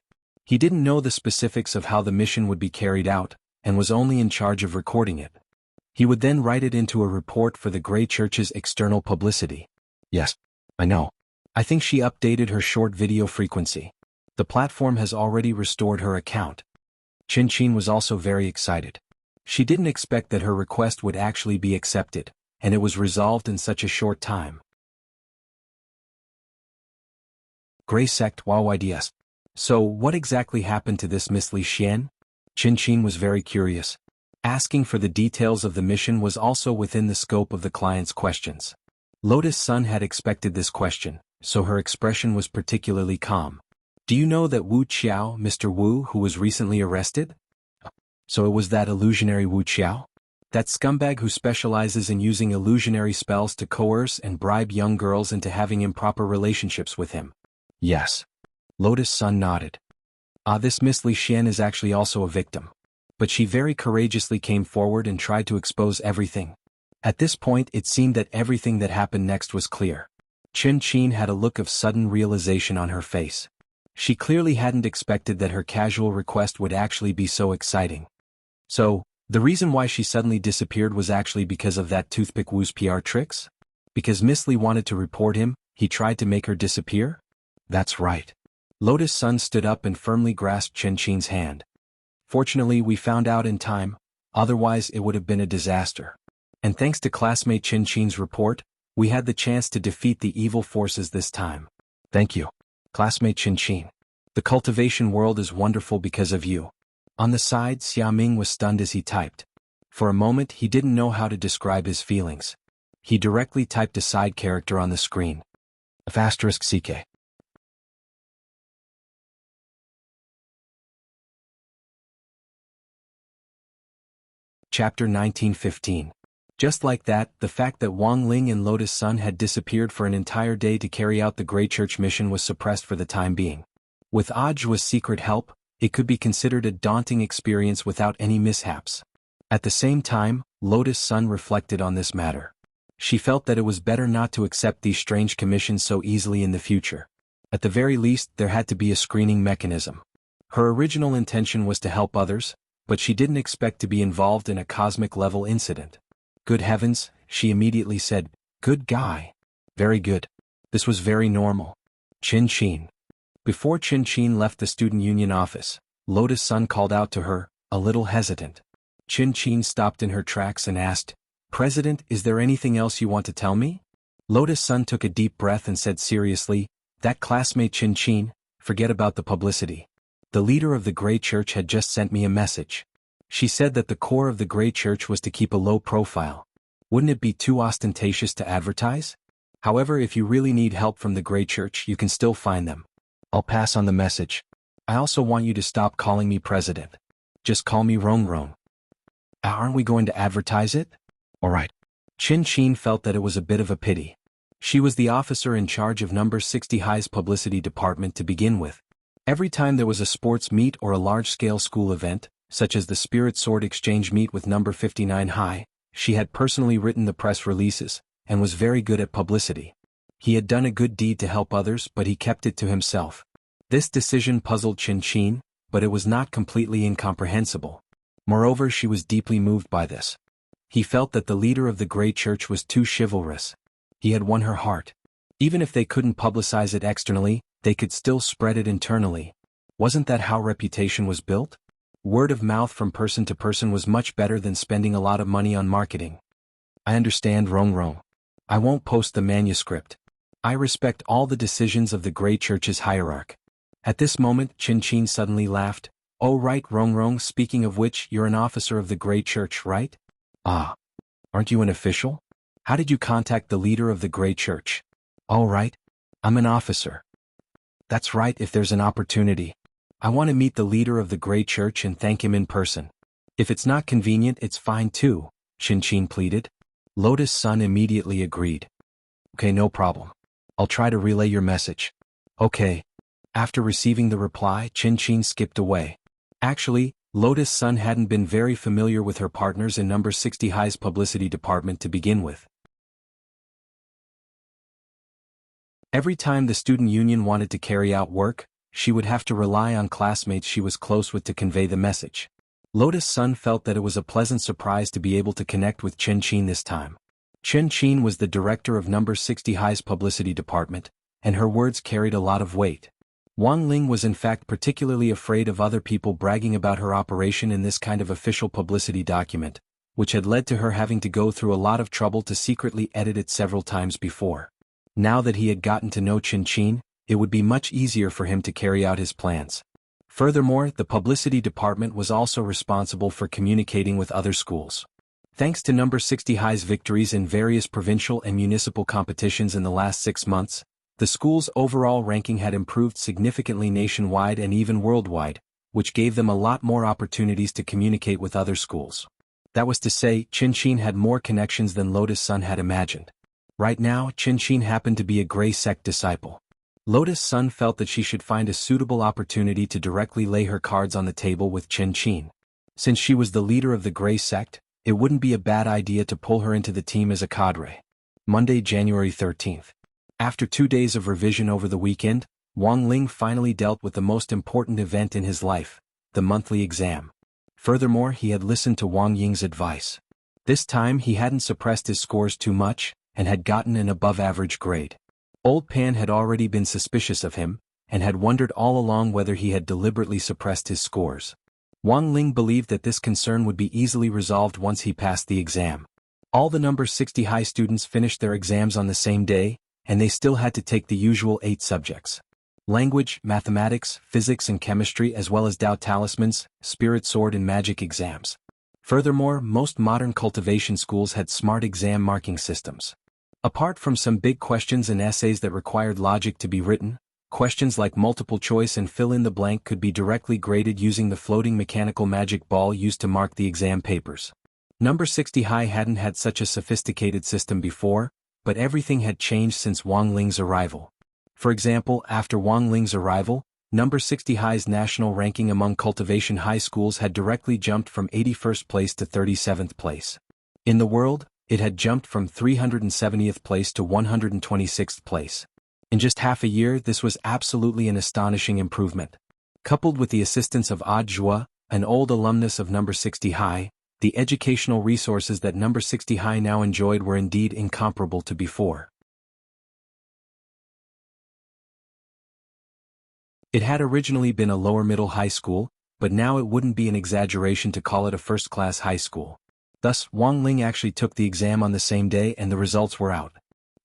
He didn't know the specifics of how the mission would be carried out, and was only in charge of recording it. He would then write it into a report for the Grey Church's external publicity. Yes, I know. I think she updated her short video frequency. The platform has already restored her account. Qin was also very excited. She didn't expect that her request would actually be accepted, and it was resolved in such a short time. Grey Sect YYDS. So what exactly happened to this Miss Li Xian? Qin was very curious. Asking for the details of the mission was also within the scope of the client's questions. Lotus Sun had expected this question, so her expression was particularly calm. Do you know that Wu Qiao, Mr. Wu, who was recently arrested? So it was that illusionary Wu Qiao? That scumbag who specializes in using illusionary spells to coerce and bribe young girls into having improper relationships with him. Yes. Lotus Sun nodded. This Miss Li Xian is actually also a victim. But she very courageously came forward and tried to expose everything. At this point it seemed that everything that happened next was clear. Qin had a look of sudden realization on her face. She clearly hadn't expected that her casual request would actually be so exciting. So, the reason why she suddenly disappeared was actually because of that Toothpick Wu's PR tricks? Because Miss Li wanted to report him, he tried to make her disappear? That's right. Lotus Sun stood up and firmly grasped Qin's hand. Fortunately we found out in time, otherwise it would have been a disaster. And thanks to classmate Qin's report, we had the chance to defeat the evil forces this time. Thank you, classmate Qin. The cultivation world is wonderful because of you. On the side, Xiaming was stunned as he typed. For a moment he didn't know how to describe his feelings. He directly typed a side character on the screen. *CK. Chapter 1915. Just like that, the fact that Wang Ling and Lotus Sun had disappeared for an entire day to carry out the Grey Church mission was suppressed for the time being. With Audiobook's secret help, it could be considered a daunting experience without any mishaps. At the same time, Lotus Sun reflected on this matter. She felt that it was better not to accept these strange commissions so easily in the future. At the very least, there had to be a screening mechanism. Her original intention was to help others, but she didn't expect to be involved in a cosmic-level incident. Good heavens, she immediately said, good guy. Very good. This was very normal. Qin. Before Qin left the student union office, Lotus Sun called out to her, a little hesitant. Qin stopped in her tracks and asked, President, is there anything else you want to tell me? Lotus Sun took a deep breath and said seriously, that classmate Qin, forget about the publicity. The leader of the Grey Church had just sent me a message. She said that the core of the Grey Church was to keep a low profile. Wouldn't it be too ostentatious to advertise? However, if you really need help from the Grey Church, you can still find them. I'll pass on the message. I also want you to stop calling me president. Just call me Rong. Aren't we going to advertise it? Alright. Qin felt that it was a bit of a pity. She was the officer in charge of number 60 High's publicity department to begin with. Every time there was a sports meet or a large-scale school event, such as the Spirit Sword Exchange meet with number 59 High, she had personally written the press releases, and was very good at publicity. He had done a good deed to help others, but he kept it to himself. This decision puzzled Qin, but it was not completely incomprehensible. Moreover, she was deeply moved by this. He felt that the leader of the Grey Church was too chivalrous. He had won her heart. Even if they couldn't publicize it externally, they could still spread it internally. Wasn't that how reputation was built? Word of mouth from person to person was much better than spending a lot of money on marketing. I understand, Rong. I won't post the manuscript. I respect all the decisions of the Grey Church's hierarch. At this moment, Qin suddenly laughed. Oh right, Rong, speaking of which, you're an officer of the Grey Church, right? Ah. Aren't you an official? How did you contact the leader of the Grey Church? All right. I'm an officer. That's right, if there's an opportunity. I want to meet the leader of the Grey Church and thank him in person. If it's not convenient, it's fine too, Qin pleaded. Lotus Sun immediately agreed. Okay, no problem. I'll try to relay your message. Okay. After receiving the reply, Qin skipped away. Actually, Lotus Sun hadn't been very familiar with her partners in number 60 High's publicity department to begin with. Every time the student union wanted to carry out work, she would have to rely on classmates she was close with to convey the message. Lotus Sun felt that it was a pleasant surprise to be able to connect with Chen Qin this time. Chen Qin was the director of Number 60 High's publicity department, and her words carried a lot of weight. Wang Ling was in fact particularly afraid of other people bragging about her operation in this kind of official publicity document, which had led to her having to go through a lot of trouble to secretly edit it several times before. Now that he had gotten to know Chen Qin, it would be much easier for him to carry out his plans. Furthermore, the publicity department was also responsible for communicating with other schools. Thanks to Number 60 High's victories in various provincial and municipal competitions in the last 6 months, the school's overall ranking had improved significantly nationwide and even worldwide, which gave them a lot more opportunities to communicate with other schools. That was to say, Chen Qin had more connections than Lotus Sun had imagined. Right now, Chen Qin happened to be a Grey Sect disciple. Lotus Sun felt that she should find a suitable opportunity to directly lay her cards on the table with Chen Qin. Since she was the leader of the Grey Sect, it wouldn't be a bad idea to pull her into the team as a cadre. Monday, January 13th. After 2 days of revision over the weekend, Wang Ling finally dealt with the most important event in his life, the monthly exam. Furthermore, he had listened to Wang Ying's advice. This time he hadn't suppressed his scores too much, and had gotten an above-average grade. Old Pan had already been suspicious of him, and had wondered all along whether he had deliberately suppressed his scores. Wang Ling believed that this concern would be easily resolved once he passed the exam. All the Number 60 High students finished their exams on the same day, and they still had to take the usual 8 subjects. Language, mathematics, physics and chemistry as well as Tao Talismans, Spirit Sword and Magic exams. Furthermore, most modern cultivation schools had smart exam marking systems. Apart from some big questions and essays that required logic to be written, questions like multiple choice and fill-in-the-blank could be directly graded using the floating mechanical magic ball used to mark the exam papers. Number 60 High hadn't had such a sophisticated system before, but everything had changed since Wang Ling's arrival. For example, after Wang Ling's arrival, Number 60 High's national ranking among cultivation high schools had directly jumped from 81st place to 37th place. In the world, it had jumped from 370th place to 126th place. In just half a year, this was absolutely an astonishing improvement. Coupled with the assistance of Odd Zhua, an old alumnus of Number 60 High, the educational resources that Number 60 High now enjoyed were indeed incomparable to before. It had originally been a lower-middle high school, but now it wouldn't be an exaggeration to call it a first-class high school. Thus, Wang Ling actually took the exam on the same day and the results were out.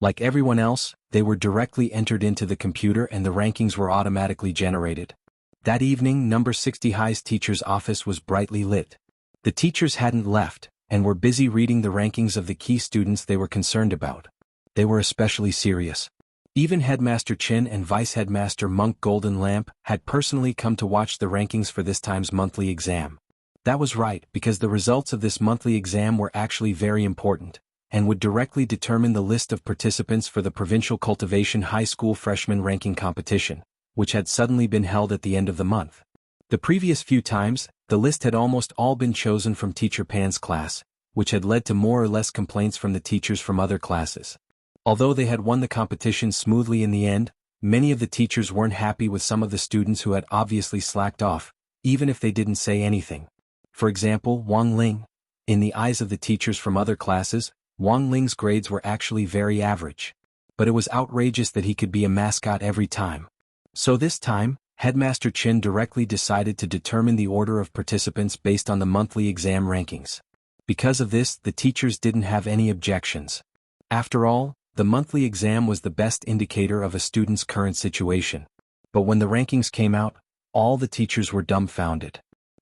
Like everyone else, they were directly entered into the computer and the rankings were automatically generated. That evening, Number 60 High's teacher's office was brightly lit. The teachers hadn't left, and were busy reading the rankings of the key students they were concerned about. They were especially serious. Even Headmaster Chin and Vice Headmaster Monk Golden Lamp had personally come to watch the rankings for this time's monthly exam. That was right, because the results of this monthly exam were actually very important, and would directly determine the list of participants for the Provincial Cultivation High School Freshman Ranking Competition, which had suddenly been held at the end of the month. The previous few times, the list had almost all been chosen from Teacher Pan's class, which had led to more or less complaints from the teachers from other classes. Although they had won the competition smoothly in the end, many of the teachers weren't happy with some of the students who had obviously slacked off, even if they didn't say anything. For example, Wang Ling. In the eyes of the teachers from other classes, Wang Ling's grades were actually very average. But it was outrageous that he could be a mascot every time. So this time, Headmaster Chin directly decided to determine the order of participants based on the monthly exam rankings. Because of this, the teachers didn't have any objections. After all, the monthly exam was the best indicator of a student's current situation. But when the rankings came out, all the teachers were dumbfounded.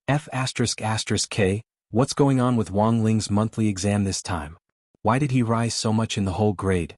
F***K, what's going on with Wang Ling's monthly exam this time? Why did he rise so much in the whole grade?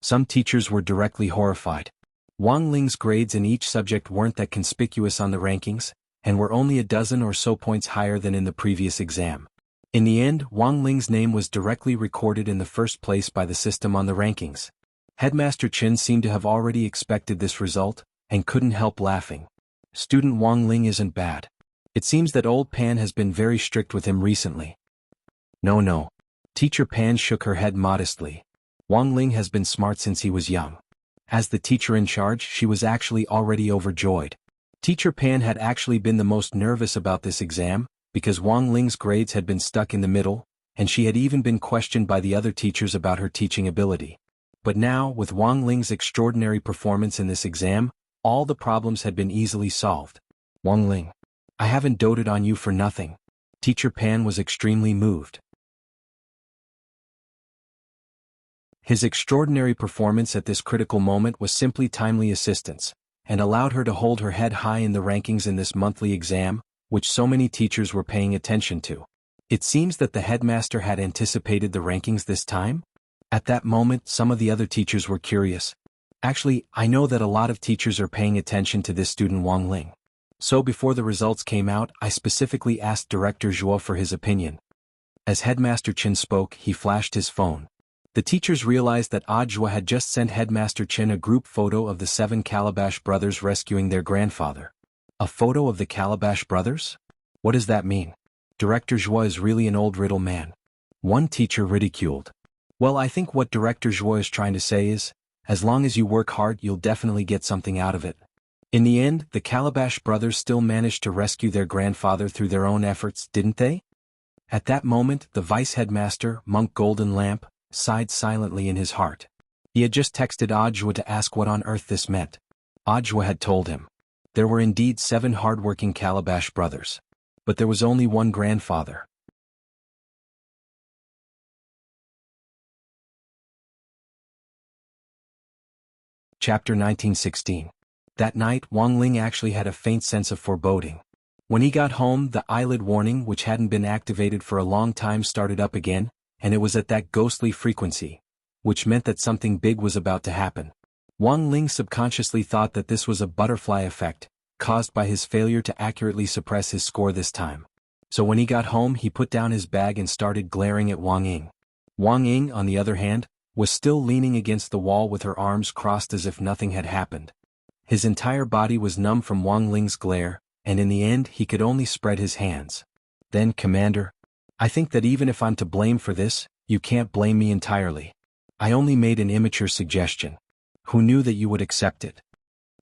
Some teachers were directly horrified. Wang Ling's grades in each subject weren't that conspicuous on the rankings, and were only a dozen or so points higher than in the previous exam. In the end, Wang Ling's name was directly recorded in the first place by the system on the rankings. Headmaster Chin seemed to have already expected this result, and couldn't help laughing. Student Wang Ling isn't bad. It seems that old Pan has been very strict with him recently. No. Teacher Pan shook her head modestly. Wang Ling has been smart since he was young. As the teacher in charge, she was actually already overjoyed. Teacher Pan had actually been the most nervous about this exam, because Wang Ling's grades had been stuck in the middle, and she had even been questioned by the other teachers about her teaching ability. But now, with Wang Ling's extraordinary performance in this exam, all the problems had been easily solved. Wang Ling, I haven't doted on you for nothing. Teacher Pan was extremely moved. His extraordinary performance at this critical moment was simply timely assistance, and allowed her to hold her head high in the rankings in this monthly exam, which so many teachers were paying attention to. It seems that the headmaster had anticipated the rankings this time. At that moment, some of the other teachers were curious. Actually, I know that a lot of teachers are paying attention to this student Wang Ling. So before the results came out, I specifically asked Director Zhuo for his opinion. As Headmaster Qin spoke, he flashed his phone. The teachers realized that Zhuo had just sent Headmaster Qin a group photo of the 7 Calabash brothers rescuing their grandfather. A photo of the Calabash brothers? What does that mean? Director Zhuo is really an old riddle man. One teacher ridiculed. Well, I think what Director Zhuo is trying to say is, as long as you work hard, you'll definitely get something out of it. In the end, the Calabash brothers still managed to rescue their grandfather through their own efforts, didn't they? At that moment, the vice headmaster, Monk Golden Lamp, sighed silently in his heart. He had just texted Zhuo to ask what on earth this meant. Zhuo had told him. There were indeed 7 hard-working Calabash brothers. But there was only one grandfather. Chapter 1916. That night, Wang Ling actually had a faint sense of foreboding. When he got home, the eyelid warning, which hadn't been activated for a long time, started up again, and it was at that ghostly frequency, which meant that something big was about to happen. Wang Ling subconsciously thought that this was a butterfly effect, caused by his failure to accurately suppress his score this time. So when he got home, he put down his bag and started glaring at Wang Ying. Wang Ying, on the other hand, was still leaning against the wall with her arms crossed as if nothing had happened. His entire body was numb from Wang Ling's glare, and in the end he could only spread his hands. Then, Commander, I think that even if I'm to blame for this, you can't blame me entirely. I only made an immature suggestion. Who knew that you would accept it?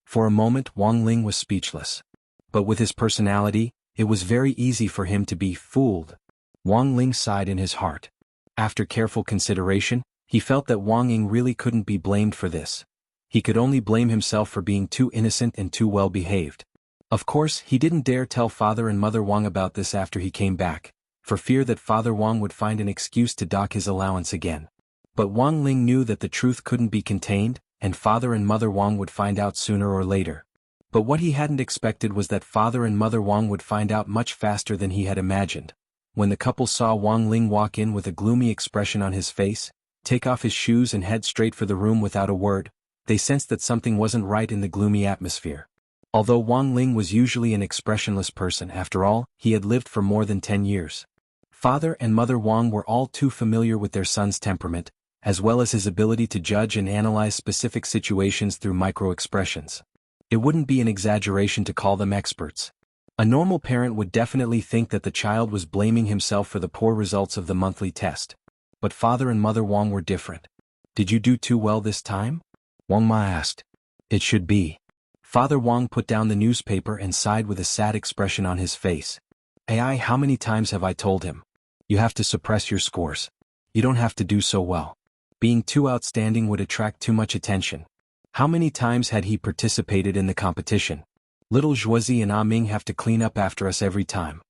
For a moment Wang Ling was speechless. But with his personality, it was very easy for him to be fooled. Wang Ling sighed in his heart. After careful consideration, he felt that Wang Ying really couldn't be blamed for this. He could only blame himself for being too innocent and too well behaved. Of course, he didn't dare tell Father and Mother Wang about this after he came back, for fear that Father Wang would find an excuse to dock his allowance again. But Wang Ling knew that the truth couldn't be contained, and Father and Mother Wang would find out sooner or later. But what he hadn't expected was that Father and Mother Wang would find out much faster than he had imagined. When the couple saw Wang Ling walk in with a gloomy expression on his face, take off his shoes and head straight for the room without a word, they sensed that something wasn't right in the gloomy atmosphere. Although Wang Ling was usually an expressionless person, after all, he had lived for more than 10 years. Father and Mother Wang were all too familiar with their son's temperament, as well as his ability to judge and analyze specific situations through micro-expressions. It wouldn't be an exaggeration to call them experts. A normal parent would definitely think that the child was blaming himself for the poor results of the monthly test. But Father and Mother Wang were different. Did you do too well this time? Wang Ma asked. It should be. Father Wang put down the newspaper and sighed with a sad expression on his face. AI, how many times have I told him? You have to suppress your scores. You don't have to do so well. Being too outstanding would attract too much attention. How many times had he participated in the competition? Little Zhuozi and Ah Ming have to clean up after us every time.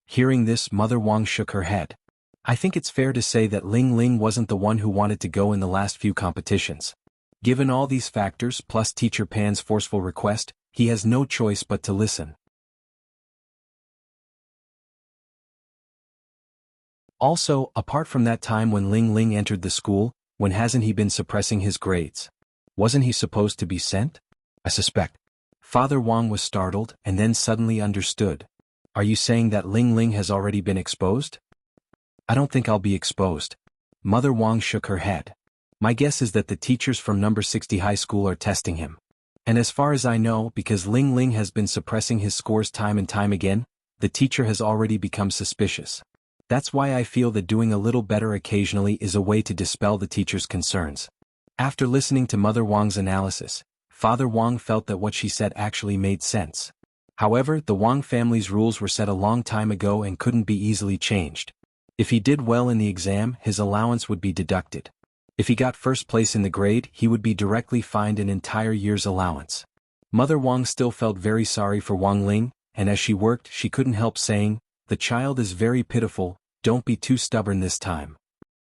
Hearing this, Mother Wang shook her head. I think it's fair to say that Ling Ling wasn't the one who wanted to go in the last few competitions. Given all these factors plus Teacher Pan's forceful request, he has no choice but to listen. Also, apart from that time when Ling Ling entered the school, when hasn't he been suppressing his grades? Wasn't he supposed to be sent? I suspect. Father Wang was startled and then suddenly understood. Are you saying that Ling Ling has already been exposed? I don't think I'll be exposed. Mother Wang shook her head. My guess is that the teachers from number 60 high school are testing him. And as far as I know, because Ling Ling has been suppressing his scores time and time again, the teacher has already become suspicious. That's why I feel that doing a little better occasionally is a way to dispel the teacher's concerns. After listening to Mother Wang's analysis, Father Wang felt that what she said actually made sense. However, the Wang family's rules were set a long time ago and couldn't be easily changed. If he did well in the exam, his allowance would be deducted. If he got first place in the grade, he would be directly fined an entire year's allowance. Mother Wang still felt very sorry for Wang Ling, and as she worked, she couldn't help saying, "The child is very pitiful, don't be too stubborn this time."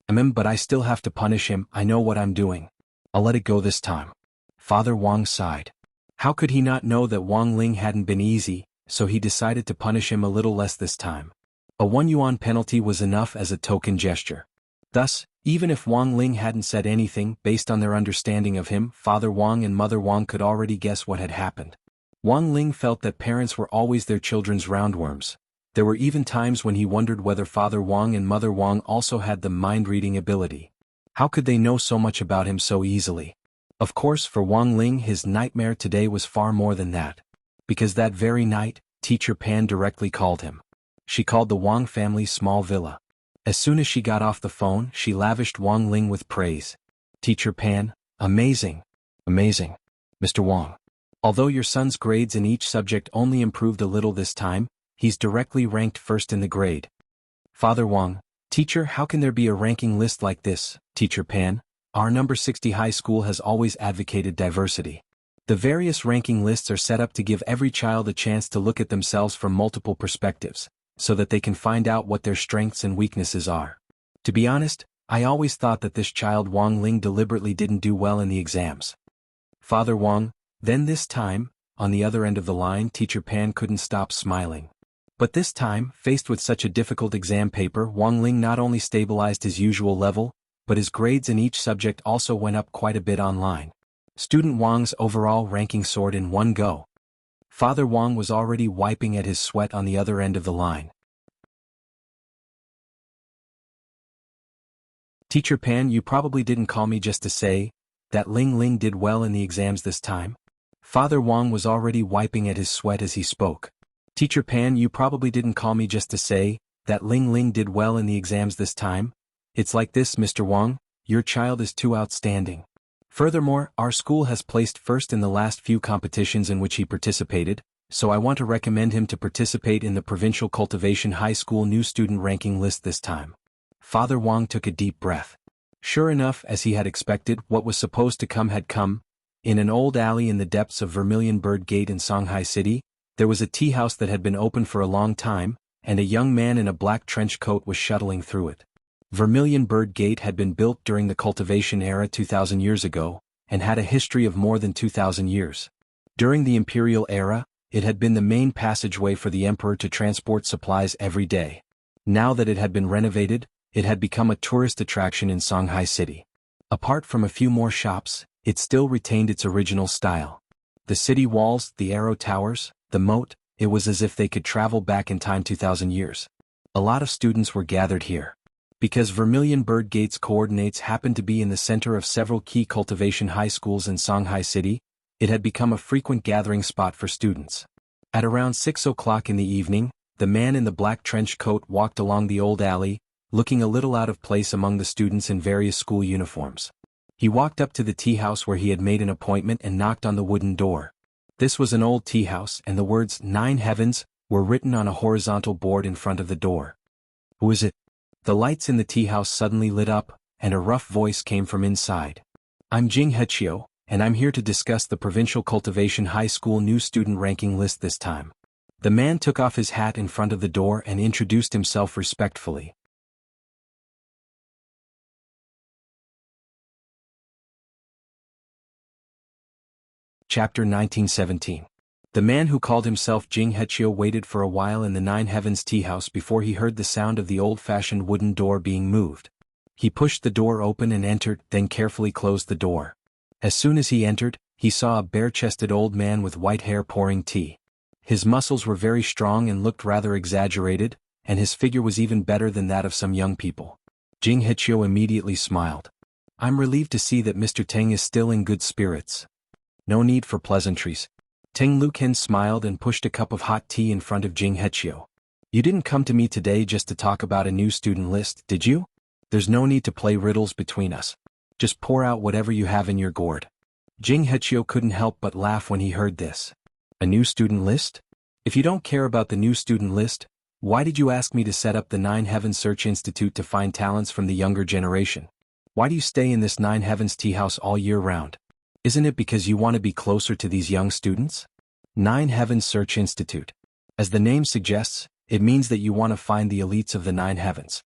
But I still have to punish him, I know what I'm doing. I'll let it go this time." Father Wang sighed. How could he not know that Wang Ling hadn't been easy, so he decided to punish him a little less this time. A 1 yuan penalty was enough as a token gesture. Thus, even if Wang Ling hadn't said anything, based on their understanding of him, Father Wang and Mother Wang could already guess what had happened. Wang Ling felt that parents were always their children's roundworms. There were even times when he wondered whether Father Wang and Mother Wang also had the mind-reading ability. How could they know so much about him so easily? Of course, for Wang Ling, his nightmare today was far more than that. Because that very night, Teacher Pan directly called him. She called the Wang family's small villa. As soon as she got off the phone, she lavished Wang Ling with praise. "Teacher Pan, amazing. Amazing. Mr. Wang. Although your son's grades in each subject only improved a little this time, he's directly ranked first in the grade." Father Wang, "Teacher, how can there be a ranking list like this, Teacher Pan? Our number 60 high school has always advocated diversity. The various ranking lists are set up to give every child a chance to look at themselves from multiple perspectives, so that they can find out what their strengths and weaknesses are. To be honest, I always thought that this child Wang Ling deliberately didn't do well in the exams." Father Wang, then this time, on the other end of the line, Teacher Pan couldn't stop smiling. But this time, faced with such a difficult exam paper, Wang Ling not only stabilized his usual level, but his grades in each subject also went up quite a bit online. Student Wang's overall ranking soared in one go. Father Wang was already wiping at his sweat on the other end of the line. "Teacher Pan, you probably didn't call me just to say that Ling Ling did well in the exams this time?" Father Wang was already wiping at his sweat as he spoke. "Teacher Pan, you probably didn't call me just to say that Ling Ling did well in the exams this time? It's like this, Mr. Wang, your child is too outstanding. Furthermore, our school has placed first in the last few competitions in which he participated, so I want to recommend him to participate in the Provincial Cultivation High School new student ranking list this time." Father Wang took a deep breath. Sure enough, as he had expected, what was supposed to come had come. In an old alley in the depths of Vermilion Bird Gate in Shanghai City, there was a tea house that had been open for a long time, and a young man in a black trench coat was shuttling through it. Vermilion Bird Gate had been built during the Cultivation era 2,000 years ago, and had a history of more than 2,000 years. During the Imperial era, it had been the main passageway for the emperor to transport supplies every day. Now that it had been renovated, it had become a tourist attraction in Shanghai City. Apart from a few more shops, it still retained its original style. The city walls, the arrow towers, the moat, it was as if they could travel back in time 2,000 years. A lot of students were gathered here. Because Vermilion Bird Gate's coordinates happened to be in the center of several key cultivation high schools in Shanghai City, it had become a frequent gathering spot for students. At around 6 o'clock in the evening, the man in the black trench coat walked along the old alley, looking a little out of place among the students in various school uniforms. He walked up to the tea house where he had made an appointment and knocked on the wooden door. This was an old tea house, and the words "Nine Heavens" were written on a horizontal board in front of the door. "Who is it?" The lights in the tea house suddenly lit up, and a rough voice came from inside. "I'm Jing Hechio, and I'm here to discuss the Provincial Cultivation High School new student ranking list this time." The man took off his hat in front of the door and introduced himself respectfully. Chapter 1917. The man who called himself Jing Hechio waited for a while in the Nine Heavens tea house before he heard the sound of the old-fashioned wooden door being moved. He pushed the door open and entered, then carefully closed the door. As soon as he entered, he saw a bare-chested old man with white hair pouring tea. His muscles were very strong and looked rather exaggerated, and his figure was even better than that of some young people. Jing Hechio immediately smiled. "I'm relieved to see that Mr. Teng is still in good spirits. No need for pleasantries." Teng Luken smiled and pushed a cup of hot tea in front of Jing Hechio. "You didn't come to me today just to talk about a new student list, did you? There's no need to play riddles between us. Just pour out whatever you have in your gourd." Jing Hechio couldn't help but laugh when he heard this. A new student list? If you don't care about the new student list, why did you ask me to set up the Nine Heavens Search Institute to find talents from the younger generation? Why do you stay in this Nine Heavens tea house all year round? Isn't it because you want to be closer to these young students? Nine Heavens Search Institute. As the name suggests, it means that you want to find the elites of the Nine Heavens.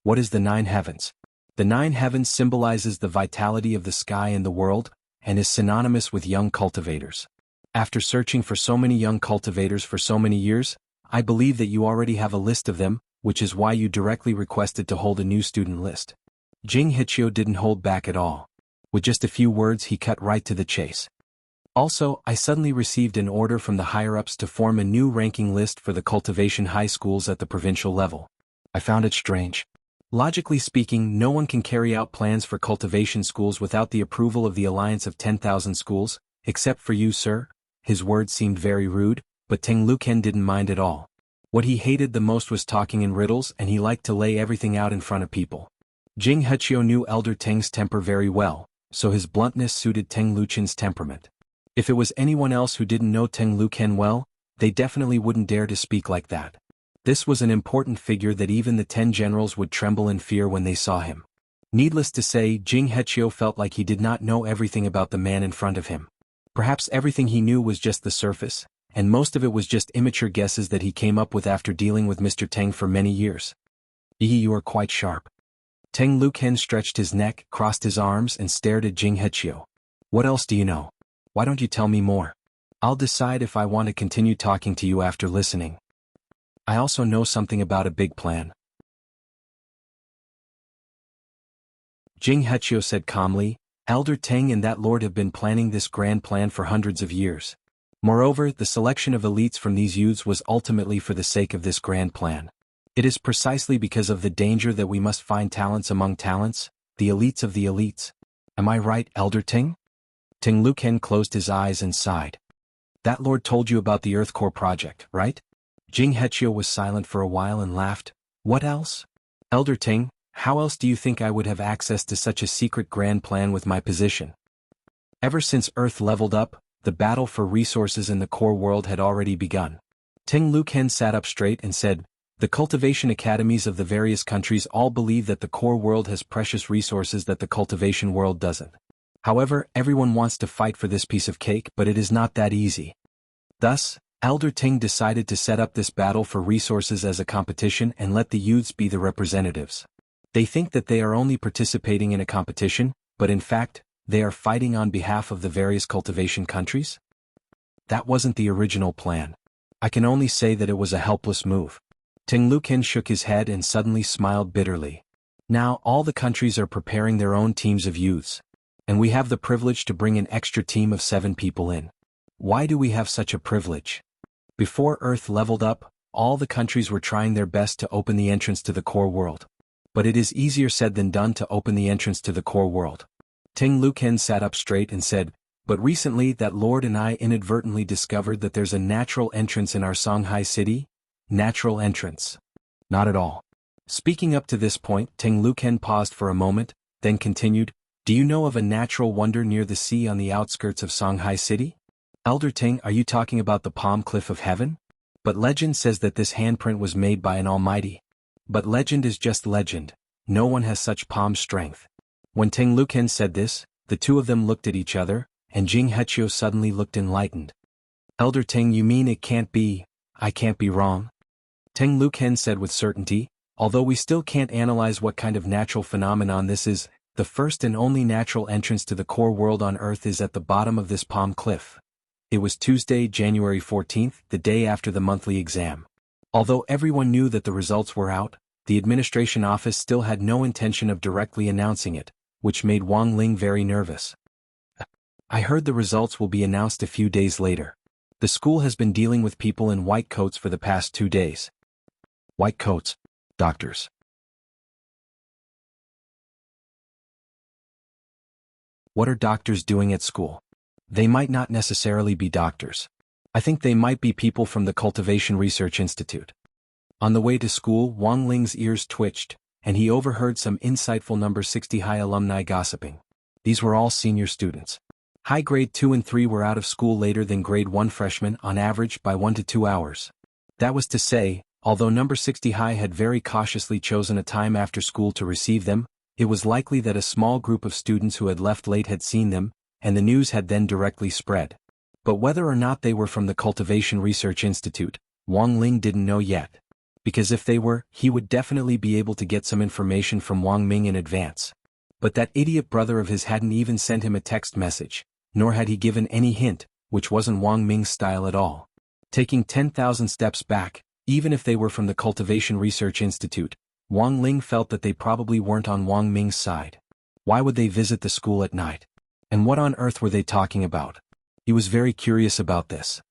What is the Nine Heavens? The Nine Heavens symbolizes the vitality of the sky and the world, and is synonymous with young cultivators. After searching for so many young cultivators for so many years, I believe that you already have a list of them, which is why you directly requested to hold a new student list. Jianghu didn't hold back at all. With just a few words he cut right to the chase. Also, I suddenly received an order from the higher-ups to form a new ranking list for the cultivation high schools at the provincial level. I found it strange. Logically speaking, no one can carry out plans for cultivation schools without the approval of the Alliance of 10,000 Schools, except for you, sir. His words seemed very rude, but Teng Luken didn't mind at all. What he hated the most was talking in riddles, and he liked to lay everything out in front of people. Jing Hechio knew Elder Teng's temper very well, so his bluntness suited Teng Luchen's temperament. If it was anyone else who didn't know Teng Luken well, they definitely wouldn't dare to speak like that. This was an important figure that even the 10 generals would tremble in fear when they saw him. Needless to say, Jing Hechio felt like he did not know everything about the man in front of him. Perhaps everything he knew was just the surface, and most of it was just immature guesses that he came up with after dealing with Mr. Teng for many years. You are quite sharp. Teng Luken stretched his neck, crossed his arms, and stared at Jing Hechio. What else do you know? Why don't you tell me more? I'll decide if I want to continue talking to you after listening. I also know something about a big plan. Jing Hechio said calmly, Elder Teng and that lord have been planning this grand plan for hundreds of years. Moreover, the selection of elites from these youths was ultimately for the sake of this grand plan. It is precisely because of the danger that we must find talents among talents, the elites of the elites. Am I right, Elder Teng? Teng Luken closed his eyes and sighed. That lord told you about the Earth Core project, right? Jing Hechio was silent for a while and laughed. What else? Elder Teng, how else do you think I would have access to such a secret grand plan with my position? Ever since Earth leveled up, the battle for resources in the core world had already begun. Teng Luken sat up straight and said, the cultivation academies of the various countries all believe that the core world has precious resources that the cultivation world doesn't. However, everyone wants to fight for this piece of cake, but it is not that easy. Thus, Elder Teng decided to set up this battle for resources as a competition and let the youths be the representatives. They think that they are only participating in a competition, but in fact, they are fighting on behalf of the various cultivation countries? That wasn't the original plan. I can only say that it was a helpless move. Teng Luken shook his head and suddenly smiled bitterly. Now all the countries are preparing their own teams of youths. And we have the privilege to bring an extra team of 7 people in. Why do we have such a privilege? Before Earth leveled up, all the countries were trying their best to open the entrance to the core world. But it is easier said than done to open the entrance to the core world. Teng Luken sat up straight and said, but recently that lord and I inadvertently discovered that there's a natural entrance in our Songhai city. Natural entrance. Not at all. Speaking up to this point, Teng Luken paused for a moment, then continued, do you know of a natural wonder near the sea on the outskirts of Songhai city? Elder Teng, are you talking about the Palm Cliff of Heaven? But legend says that this handprint was made by an almighty. But legend is just legend. No one has such palm strength. When Teng Luken said this, the two of them looked at each other, and Jing Hechio suddenly looked enlightened. Elder Teng, you mean it can't be, I can't be wrong? Teng Luken said with certainty, although we still can't analyze what kind of natural phenomenon this is, the first and only natural entrance to the core world on Earth is at the bottom of this palm cliff. It was Tuesday, January 14th, the day after the monthly exam. Although everyone knew that the results were out, the administration office still had no intention of directly announcing it, which made Wang Ling very nervous. I heard the results will be announced a few days later. The school has been dealing with people in white coats for the past 2 days. White coats. Doctors. What are doctors doing at school? They might not necessarily be doctors. I think they might be people from the Cultivation Research Institute. On the way to school, Wang Ling's ears twitched, and he overheard some insightful number 60 high alumni gossiping. These were all senior students. High grade 2 and 3 were out of school later than grade 1 freshmen on average by 1 to 2 hours. That was to say, although number 60 high had very cautiously chosen a time after school to receive them, it was likely that a small group of students who had left late had seen them, and the news had then directly spread. But whether or not they were from the Cultivation Research Institute, Wang Ling didn't know yet. Because if they were, he would definitely be able to get some information from Wang Ming in advance. But that idiot brother of his hadn't even sent him a text message, nor had he given any hint, which wasn't Wang Ming's style at all. Taking 10,000 steps back, even if they were from the Cultivation Research Institute, Wang Ling felt that they probably weren't on Wang Ming's side. Why would they visit the school at night? And what on earth were they talking about? He was very curious about this.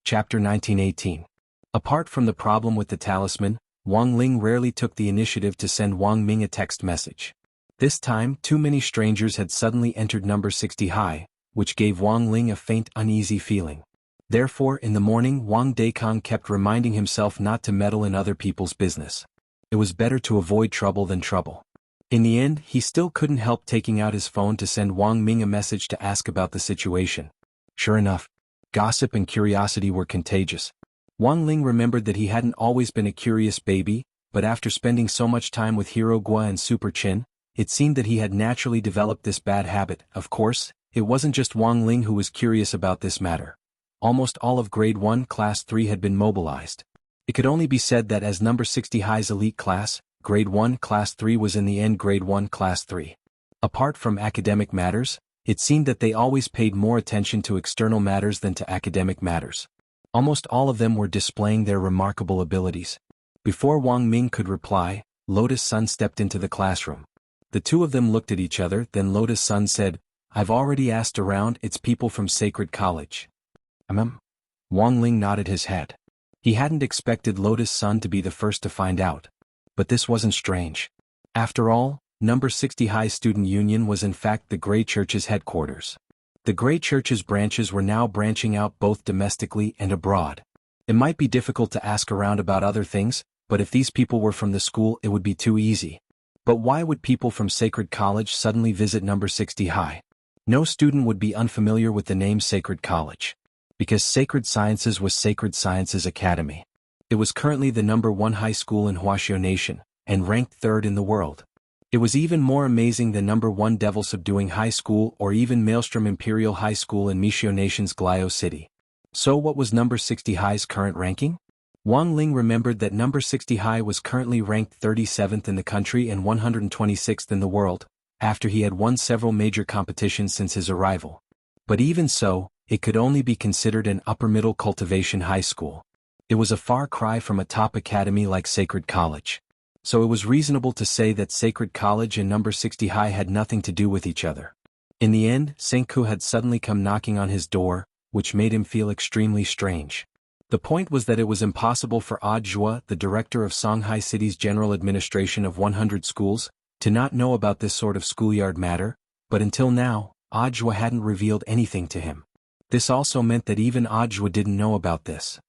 Chapter 1918. Apart from the problem with the talisman, Wang Ling rarely took the initiative to send Wang Ming a text message. This time, too many strangers had suddenly entered number 60 high, which gave Wang Ling a faint uneasy feeling. Therefore in the morning Wang Dekong kept reminding himself not to meddle in other people's business. It was better to avoid trouble than trouble. In the end he still couldn't help taking out his phone to send Wang Ming a message to ask about the situation. Sure enough, gossip and curiosity were contagious. Wang Ling remembered that he hadn't always been a curious baby, but after spending so much time with Hero Gua and Super Chin, it seemed that he had naturally developed this bad habit. Of course, it wasn't just Wang Ling who was curious about this matter. Almost all of grade 1 class 3 had been mobilized. It could only be said that as number 60 high's elite class, grade 1 class 3 was in the end grade 1 class 3. Apart from academic matters, it seemed that they always paid more attention to external matters than to academic matters. Almost all of them were displaying their remarkable abilities. Before Wang Ming could reply, Lotus Sun stepped into the classroom. The two of them looked at each other, then Lotus Sun said, "I've already asked around, it's people from Sacred College." Wang Ling nodded his head. He hadn't expected Lotus Sun to be the first to find out. But this wasn't strange. After all, number 60 High Student Union was in fact the Grey Church's headquarters. The Grey Church's branches were now branching out both domestically and abroad. It might be difficult to ask around about other things, but if these people were from the school it would be too easy. But why would people from Sacred College suddenly visit number 60 High? No student would be unfamiliar with the name Sacred College. Because Sacred Sciences was Sacred Sciences Academy. It was currently the number 1 high school in Huaxiao Nation, and ranked 3rd in the world. It was even more amazing than number 1 Devil Subduing High School or even Maelstrom Imperial High School in Mixiao Nation's Glio City. So what was number 60 High's current ranking? Wang Ling remembered that number 60 High was currently ranked 37th in the country and 126th in the world, after he had won several major competitions since his arrival. But even so, it could only be considered an upper-middle cultivation high school. It was a far cry from a top academy like Sacred College. So it was reasonable to say that Sacred College and number 60 High had nothing to do with each other. In the end, Senku had suddenly come knocking on his door, which made him feel extremely strange. The point was that it was impossible for Audiobook, the director of Songhai City's General Administration of 100 schools, to not know about this sort of schoolyard matter, but until now, Audiobook hadn't revealed anything to him. This also meant that even Audiobook didn't know about this.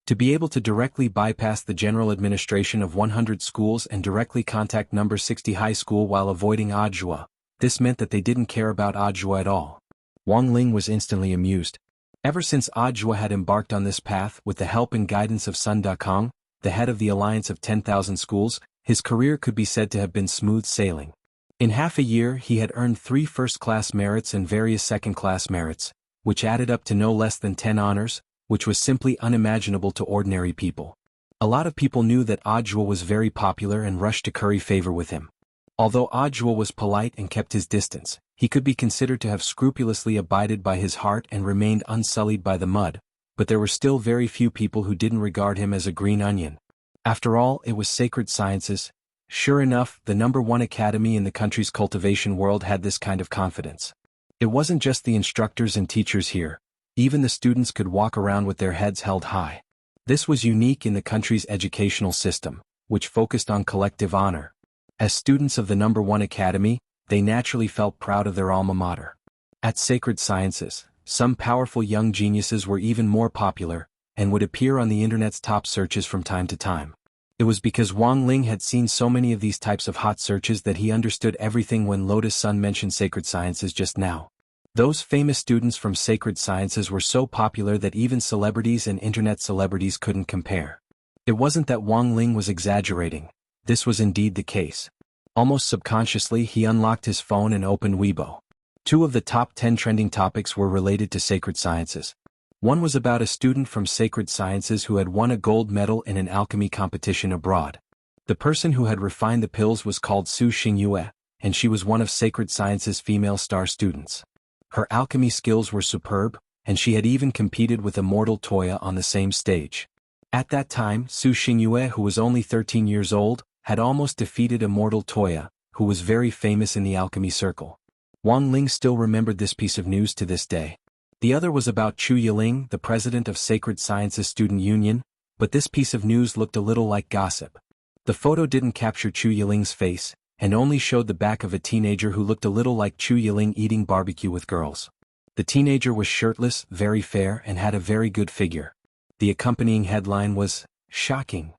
To be able to directly bypass the general administration of 100 schools and directly contact number 60 high school while avoiding Audiobook, this meant that they didn't care about Audiobook at all. Wang Ling was instantly amused. Ever since Audiobook had embarked on this path with the help and guidance of Sun Dakong, the head of the Alliance of 10,000 Schools, his career could be said to have been smooth sailing. In half a year he had earned 3 first-class merits and various second-class merits, which added up to no less than 10 honors, which was simply unimaginable to ordinary people. A lot of people knew that Audiobook was very popular and rushed to curry favor with him. Although Audiobook was polite and kept his distance, he could be considered to have scrupulously abided by his heart and remained unsullied by the mud, but there were still very few people who didn't regard him as a green onion. After all, it was Sacred Sciences. Sure enough, the number 1 academy in the country's cultivation world had this kind of confidence. It wasn't just the instructors and teachers here. Even the students could walk around with their heads held high. This was unique in the country's educational system, which focused on collective honor. As students of the number 1 academy, they naturally felt proud of their alma mater. At Sacred Sciences, Some powerful young geniuses were even more popular, and would appear on the internet's top searches from time to time. It was because Wang Ling had seen so many of these types of hot searches that he understood everything when Lotus Sun mentioned sacred sciences just now. Those famous students from sacred sciences were so popular that even celebrities and internet celebrities couldn't compare. It wasn't that Wang Ling was exaggerating, this was indeed the case. Almost subconsciously he unlocked his phone and opened Weibo. 2 of the top 10 trending topics were related to sacred sciences. One was about a student from sacred sciences who had won a gold medal in an alchemy competition abroad. The person who had refined the pills was called Su Xingyue, and she was one of sacred sciences' female star students. Her alchemy skills were superb, and she had even competed with Immortal Toya on the same stage. At that time, Su Xingyue, who was only 13 years old, had almost defeated Immortal Toya, who was very famous in the alchemy circle. Wang Ling still remembered this piece of news to this day. The other was about Chu Yiling, the president of Sacred Sciences Student Union, but this piece of news looked a little like gossip. The photo didn't capture Chu Yiling's face, and only showed the back of a teenager who looked a little like Chu Yiling eating barbecue with girls. The teenager was shirtless, very fair, and had a very good figure. The accompanying headline was, "Shocking."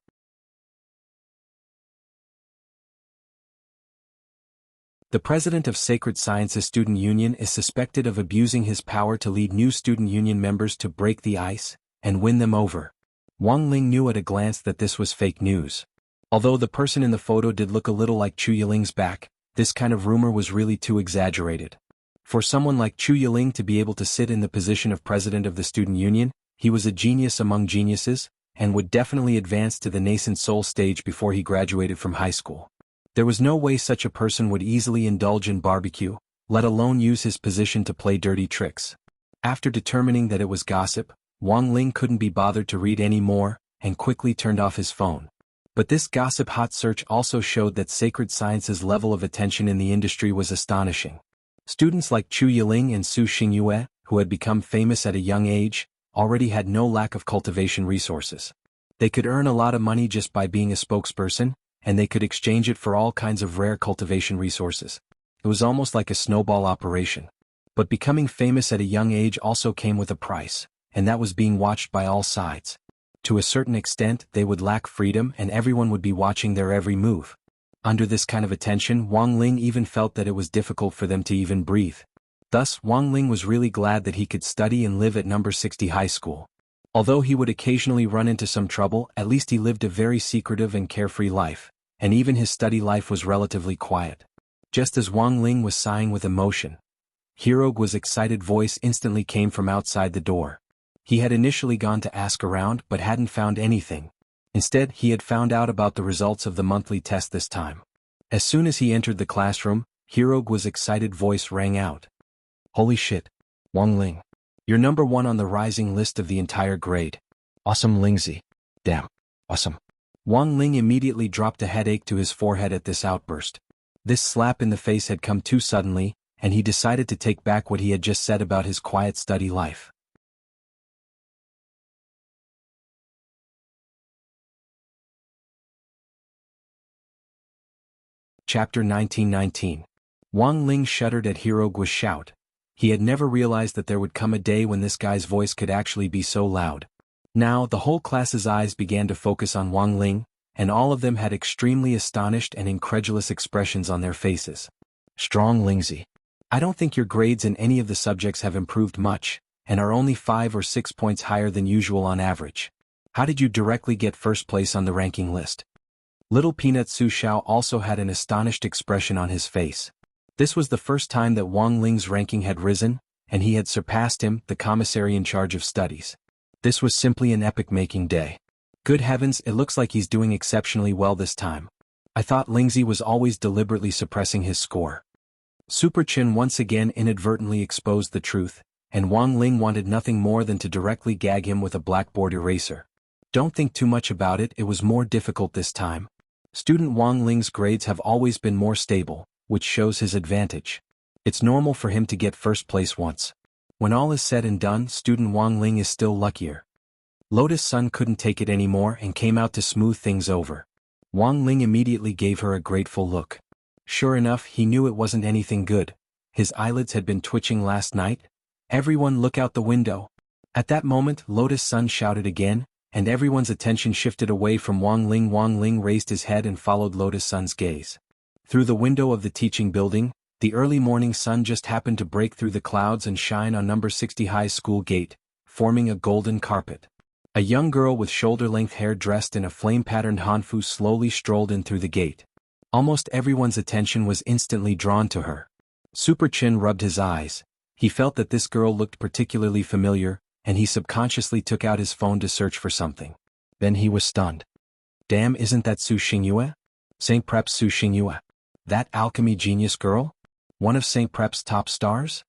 The president of Sacred Sciences Student Union is suspected of abusing his power to lead new student union members to break the ice and win them over. Wang Ling knew at a glance that this was fake news. Although the person in the photo did look a little like Chu Yiling's back, this kind of rumor was really too exaggerated. For someone like Chu Yiling to be able to sit in the position of president of the student union, he was a genius among geniuses, and would definitely advance to the nascent soul stage before he graduated from high school. There was no way such a person would easily indulge in barbecue, let alone use his position to play dirty tricks. After determining that it was gossip, Wang Ling couldn't be bothered to read any more, and quickly turned off his phone. But this gossip hot search also showed that Sacred Sciences' level of attention in the industry was astonishing. Students like Chu Yiling and Su Xingyue, who had become famous at a young age, already had no lack of cultivation resources. They could earn a lot of money just by being a spokesperson, and they could exchange it for all kinds of rare cultivation resources. It was almost like a snowball operation. But becoming famous at a young age also came with a price, and that was being watched by all sides. To a certain extent, they would lack freedom and everyone would be watching their every move. Under this kind of attention, Wang Ling even felt that it was difficult for them to even breathe. Thus, Wang Ling was really glad that he could study and live at number 60 high school. Although he would occasionally run into some trouble, at least he lived a very secretive and carefree life, and even his study life was relatively quiet. Just as Wang Ling was sighing with emotion, Hirog's excited voice instantly came from outside the door. He had initially gone to ask around but hadn't found anything. Instead, he had found out about the results of the monthly test this time. As soon as he entered the classroom, Hirog's excited voice rang out. "Holy shit, Wang Ling. You're number 1 on the rising list of the entire grade. Awesome, Lingzi. Damn, awesome." Wang Ling immediately dropped a headache to his forehead at this outburst. This slap in the face had come too suddenly, and he decided to take back what he had just said about his quiet study life. Chapter 1919. Wang Ling shuddered at Hirog's shout. He had never realized that there would come a day when this guy's voice could actually be so loud. Now, the whole class's eyes began to focus on Wang Ling, and all of them had extremely astonished and incredulous expressions on their faces. "Strong, Lingzi. I don't think your grades in any of the subjects have improved much, and are only 5 or 6 points higher than usual on average. How did you directly get first place on the ranking list?" Little Peanut Su Xiao also had an astonished expression on his face. This was the first time that Wang Ling's ranking had risen, and he had surpassed him, the commissary in charge of studies. This was simply an epic-making day. Good heavens, it looks like he's doing exceptionally well this time. I thought Lingzi was always deliberately suppressing his score. Super Chin once again inadvertently exposed the truth, and Wang Ling wanted nothing more than to directly gag him with a blackboard eraser. Don't think too much about it, it was more difficult this time. Student Wang Ling's grades have always been more stable, which shows his advantage. It's normal for him to get first place once. When all is said and done, student Wang Ling is still luckier. Lotus Sun couldn't take it anymore and came out to smooth things over. Wang Ling immediately gave her a grateful look. Sure enough, he knew it wasn't anything good. His eyelids had been twitching last night, Everyone look out the window. At that moment Lotus Sun shouted again, and everyone's attention shifted away from Wang Ling. Wang Ling raised his head and followed Lotus Sun's gaze. Through the window of the teaching building, the early morning sun just happened to break through the clouds and shine on number 60 High School gate, forming a golden carpet. A young girl with shoulder-length hair dressed in a flame-patterned hanfu slowly strolled in through the gate. Almost everyone's attention was instantly drawn to her. Super Chin rubbed his eyes. He felt that this girl looked particularly familiar, and he subconsciously took out his phone to search for something. Then he was stunned. Damn, isn't that Su Xingyue? St. Prep's Su Xingyue. That alchemy genius girl? One of St. Prep's top stars?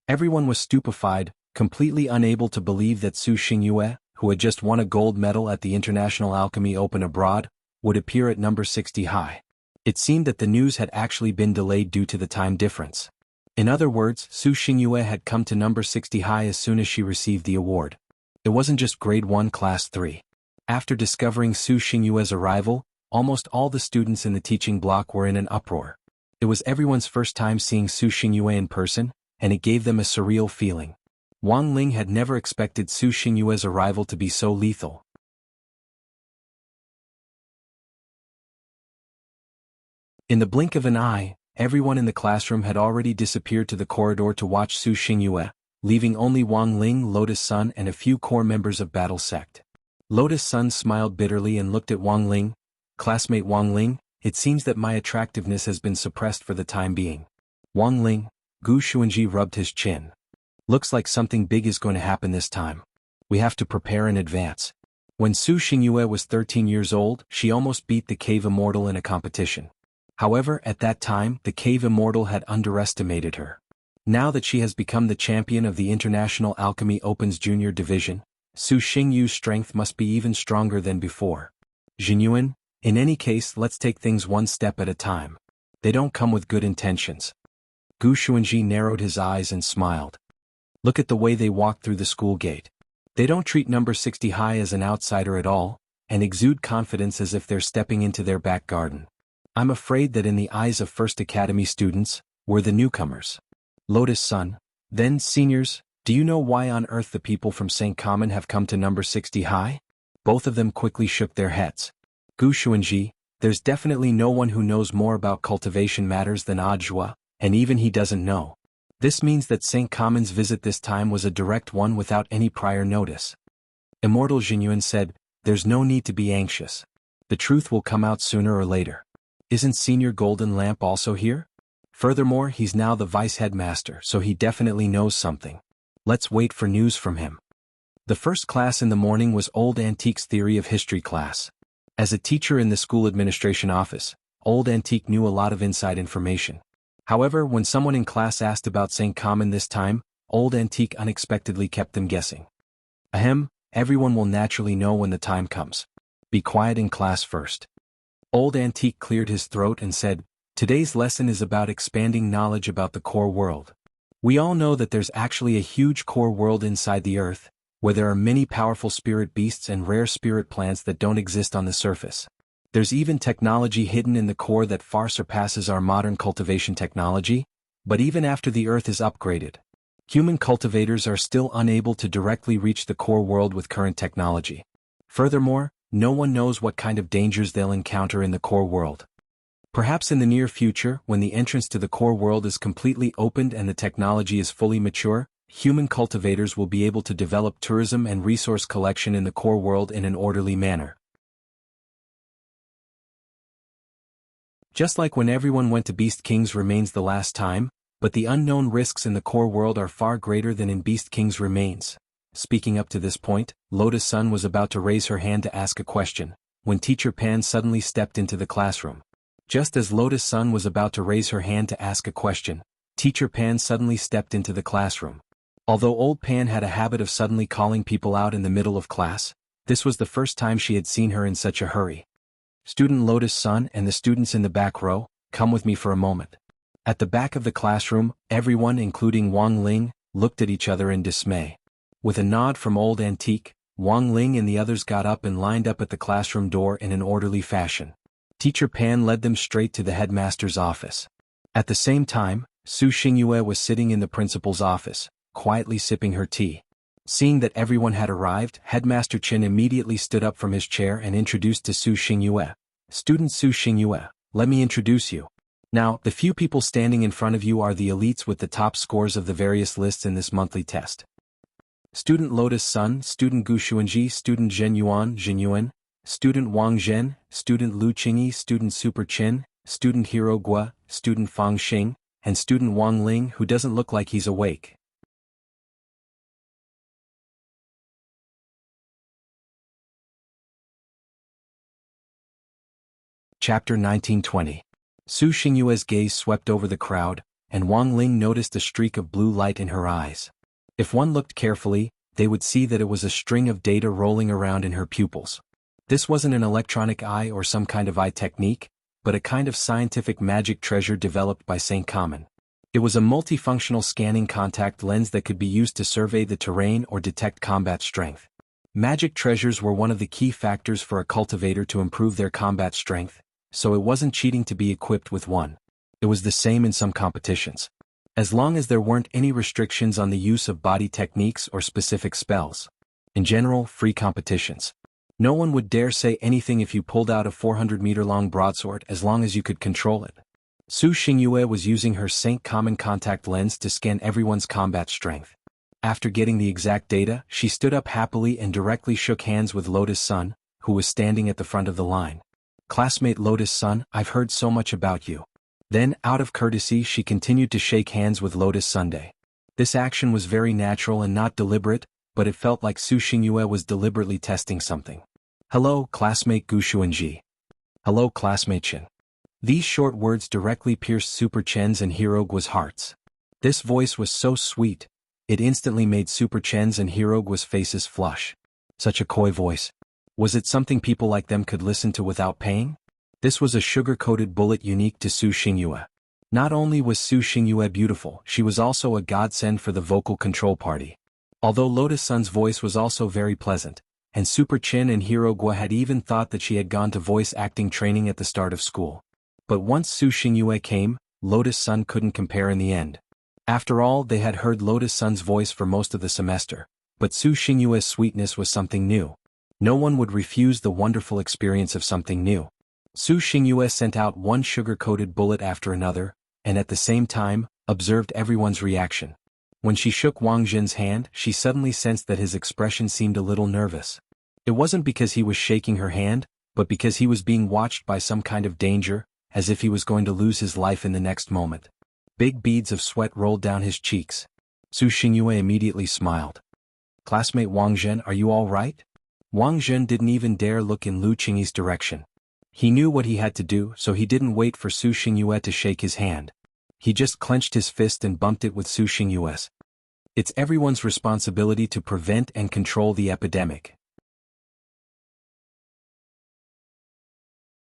Everyone was stupefied, completely unable to believe that Su Xingyue, who had just won a gold medal at the International Alchemy Open abroad, would appear at number 60 high. It seemed that the news had actually been delayed due to the time difference. In other words, Su Xingyue had come to number 60 high as soon as she received the award. It wasn't just grade 1 class 3. After discovering Su Xingyue's arrival, almost all the students in the teaching block were in an uproar. It was everyone's first time seeing Su Xingyue in person, and it gave them a surreal feeling. Wang Ling had never expected Su Xingyue's arrival to be so lethal. In the blink of an eye, everyone in the classroom had already disappeared to the corridor to watch Su Xingyue, leaving only Wang Ling, Lotus Sun and a few core members of Battle Sect. Lotus Sun smiled bitterly and looked at Wang Ling. Classmate Wang Ling, it seems that my attractiveness has been suppressed for the time being. Wang Ling, Gu Xuanji rubbed his chin. Looks like something big is going to happen this time. We have to prepare in advance. When Su Xingyue was 13 years old, she almost beat the Cave Immortal in a competition. However, at that time, the Cave Immortal had underestimated her. Now that she has become the champion of the International Alchemy Open's junior division, Su Xingyu's strength must be even stronger than before. Jinyuan, in any case, let's take things one step at a time. They don't come with good intentions. Gu Xuanji narrowed his eyes and smiled. Look at the way they walk through the school gate. They don't treat number 60 high as an outsider at all, and exude confidence as if they're stepping into their back garden. I'm afraid that in the eyes of First Academy students, we're the newcomers. Lotus Sun, then seniors, do you know why on earth the people from St. Common have come to number 60 high? Both of them quickly shook their heads. Gu Xuanji, there's definitely no one who knows more about cultivation matters than Audiobook, and even he doesn't know. This means that St. Common's visit this time was a direct one without any prior notice. Immortal Jinyuan said, there's no need to be anxious. The truth will come out sooner or later. Isn't Senior Golden Lamp also here? Furthermore, he's now the vice headmaster, so he definitely knows something. Let's wait for news from him. The first class in the morning was Old Antique's Theory of History class. As a teacher in the school administration office, Old Antique knew a lot of inside information. However, when someone in class asked about St. Common this time, Old Antique unexpectedly kept them guessing. Ahem, everyone will naturally know when the time comes. Be quiet in class first. Old Antique cleared his throat and said, today's lesson is about expanding knowledge about the core world. We all know that there's actually a huge core world inside the earth, where there are many powerful spirit beasts and rare spirit plants that don't exist on the surface. There's even technology hidden in the core that far surpasses our modern cultivation technology, but even after the earth is upgraded, human cultivators are still unable to directly reach the core world with current technology. Furthermore, no one knows what kind of dangers they'll encounter in the core world. Perhaps in the near future, when the entrance to the core world is completely opened and the technology is fully mature, human cultivators will be able to develop tourism and resource collection in the core world in an orderly manner. Just like when everyone went to Beast King's remains the last time, but the unknown risks in the core world are far greater than in Beast King's remains. Speaking up to this point, Lotus Sun was about to raise her hand to ask a question, when Teacher Pan suddenly stepped into the classroom. Just as Lotus Sun was about to raise her hand to ask a question, Teacher Pan suddenly stepped into the classroom. Although Old Pan had a habit of suddenly calling people out in the middle of class, this was the first time she had seen her in such a hurry. Student Lotus Sun and the students in the back row, come with me for a moment. At the back of the classroom, everyone including Wang Ling, looked at each other in dismay. With a nod from Old Antique, Wang Ling and the others got up and lined up at the classroom door in an orderly fashion. Teacher Pan led them straight to the headmaster's office. At the same time, Su Xingyue was sitting in the principal's office, quietly sipping her tea. Seeing that everyone had arrived, Headmaster Chen immediately stood up from his chair and introduced to Su Xingyue. "Student Su Xingyue, let me introduce you. Now, the few people standing in front of you are the elites with the top scores of the various lists in this monthly test. Student Lotus Sun, Student Gu Xuanji, Student Zhen Yuan, Zhen Yuan, Student Wang Zhen, Student Lu Qingyi, Student Super Qin, Student Hero Gua, Student Fang Xing, and Student Wang Ling who doesn't look like he's awake." Chapter 1920. Su Xingyue's gaze swept over the crowd, and Wang Ling noticed a streak of blue light in her eyes. If one looked carefully, they would see that it was a string of data rolling around in her pupils. This wasn't an electronic eye or some kind of eye technique, but a kind of scientific magic treasure developed by Saint Common. It was a multifunctional scanning contact lens that could be used to survey the terrain or detect combat strength. Magic treasures were one of the key factors for a cultivator to improve their combat strength, so it wasn't cheating to be equipped with one. It was the same in some competitions. As long as there weren't any restrictions on the use of body techniques or specific spells. In general, free competitions. No one would dare say anything if you pulled out a 400-meter-long broadsword as long as you could control it. Su Xingyue was using her Saint Common contact lens to scan everyone's combat strength. After getting the exact data, she stood up happily and directly shook hands with Lotus Sun, who was standing at the front of the line. "Classmate Lotus Sun, I've heard so much about you." Then, out of courtesy, she continued to shake hands with Lotus Sunday. This action was very natural and not deliberate, but it felt like Su Xingyue was deliberately testing something. "Hello, classmate Gu Xuanji." "Hello, classmate Chen." These short words directly pierced Super Chen's and Hero Gua's hearts. This voice was so sweet, it instantly made Super Chen's and Hero Gua's faces flush. Such a coy voice. Was it something people like them could listen to without paying? This was a sugar-coated bullet unique to Su Xingyue. Not only was Su Xingyue beautiful, she was also a godsend for the vocal control party. Although Lotus Sun's voice was also very pleasant, and Super Chin and Hero Gua had even thought that she had gone to voice acting training at the start of school. But once Su Xingyue came, Lotus Sun couldn't compare in the end. After all, they had heard Lotus Sun's voice for most of the semester, but Su Xingyue's sweetness was something new. No one would refuse the wonderful experience of something new. Su Xingyue sent out one sugar-coated bullet after another, and at the same time, observed everyone's reaction. When she shook Wang Zhen's hand, she suddenly sensed that his expression seemed a little nervous. It wasn't because he was shaking her hand, but because he was being watched by some kind of danger, as if he was going to lose his life in the next moment. Big beads of sweat rolled down his cheeks. Su Xingyue immediately smiled. "Classmate Wang Zhen, are you all right?" Wang Zhen didn't even dare look in Lu Qingyi's direction. He knew what he had to do, so he didn't wait for Su Xingyue to shake his hand. He just clenched his fist and bumped it with Su Xingyue's. It's everyone's responsibility to prevent and control the epidemic.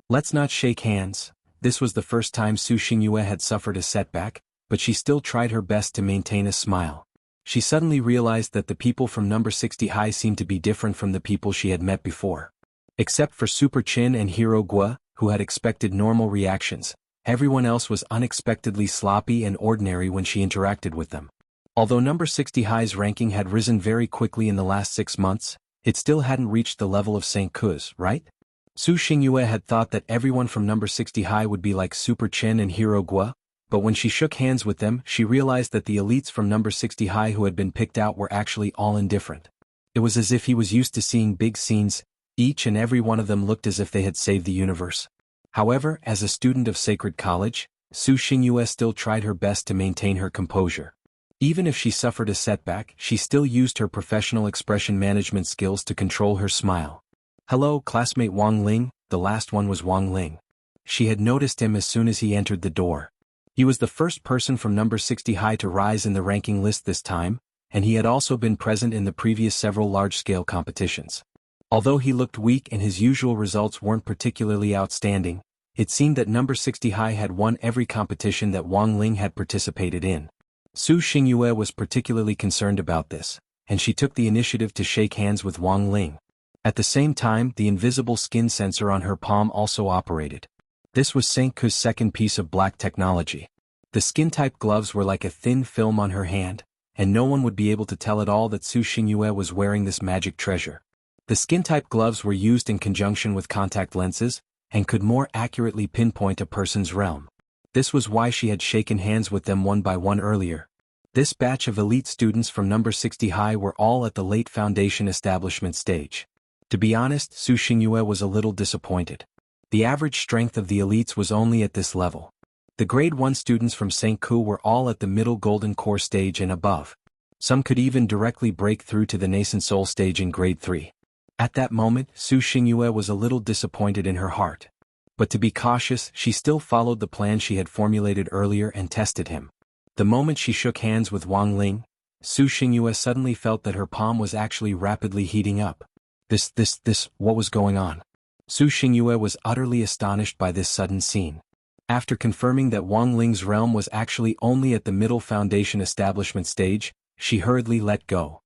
Let's not shake hands. This was the first time Su Xingyue had suffered a setback, but she still tried her best to maintain a smile. She suddenly realized that the people from number 60 high seemed to be different from the people she had met before. Except for Super Chin and Hero Gua, who had expected normal reactions, everyone else was unexpectedly sloppy and ordinary when she interacted with them. Although number 60 high's ranking had risen very quickly in the last 6 months, it still hadn't reached the level of St. Ku's, right? Su Xingyue had thought that everyone from number 60 high would be like Super Chin and Hero Gua, but when she shook hands with them, she realized that the elites from number 60 high who had been picked out were actually all indifferent. It was as if he was used to seeing big scenes. Each and every one of them looked as if they had saved the universe. However, as a student of Sacred College, Su Xingyue still tried her best to maintain her composure. Even if she suffered a setback, she still used her professional expression management skills to control her smile. "Hello, classmate Wang Ling." The last one was Wang Ling. She had noticed him as soon as he entered the door. He was the first person from number 60 high to rise in the ranking list this time, and he had also been present in the previous several large-scale competitions. Although he looked weak and his usual results weren't particularly outstanding, it seemed that number 60 high had won every competition that Wang Ling had participated in. Su Xingyue was particularly concerned about this, and she took the initiative to shake hands with Wang Ling. At the same time, the invisible skin sensor on her palm also operated. This was St. Ku's second piece of black technology. The skin-type gloves were like a thin film on her hand, and no one would be able to tell at all that Su Xingyue was wearing this magic treasure. The skin-type gloves were used in conjunction with contact lenses, and could more accurately pinpoint a person's realm. This was why she had shaken hands with them one by one earlier. This batch of elite students from number 60 high were all at the late foundation establishment stage. To be honest, Su Xingyue was a little disappointed. The average strength of the elites was only at this level. The grade 1 students from St. Ku were all at the middle golden core stage and above. Some could even directly break through to the nascent soul stage in grade 3. At that moment, Su Xingyue was a little disappointed in her heart. But to be cautious, she still followed the plan she had formulated earlier and tested him. The moment she shook hands with Wang Ling, Su Xingyue suddenly felt that her palm was actually rapidly heating up. What was going on? Su Xingyue was utterly astonished by this sudden scene. After confirming that Wang Ling's realm was actually only at the middle foundation establishment stage, she hurriedly let go.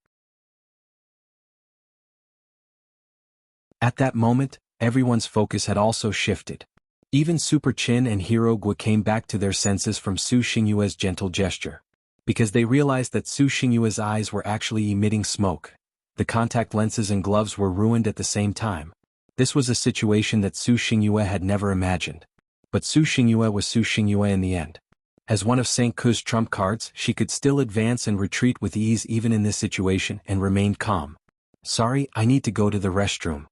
At that moment, everyone's focus had also shifted. Even Super Chin and Hero Gui came back to their senses from Su Xingyue's gentle gesture. Because they realized that Su Xingyue's eyes were actually emitting smoke. The contact lenses and gloves were ruined at the same time. This was a situation that Su Xingyue had never imagined. But Su Xingyue was Su Xingyue in the end. As one of St. Ku's trump cards, she could still advance and retreat with ease even in this situation and remained calm. Sorry, I need to go to the restroom.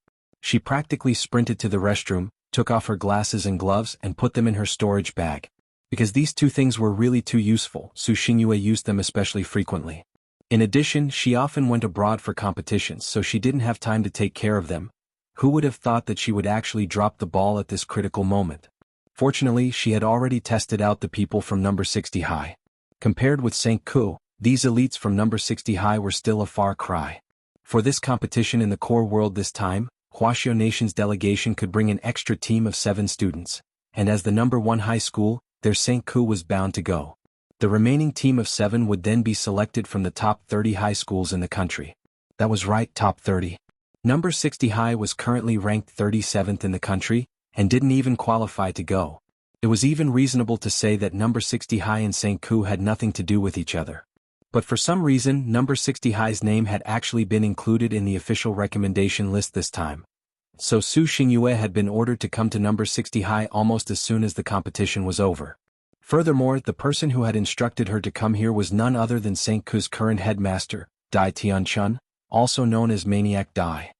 She practically sprinted to the restroom, took off her glasses and gloves and put them in her storage bag. Because these two things were really too useful, Su Xingyue used them especially frequently. In addition, she often went abroad for competitions, so she didn't have time to take care of them. Who would have thought that she would actually drop the ball at this critical moment? Fortunately, she had already tested out the people from number 60 high. Compared with St. Ku, these elites from number 60 high were still a far cry. For this competition in the core world this time, Wuxia Nation's delegation could bring an extra team of 7 students, and as the number 1 high school, their St. Ku was bound to go. The remaining team of 7 would then be selected from the top 30 high schools in the country. That was right, top 30. Number 60 high was currently ranked 37th in the country, and didn't even qualify to go. It was even reasonable to say that number 60 high and St. Ku had nothing to do with each other. But for some reason, number 60 high's name had actually been included in the official recommendation list this time. So Su Xingyue had been ordered to come to number 60 high almost as soon as the competition was over. Furthermore, the person who had instructed her to come here was none other than St. Ku's current headmaster, Dai Tianchun, also known as Maniac Dai.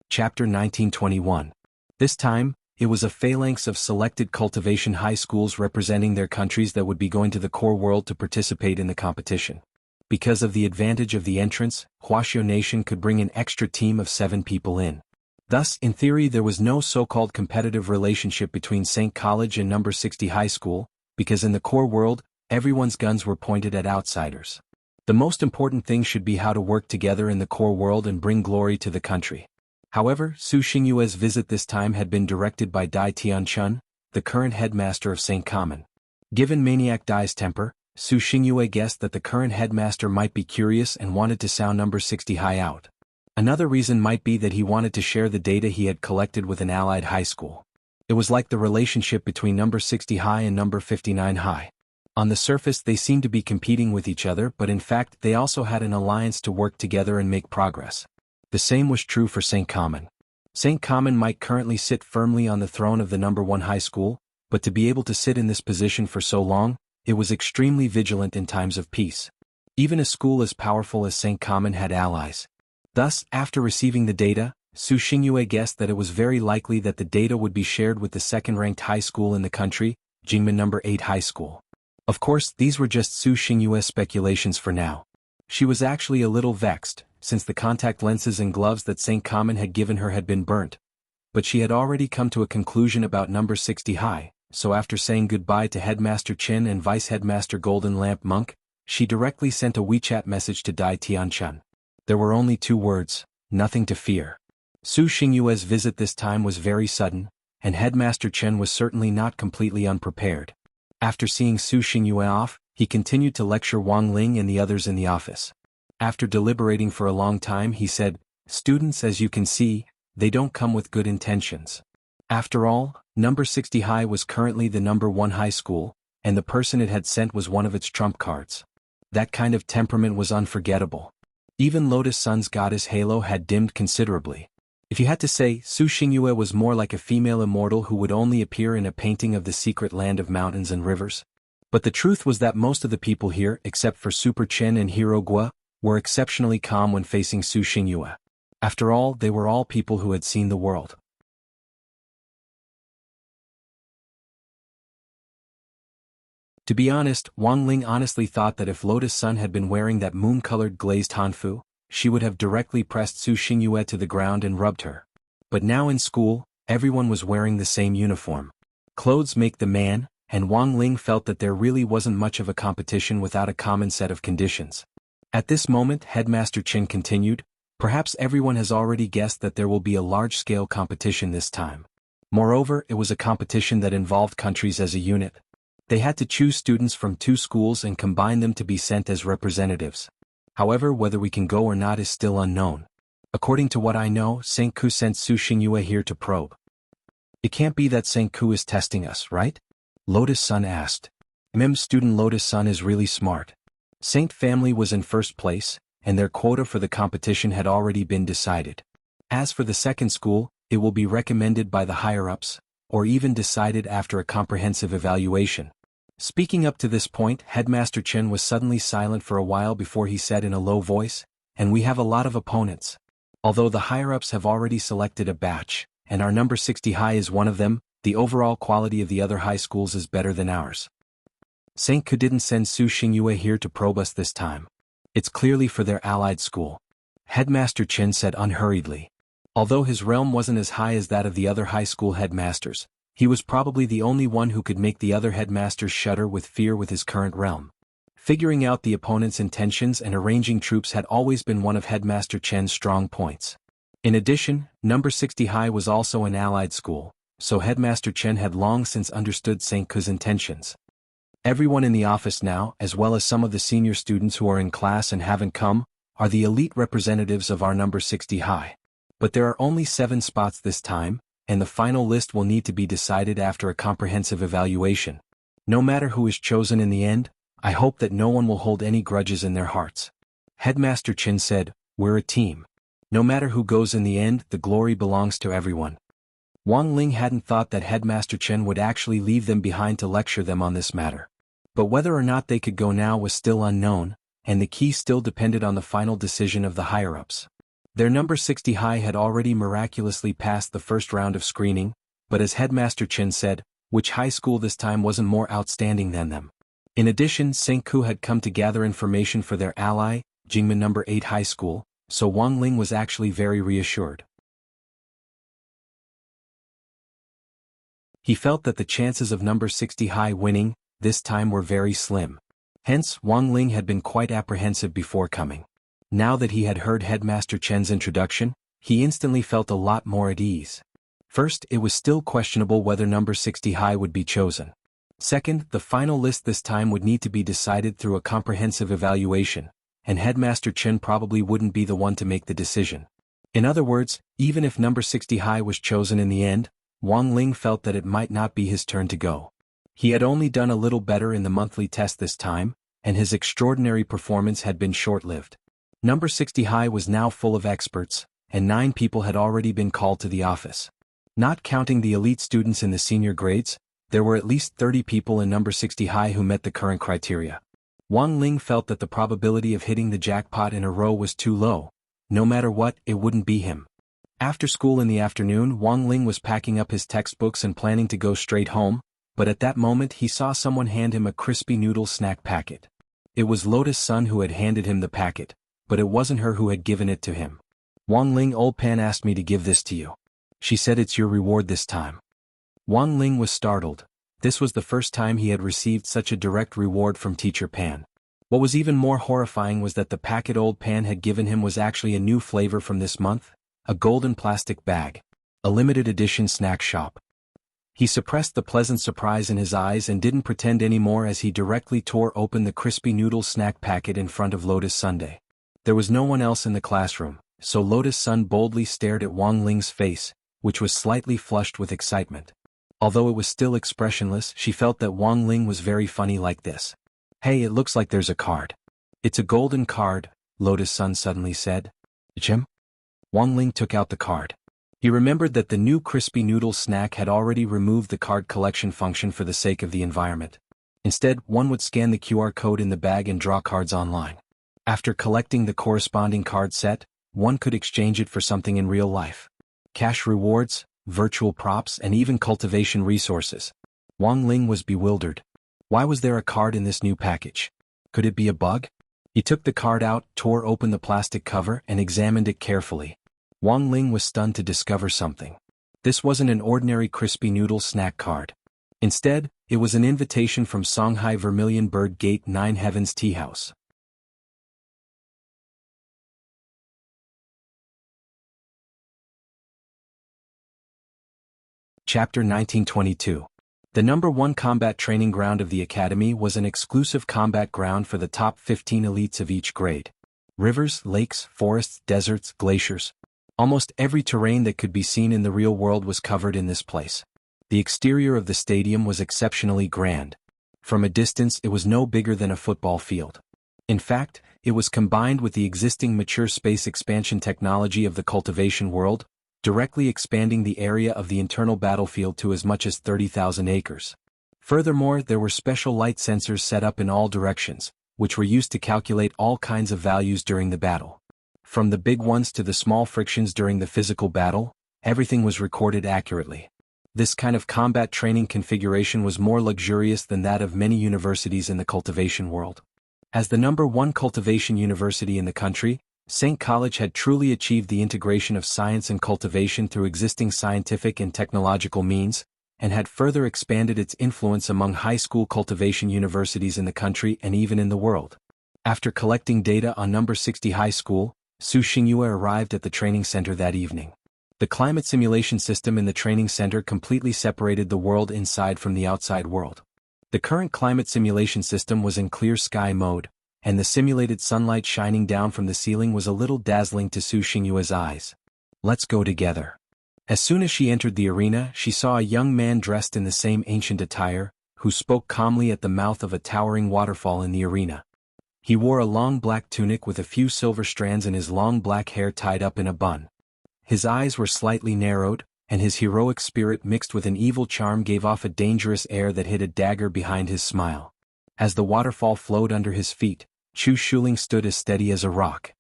Chapter 1921. This time, it was a phalanx of selected cultivation high schools representing their countries that would be going to the core world to participate in the competition. Because of the advantage of the entrance, Wuxia Nation could bring an extra team of 7 people in. Thus, in theory, there was no so-called competitive relationship between St. College and number 60 high school, because in the core world, everyone's guns were pointed at outsiders. The most important thing should be how to work together in the core world and bring glory to the country. However, Su Xingyue's visit this time had been directed by Dai Tianchun, the current headmaster of St. Common. Given Maniac Dai's temper, Su Xingyue guessed that the current headmaster might be curious and wanted to sound number 60 high out. Another reason might be that he wanted to share the data he had collected with an allied high school. It was like the relationship between number 60 high and number 59 high. On the surface they seemed to be competing with each other, but in fact they also had an alliance to work together and make progress. The same was true for St. Common. St. Common might currently sit firmly on the throne of the number 1 high school, but to be able to sit in this position for so long, it was extremely vigilant in times of peace. Even a school as powerful as St. Common had allies. Thus, after receiving the data, Su Xingyue guessed that it was very likely that the data would be shared with the second-ranked high school in the country, Jingmen number 8 high school. Of course, these were just Su Xingyue's speculations for now. She was actually a little vexed, since the contact lenses and gloves that St. Common had given her had been burnt. But she had already come to a conclusion about number 60 high, so after saying goodbye to Headmaster Chin and Vice Headmaster Golden Lamp Monk, she directly sent a WeChat message to Dai Tianchun. There were only 2 words, nothing to fear. Su Xingyue's visit this time was very sudden, and Headmaster Chen was certainly not completely unprepared. After seeing Su Xingyue off, he continued to lecture Wang Ling and the others in the office. After deliberating for a long time he said, "Students, as you can see, they don't come with good intentions. After all, number 60 High was currently the number 1 high school, and the person it had sent was one of its trump cards. That kind of temperament was unforgettable. Even Lotus Sun's goddess halo had dimmed considerably. If you had to say, Su Xingyue was more like a female immortal who would only appear in a painting of the secret land of mountains and rivers. But the truth was that most of the people here, except for Super Chen and Hero Gua, were exceptionally calm when facing Su Xingyue. After all, they were all people who had seen the world. To be honest, Wang Ling honestly thought that if Lotus Sun had been wearing that moon-colored glazed hanfu, she would have directly pressed Su Xingyue to the ground and rubbed her. But now in school, everyone was wearing the same uniform. Clothes make the man, and Wang Ling felt that there really wasn't much of a competition without a common set of conditions. At this moment, Headmaster Chin continued, perhaps everyone has already guessed that there will be a large-scale competition this time. Moreover, it was a competition that involved countries as a unit. They had to choose students from 2 schools and combine them to be sent as representatives. However, whether we can go or not is still unknown. According to what I know, St. Ku sent Su Xingyue here to probe. It can't be that St. Ku is testing us, right? Lotus Sun asked. Student Lotus Sun is really smart. Saint family was in first place, and their quota for the competition had already been decided. As for the second school, it will be recommended by the higher-ups, or even decided after a comprehensive evaluation. Speaking up to this point, Headmaster Chen was suddenly silent for a while before he said in a low voice, and we have a lot of opponents. Although the higher-ups have already selected a batch, and our number 60 high is one of them, the overall quality of the other high schools is better than ours. St. Ku didn't send Su Xingyue here to probe us this time. It's clearly for their allied school. Headmaster Chen said unhurriedly. Although his realm wasn't as high as that of the other high school headmasters, he was probably the only one who could make the other headmasters shudder with fear with his current realm. Figuring out the opponent's intentions and arranging troops had always been one of Headmaster Chen's strong points. In addition, number 60 high was also an allied school, so Headmaster Chen had long since understood St. Ku's intentions. Everyone in the office now, as well as some of the senior students who are in class and haven't come, are the elite representatives of our number 60 high. But there are only 7 spots this time, and the final list will need to be decided after a comprehensive evaluation. No matter who is chosen in the end, I hope that no one will hold any grudges in their hearts. Headmaster Chin said, we're a team. No matter who goes in the end, the glory belongs to everyone. Wang Ling hadn't thought that Headmaster Chen would actually leave them behind to lecture them on this matter. But whether or not they could go now was still unknown, and the key still depended on the final decision of the higher-ups. Their number 60 high had already miraculously passed the first round of screening, but as Headmaster Chen said, which high school this time wasn't more outstanding than them. In addition, St. Ku had come to gather information for their ally, Jingmen number 8 high school, so Wang Ling was actually very reassured. He felt that the chances of number 60 high winning, this time were very slim. Hence, Wang Ling had been quite apprehensive before coming. Now that he had heard Headmaster Chen's introduction, he instantly felt a lot more at ease. First, it was still questionable whether number 60 high would be chosen. Second, the final list this time would need to be decided through a comprehensive evaluation, and Headmaster Chen probably wouldn't be the one to make the decision. In other words, even if number 60 high was chosen in the end, Wang Ling felt that it might not be his turn to go. He had only done a little better in the monthly test this time, and his extraordinary performance had been short-lived. Number 60 high was now full of experts, and 9 people had already been called to the office. Not counting the elite students in the senior grades, there were at least 30 people in number 60 high who met the current criteria. Wang Ling felt that the probability of hitting the jackpot in a row was too low. No matter what, it wouldn't be him. After school in the afternoon, Wang Ling was packing up his textbooks and planning to go straight home, but at that moment he saw someone hand him a crispy noodle snack packet. It was Lotus Sun who had handed him the packet, but it wasn't her who had given it to him. Wang Ling, old Pan asked me to give this to you. She said it's your reward this time. Wang Ling was startled. This was the first time he had received such a direct reward from Teacher Pan. What was even more horrifying was that the packet old Pan had given him was actually a new flavor from this month, a golden plastic bag, a limited edition snack shop. He suppressed the pleasant surprise in his eyes and didn't pretend anymore as he directly tore open the crispy noodle snack packet in front of Lotus Sunday. There was no one else in the classroom, so Lotus Sun boldly stared at Wang Ling's face, which was slightly flushed with excitement. Although it was still expressionless, she felt that Wang Ling was very funny like this. "Hey, it looks like there's a card." "It's a golden card," Lotus Sun suddenly said. "Jim?" Wang Ling took out the card. He remembered that the new crispy noodle snack had already removed the card collection function for the sake of the environment. Instead, one would scan the QR code in the bag and draw cards online. After collecting the corresponding card set, one could exchange it for something in real life. Cash rewards, virtual props, and even cultivation resources. Wang Ling was bewildered. Why was there a card in this new package? Could it be a bug? He took the card out, tore open the plastic cover, and examined it carefully. Wang Ling was stunned to discover something. This wasn't an ordinary crispy noodle snack card. Instead, it was an invitation from Songhai Vermilion Bird Gate 9 Heavens Tea House. Chapter 1922. The number 1 combat training ground of the academy was an exclusive combat ground for the top 15 elites of each grade. Rivers, lakes, forests, deserts, glaciers. Almost every terrain that could be seen in the real world was covered in this place. The exterior of the stadium was exceptionally grand. From a distance, it was no bigger than a football field. In fact, it was combined with the existing mature space expansion technology of the cultivation world, directly expanding the area of the internal battlefield to as much as 30,000 acres. Furthermore, there were special light sensors set up in all directions, which were used to calculate all kinds of values during the battle. From the big ones to the small frictions during the physical battle, everything was recorded accurately. This kind of combat training configuration was more luxurious than that of many universities in the cultivation world. As the number 1 cultivation university in the country, St. College had truly achieved the integration of science and cultivation through existing scientific and technological means, and had further expanded its influence among high school cultivation universities in the country and even in the world. After collecting data on number 60 high school, Su Xingyue arrived at the training center that evening. The climate simulation system in the training center completely separated the world inside from the outside world. The current climate simulation system was in clear sky mode, and the simulated sunlight shining down from the ceiling was a little dazzling to Su Xingyue's eyes. "Let's go together." As soon as she entered the arena, she saw a young man dressed in the same ancient attire, who spoke calmly at the mouth of a towering waterfall in the arena. He wore a long black tunic with a few silver strands and his long black hair tied up in a bun. His eyes were slightly narrowed, and his heroic spirit mixed with an evil charm gave off a dangerous air that hid a dagger behind his smile. As the waterfall flowed under his feet, Chu Shuling stood as steady as a rock.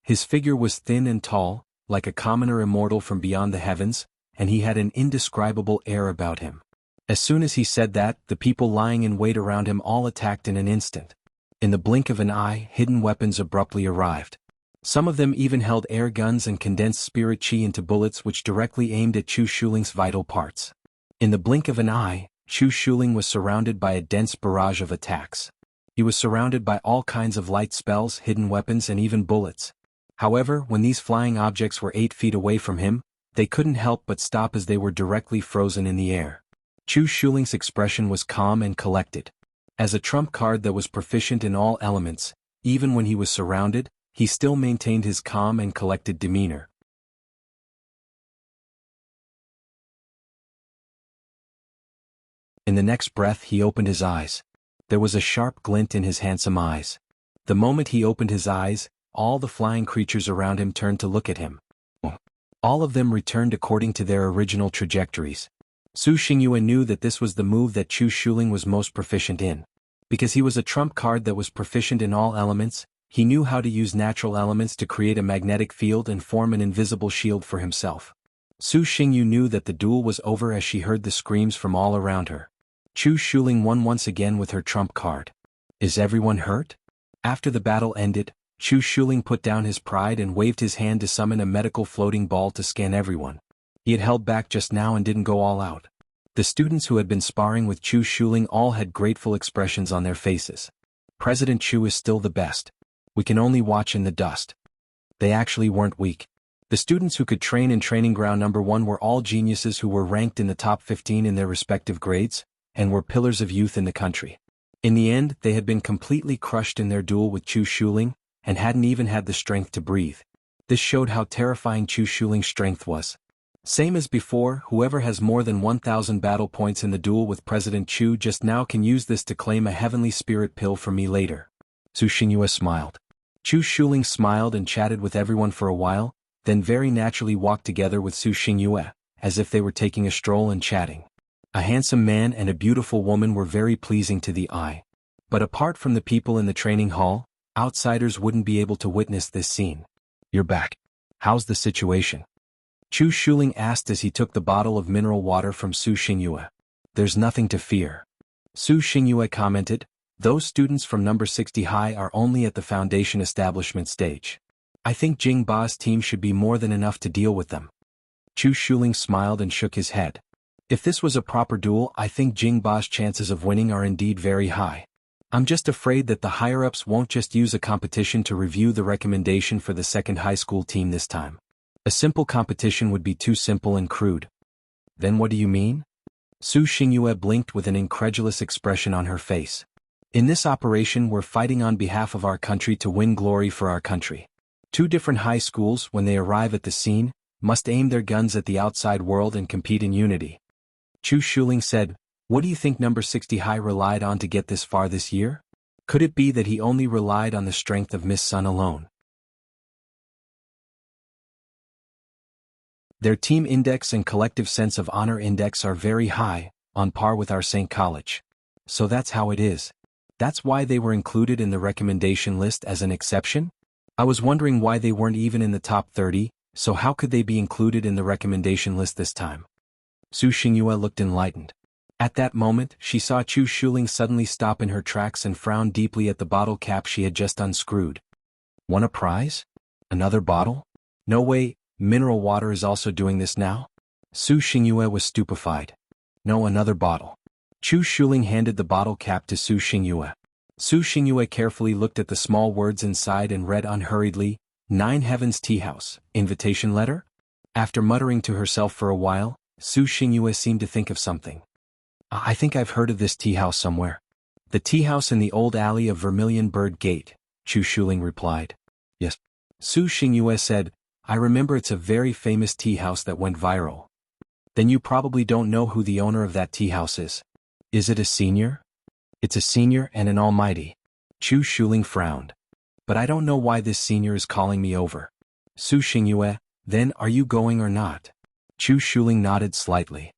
His figure was thin and tall, like a commoner immortal from beyond the heavens, and he had an indescribable air about him. As soon as he said that, the people lying in wait around him all attacked in an instant. In the blink of an eye, hidden weapons abruptly arrived. Some of them even held air guns and condensed spirit chi into bullets which directly aimed at Chu Shuling's vital parts. In the blink of an eye, Chu Shuling was surrounded by a dense barrage of attacks. He was surrounded by all kinds of light spells, hidden weapons, and even bullets. However, when these flying objects were 8 feet away from him, they couldn't help but stop as they were directly frozen in the air. Chu Shuling's expression was calm and collected. As a trump card that was proficient in all elements, even when he was surrounded, he still maintained his calm and collected demeanor. In the next breath he opened his eyes. There was a sharp glint in his handsome eyes. The moment he opened his eyes, all the flying creatures around him turned to look at him. All of them returned according to their original trajectories. Su Xingyue knew that this was the move that Chu Shuling was most proficient in. Because he was a trump card that was proficient in all elements, he knew how to use natural elements to create a magnetic field and form an invisible shield for himself. Su Xingyu knew that the duel was over as she heard the screams from all around her. Chu Shuling won once again with her trump card. Is everyone hurt? After the battle ended, Chu Shuling put down his pride and waved his hand to summon a medical floating ball to scan everyone. He had held back just now and didn't go all out. The students who had been sparring with Chu Shuling all had grateful expressions on their faces. President Chu is still the best. We can only watch in the dust. They actually weren't weak. The students who could train in training ground number 1 were all geniuses who were ranked in the top 15 in their respective grades, and were pillars of youth in the country. In the end, they had been completely crushed in their duel with Chu Shuling, and hadn't even had the strength to breathe. This showed how terrifying Chu Shuling's strength was. Same as before, whoever has more than 1,000 battle points in the duel with President Chu just now can use this to claim a heavenly spirit pill for me later. Su Xingyue smiled. Chu Shuling smiled and chatted with everyone for a while, then very naturally walked together with Su Xingyue, as if they were taking a stroll and chatting. A handsome man and a beautiful woman were very pleasing to the eye. But apart from the people in the training hall, outsiders wouldn't be able to witness this scene. You're back. How's the situation? Chu Shuling asked as he took the bottle of mineral water from Su Xingyue. There's nothing to fear. Su Xingyue commented, those students from number 60 high are only at the foundation establishment stage. I think Jing Ba's team should be more than enough to deal with them. Chu Shuling smiled and shook his head. If this was a proper duel, I think Jing Ba's chances of winning are indeed very high. I'm just afraid that the higher-ups won't just use a competition to review the recommendation for the second high school team this time. A simple competition would be too simple and crude. Then what do you mean? Su Xingyue blinked with an incredulous expression on her face. In this operation we're fighting on behalf of our country to win glory for our country. Two different high schools, when they arrive at the scene, must aim their guns at the outside world and compete in unity. Chu Shuling said, what do you think number 60 high relied on to get this far this year? Could it be that he only relied on the strength of Miss Sun alone? Their team index and collective sense of honor index are very high, on par with our St. College. So that's how it is. That's why they were included in the recommendation list as an exception? I was wondering why they weren't even in the top 30, so how could they be included in the recommendation list this time? Su Xingyue looked enlightened. At that moment, she saw Chu Shuling suddenly stop in her tracks and frown deeply at the bottle cap she had just unscrewed. Won a prize? Another bottle? No way, mineral water is also doing this now? Su Xingyue was stupefied. No, another bottle. Chu Shuling handed the bottle cap to Su Xingyue. Su Xingyue carefully looked at the small words inside and read unhurriedly, Nine Heavens Tea House, invitation letter? After muttering to herself for a while, Su Xingyue seemed to think of something. I think I've heard of this tea house somewhere. The tea house in the old alley of Vermilion Bird Gate, Chu Shuling replied. Yes. Su Xingyue said, I remember it's a very famous tea house that went viral. Then you probably don't know who the owner of that tea house is. Is it a senior? It's a senior and an almighty. Chu Shuling frowned. But I don't know why this senior is calling me over. Su Xingyue, then are you going or not? Chu Shuling nodded slightly.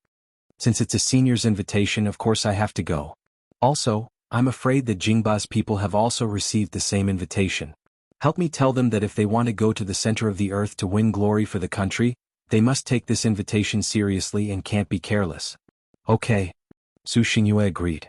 Since it's a senior's invitation, of course I have to go. Also, I'm afraid that Jingba's people have also received the same invitation. Help me tell them that if they want to go to the center of the earth to win glory for the country, they must take this invitation seriously and can't be careless. Okay. Su Xingyue agreed.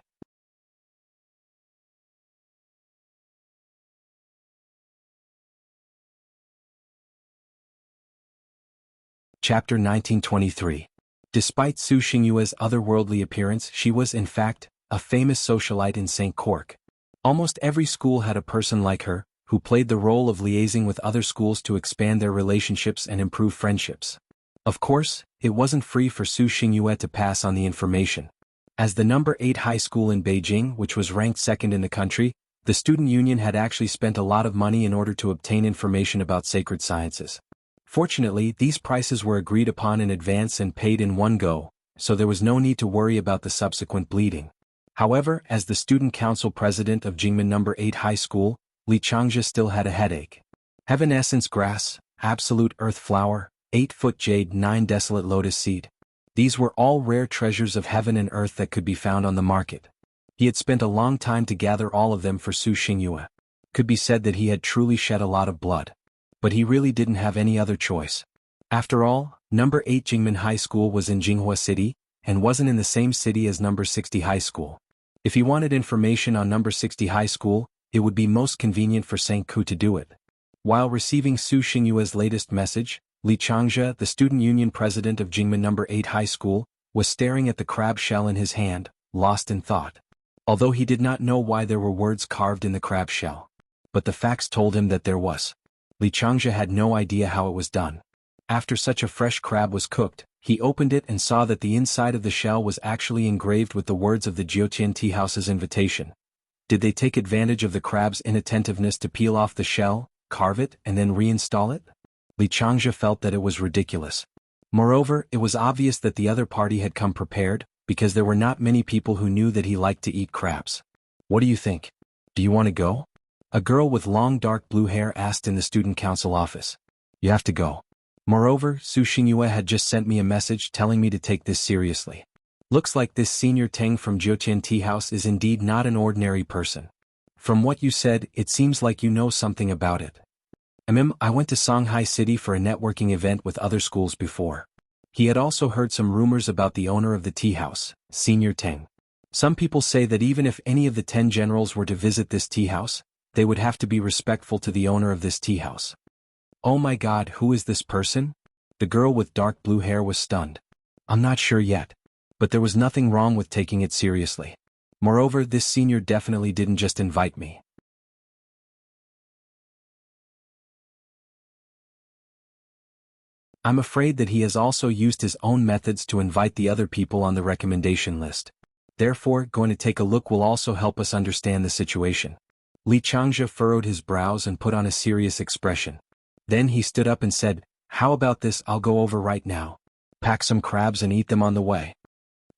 Chapter 1923. Despite Su Xingyue's otherworldly appearance, she was, in fact, a famous socialite in St. Cork. Almost every school had a person like her, who played the role of liaising with other schools to expand their relationships and improve friendships. Of course, it wasn't free for Su Xingyue to pass on the information. As the number 8 high school in Beijing, which was ranked second in the country, the student union had actually spent a lot of money in order to obtain information about sacred sciences. Fortunately, these prices were agreed upon in advance and paid in one go, so there was no need to worry about the subsequent bleeding. However, as the student council president of Jingmen number 8 high school, Li Changzhe still had a headache. Heaven essence grass, absolute earth flower, 8-foot jade, 9 desolate lotus seed. These were all rare treasures of heaven and earth that could be found on the market. He had spent a long time to gather all of them for Su Xingyue. Could be said that he had truly shed a lot of blood. But he really didn't have any other choice. After all, number 8 Jingmen High School was in Jinghua City, and wasn't in the same city as number 60 High School. If he wanted information on number 60 High School, it would be most convenient for St. Ku to do it. While receiving Su Xingyue's latest message, Li Changzhe, the student union president of Jingmen number 8 High School, was staring at the crab shell in his hand, lost in thought. Although he did not know why there were words carved in the crab shell. But the facts told him that there was. Li Changzhe had no idea how it was done. After such a fresh crab was cooked, he opened it and saw that the inside of the shell was actually engraved with the words of the Jiutian Tea House's invitation. Did they take advantage of the crab's inattentiveness to peel off the shell, carve it, and then reinstall it? Li Changzhe felt that it was ridiculous. Moreover, it was obvious that the other party had come prepared, because there were not many people who knew that he liked to eat crabs. What do you think? Do you want to go? A girl with long dark blue hair asked in the student council office. You have to go. Moreover, Su Xingyue had just sent me a message telling me to take this seriously. Looks like this senior Teng from Jiuqian Tea House is indeed not an ordinary person. From what you said, it seems like you know something about it. I went to Shanghai City for a networking event with other schools before. He had also heard some rumors about the owner of the tea house, Senior Teng. Some people say that even if any of the 10 generals were to visit this tea house, they would have to be respectful to the owner of this tea house. Oh my God, who is this person? The girl with dark blue hair was stunned. I'm not sure yet. But there was nothing wrong with taking it seriously. Moreover, this senior definitely didn't just invite me. I'm afraid that he has also used his own methods to invite the other people on the recommendation list. Therefore, going to take a look will also help us understand the situation. Li Changzhe furrowed his brows and put on a serious expression. Then he stood up and said, how about this? I'll go over right now. Pack some crabs and eat them on the way.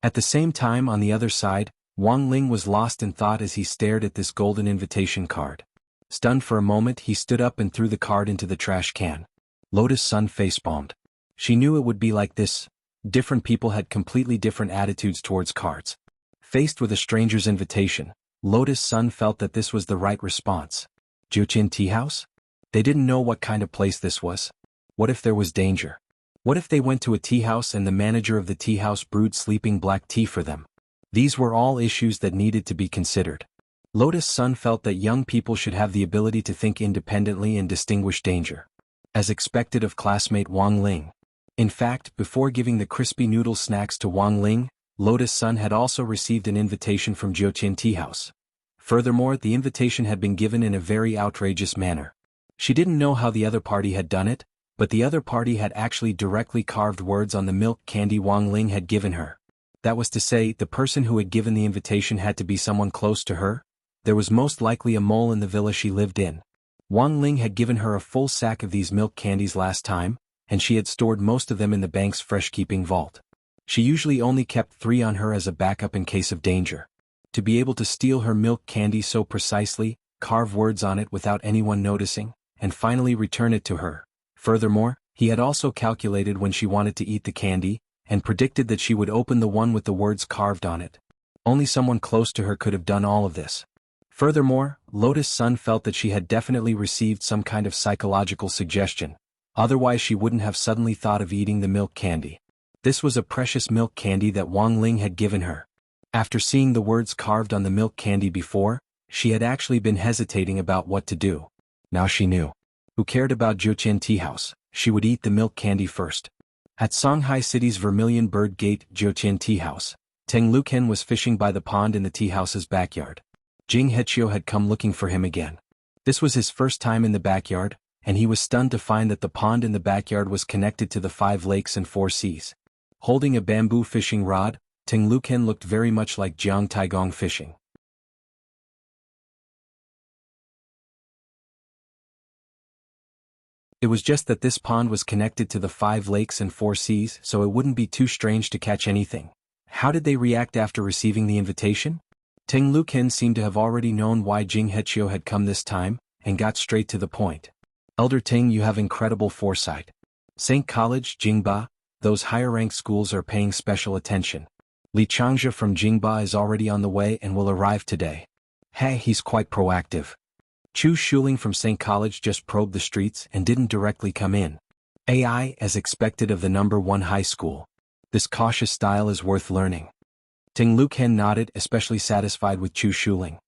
At the same time, on the other side, Wang Ling was lost in thought as he stared at this golden invitation card. Stunned for a moment, he stood up and threw the card into the trash can. Lotus Sun facepalmed. She knew it would be like this. Different people had completely different attitudes towards cards. Faced with a stranger's invitation, Lotus Sun felt that this was the right response. Jiuqian Tea House? They didn't know what kind of place this was. What if there was danger? What if they went to a tea house and the manager of the tea house brewed sleeping black tea for them? These were all issues that needed to be considered. Lotus Sun felt that young people should have the ability to think independently and distinguish danger. As expected of classmate Wang Ling. In fact, before giving the crispy noodle snacks to Wang Ling, Lotus Sun had also received an invitation from Jiuqian Tea House. Furthermore, the invitation had been given in a very outrageous manner. She didn't know how the other party had done it, but the other party had actually directly carved words on the milk candy Wang Ling had given her. That was to say, the person who had given the invitation had to be someone close to her. There was most likely a mole in the villa she lived in. Wang Ling had given her a full sack of these milk candies last time, and she had stored most of them in the bank's fresh-keeping vault. She usually only kept 3 on her as a backup in case of danger. To be able to steal her milk candy so precisely, carve words on it without anyone noticing, and finally return it to her. Furthermore, he had also calculated when she wanted to eat the candy, and predicted that she would open the one with the words carved on it. Only someone close to her could have done all of this. Furthermore, Lotus Sun felt that she had definitely received some kind of psychological suggestion. Otherwise she wouldn't have suddenly thought of eating the milk candy. This was a precious milk candy that Wang Ling had given her. After seeing the words carved on the milk candy before, she had actually been hesitating about what to do. Now she knew. Who cared about Jiuqian Tea House? She would eat the milk candy first. At Shanghai City's Vermilion Bird Gate Jiuqian Tea House, Teng Luken was fishing by the pond in the tea house's backyard. Jing Hechio had come looking for him again. This was his first time in the backyard, and he was stunned to find that the pond in the backyard was connected to the 5 lakes and 4 seas. Holding a bamboo fishing rod, Teng Luken looked very much like Jiang Taigong fishing. It was just that this pond was connected to the 5 lakes and 4 seas, so it wouldn't be too strange to catch anything. How did they react after receiving the invitation? Teng Luken seemed to have already known why Jing Hechio had come this time, and got straight to the point. Elder Teng, you have incredible foresight. St. College, Jingba, those higher-ranked schools are paying special attention. Li Changzhe from Jingba is already on the way and will arrive today. Hey, he's quite proactive. Chu Shuling from St. College just probed the streets and didn't directly come in. AI, as expected of the #1 high school. This cautious style is worth learning. Teng Luken nodded, especially satisfied with Chu Shuling.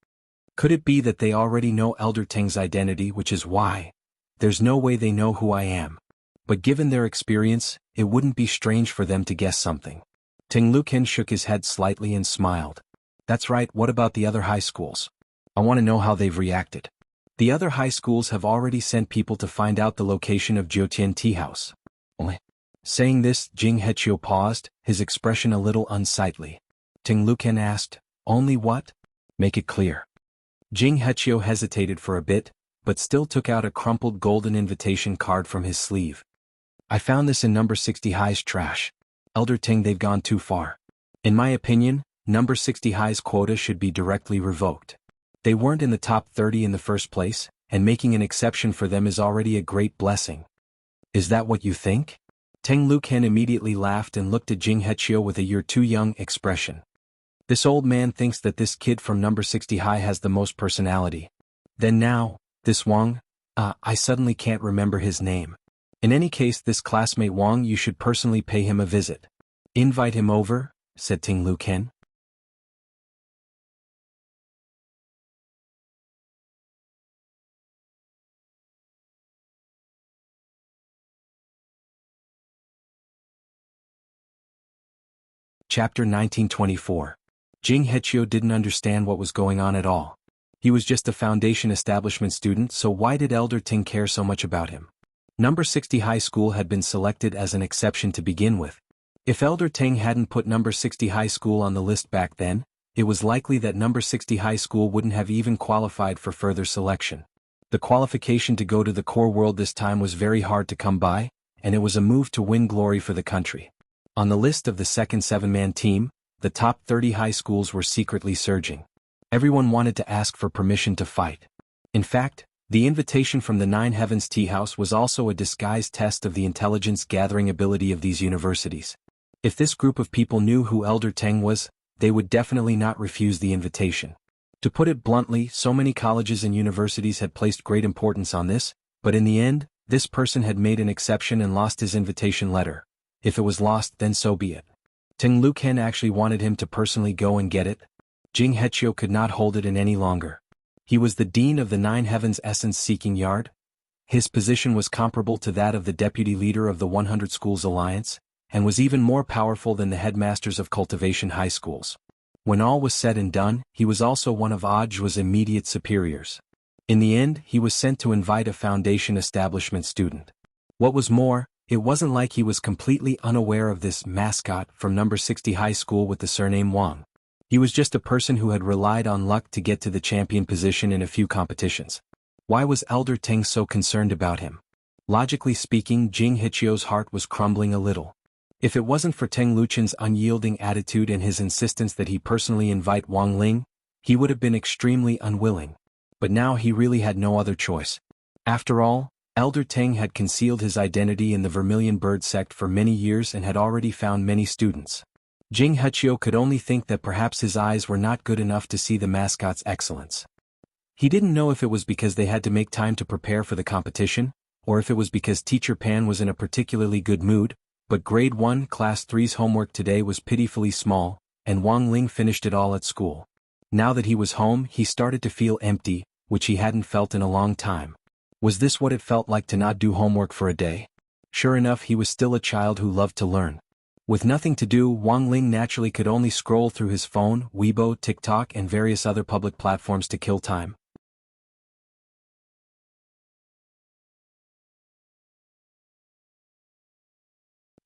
Could it be that they already know Elder Teng's identity, which is why? There's no way they know who I am. But given their experience, it wouldn't be strange for them to guess something. Teng Luken shook his head slightly and smiled. That's right, what about the other high schools? I want to know how they've reacted. The other high schools have already sent people to find out the location of Jiuqian Tea House. Saying this, Jing Hechio paused, his expression a little unsightly. Teng Luken asked, only what? Make it clear. Jing Hechio hesitated for a bit, but still took out a crumpled golden invitation card from his sleeve. I found this in number 60 High's trash. Elder Ting, they've gone too far. In my opinion, number 60 High's quota should be directly revoked. They weren't in the top 30 in the first place, and making an exception for them is already a great blessing. Is that what you think? Teng Lucan immediately laughed and looked at Jing Hechio with a "you're too young" expression. This old man thinks that this kid from number 60 High has the most personality. Then now, this Wang, I suddenly can't remember his name. In any case, this classmate Wang, you should personally pay him a visit. Invite him over, said Ting Lucan. Chapter 1924. Jing Hechio didn't understand what was going on at all. He was just a foundation establishment student, so why did Elder Ting care so much about him? Number 60 High School had been selected as an exception to begin with. If Elder Ting hadn't put number 60 High School on the list back then, it was likely that number 60 High School wouldn't have even qualified for further selection. The qualification to go to the core world this time was very hard to come by, and it was a move to win glory for the country. On the list of the second 7-man team, the top 30 high schools were secretly surging. Everyone wanted to ask for permission to fight. In fact, the invitation from the Nine Heavens Tea House was also a disguised test of the intelligence-gathering ability of these universities. If this group of people knew who Elder Teng was, they would definitely not refuse the invitation. To put it bluntly, so many colleges and universities had placed great importance on this, but in the end, this person had made an exception and lost his invitation letter. If it was lost, then so be it. Ting Lucan actually wanted him to personally go and get it. Jing Hechio could not hold it in any longer. He was the dean of the Nine Heavens Essence-Seeking Yard. His position was comparable to that of the deputy leader of the 100 Schools Alliance, and was even more powerful than the headmasters of Cultivation high schools. When all was said and done, he was also one of Audiobook's immediate superiors. In the end, he was sent to invite a foundation establishment student. What was more, it wasn't like he was completely unaware of this mascot from number 60 High School with the surname Wang. He was just a person who had relied on luck to get to the champion position in a few competitions. Why was Elder Teng so concerned about him? Logically speaking, Jing Hechio's heart was crumbling a little. If it wasn't for Teng Luchan's unyielding attitude and his insistence that he personally invite Wang Ling, he would have been extremely unwilling. But now he really had no other choice. After all, Elder Teng had concealed his identity in the Vermilion Bird sect for many years and had already found many students. Jing Hechio could only think that perhaps his eyes were not good enough to see the mascot's excellence. He didn't know if it was because they had to make time to prepare for the competition, or if it was because Teacher Pan was in a particularly good mood, but Grade 1 Class 3's homework today was pitifully small, and Wang Ling finished it all at school. Now that he was home, he started to feel empty, which he hadn't felt in a long time. Was this what it felt like to not do homework for a day? Sure enough, he was still a child who loved to learn. With nothing to do, Wang Ling naturally could only scroll through his phone, Weibo, TikTok, and various other public platforms to kill time.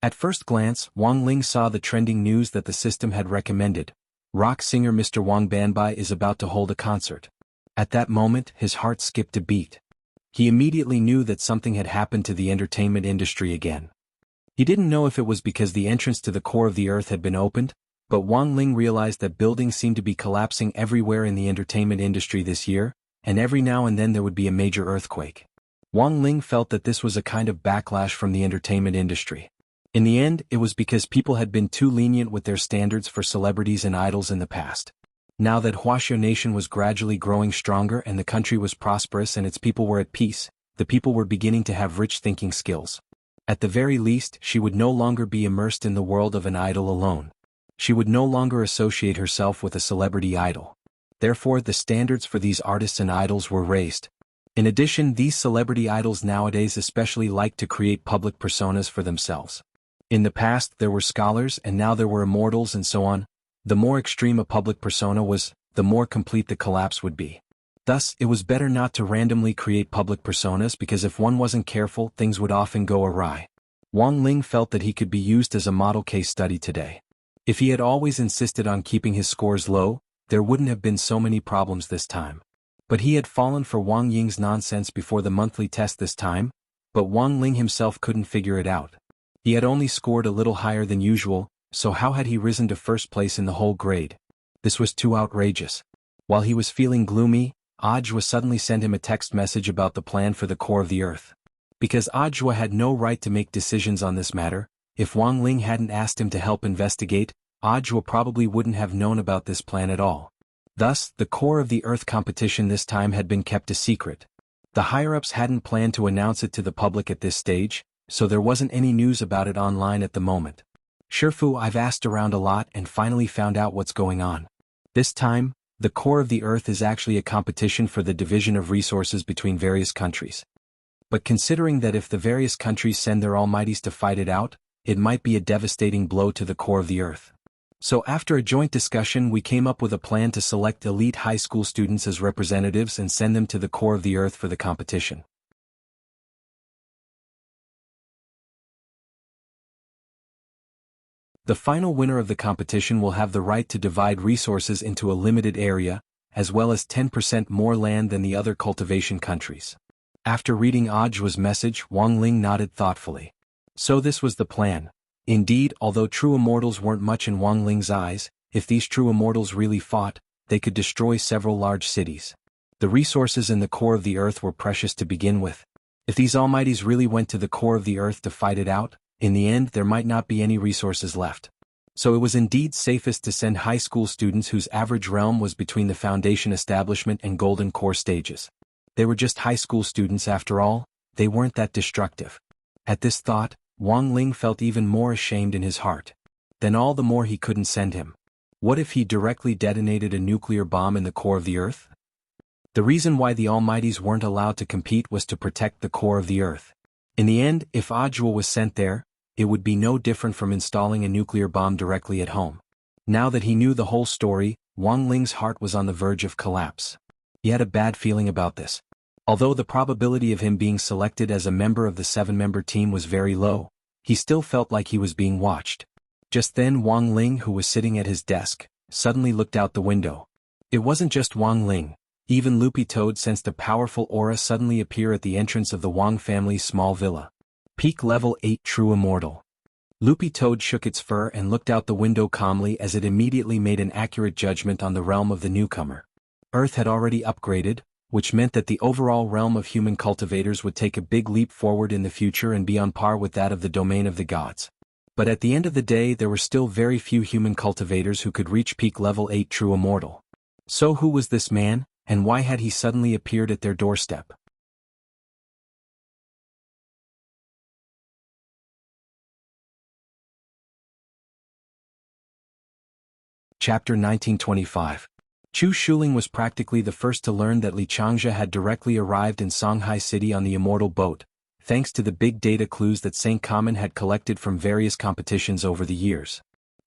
At first glance, Wang Ling saw the trending news that the system had recommended. Rock singer Mr. Wang Banbai is about to hold a concert. At that moment, his heart skipped a beat. He immediately knew that something had happened to the entertainment industry again. He didn't know if it was because the entrance to the core of the earth had been opened, but Wang Ling realized that buildings seemed to be collapsing everywhere in the entertainment industry this year, and every now and then there would be a major earthquake. Wang Ling felt that this was a kind of backlash from the entertainment industry. In the end, it was because people had been too lenient with their standards for celebrities and idols in the past. Now that Wuxia nation was gradually growing stronger and the country was prosperous and its people were at peace, the people were beginning to have rich thinking skills. At the very least, she would no longer be immersed in the world of an idol alone. She would no longer associate herself with a celebrity idol. Therefore, the standards for these artists and idols were raised. In addition, these celebrity idols nowadays especially like to create public personas for themselves. In the past, there were scholars and now there were immortals and so on. The more extreme a public persona was, the more complete the collapse would be. Thus, it was better not to randomly create public personas because if one wasn't careful, things would often go awry. Wang Ling felt that he could be used as a model case study today. If he had always insisted on keeping his scores low, there wouldn't have been so many problems this time. But he had fallen for Wang Ying's nonsense before the monthly test this time. But Wang Ling himself couldn't figure it out. He had only scored a little higher than usual, so how had he risen to first place in the whole grade? This was too outrageous. While he was feeling gloomy, Ajwa suddenly sent him a text message about the plan for the core of the earth. Because Ajwa had no right to make decisions on this matter, if Wang Ling hadn't asked him to help investigate, Ajwa probably wouldn't have known about this plan at all. Thus, the core of the earth competition this time had been kept a secret. The higher-ups hadn't planned to announce it to the public at this stage, so there wasn't any news about it online at the moment. Shifu, I've asked around a lot and finally found out what's going on. This time, the core of the earth is actually a competition for the division of resources between various countries. But considering that if the various countries send their almighties to fight it out, it might be a devastating blow to the core of the earth. So after a joint discussion, we came up with a plan to select elite high school students as representatives and send them to the core of the earth for the competition. The final winner of the competition will have the right to divide resources into a limited area, as well as 10% more land than the other cultivation countries. After reading Ajwa's message, Wang Ling nodded thoughtfully. So this was the plan. Indeed, although true immortals weren't much in Wang Ling's eyes, if these true immortals really fought, they could destroy several large cities. The resources in the core of the earth were precious to begin with. If these almighties really went to the core of the earth to fight it out, in the end there might not be any resources left. So it was indeed safest to send high school students whose average realm was between the foundation establishment and golden core stages. They were just high school students after all, they weren't that destructive. At this thought, Wang Ling felt even more ashamed in his heart. Then all the more he couldn't send him. What if he directly detonated a nuclear bomb in the core of the earth? The reason why the almighties weren't allowed to compete was to protect the core of the earth. In the end, if Ajwa was sent there, it would be no different from installing a nuclear bomb directly at home. Now that he knew the whole story, Wang Ling's heart was on the verge of collapse. He had a bad feeling about this. Although the probability of him being selected as a member of the 7-member team was very low, he still felt like he was being watched. Just then Wang Ling, who was sitting at his desk, suddenly looked out the window. It wasn't just Wang Ling. Even Loopy Toad sensed a powerful aura suddenly appear at the entrance of the Wang family's small villa. Peak level 8 True Immortal. Loopy Toad shook its fur and looked out the window calmly as it immediately made an accurate judgment on the realm of the newcomer. Earth had already upgraded, which meant that the overall realm of human cultivators would take a big leap forward in the future and be on par with that of the domain of the gods. But at the end of the day there were still very few human cultivators who could reach peak level 8 True Immortal. So who was this man, and why had he suddenly appeared at their doorstep? Chapter 1925. Chu Shuling was practically the first to learn that Li Changzhe had directly arrived in Songhai City on the Immortal boat, thanks to the big data clues that St. Common had collected from various competitions over the years.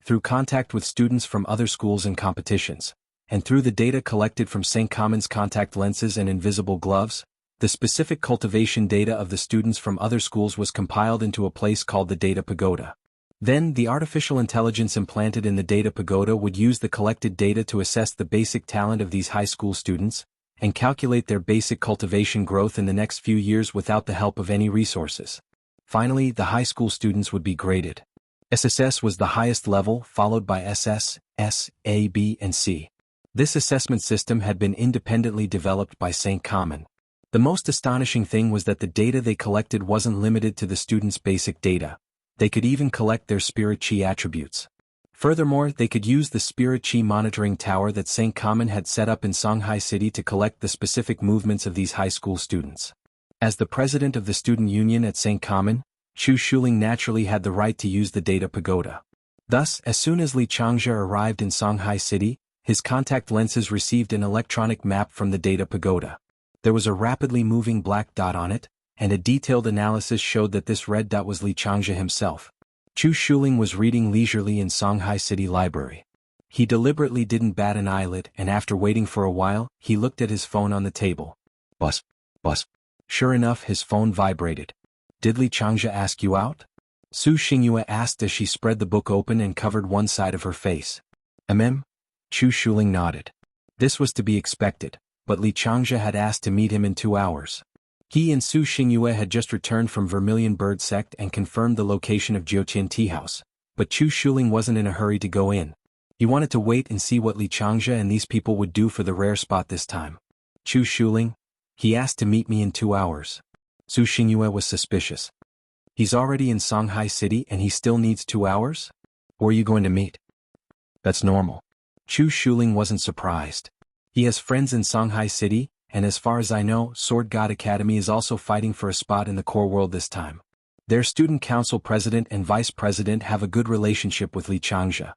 Through contact with students from other schools and competitions, and through the data collected from St. Common's contact lenses and invisible gloves, the specific cultivation data of the students from other schools was compiled into a place called the Data Pagoda. Then, the artificial intelligence implanted in the Data Pagoda would use the collected data to assess the basic talent of these high school students, and calculate their basic cultivation growth in the next few years without the help of any resources. Finally, the high school students would be graded. SSS was the highest level, followed by SS, S, A, B, and C. This assessment system had been independently developed by St. Common. The most astonishing thing was that the data they collected wasn't limited to the students' basic data. They could even collect their spirit chi attributes. Furthermore, they could use the spirit chi monitoring tower that St. Common had set up in Songhai City to collect the specific movements of these high school students. As the president of the student union at St. Common, Chu Shuling naturally had the right to use the Data Pagoda. Thus, as soon as Li Changzhe arrived in Songhai City, his contact lenses received an electronic map from the Data Pagoda. There was a rapidly moving black dot on it, and a detailed analysis showed that this red dot was Li Changzhe himself. Chu Shuling was reading leisurely in Songhai City Library. He deliberately didn't bat an eyelid, and after waiting for a while, he looked at his phone on the table. Buzz. Buzz. Sure enough, his phone vibrated. Did Li Changzhe ask you out? Su Xingyue asked as she spread the book open and covered one side of her face. Chu Shuling nodded. This was to be expected, but Li Changzhe had asked to meet him in 2 hours. He and Su Xingyue had just returned from Vermilion Bird Sect and confirmed the location of Jiuqian Tea House, but Chu Shuling wasn't in a hurry to go in. He wanted to wait and see what Li Changzhe and these people would do for the rare spot this time. Chu Shuling? He asked to meet me in 2 hours. Su Xingyue was suspicious. He's already in Songhai City and he still needs 2 hours? Where are you going to meet? That's normal. Chu Shuling wasn't surprised. He has friends in Songhai City, and as far as I know, Sword God Academy is also fighting for a spot in the core world this time. Their student council president and vice president have a good relationship with Li Changzhe.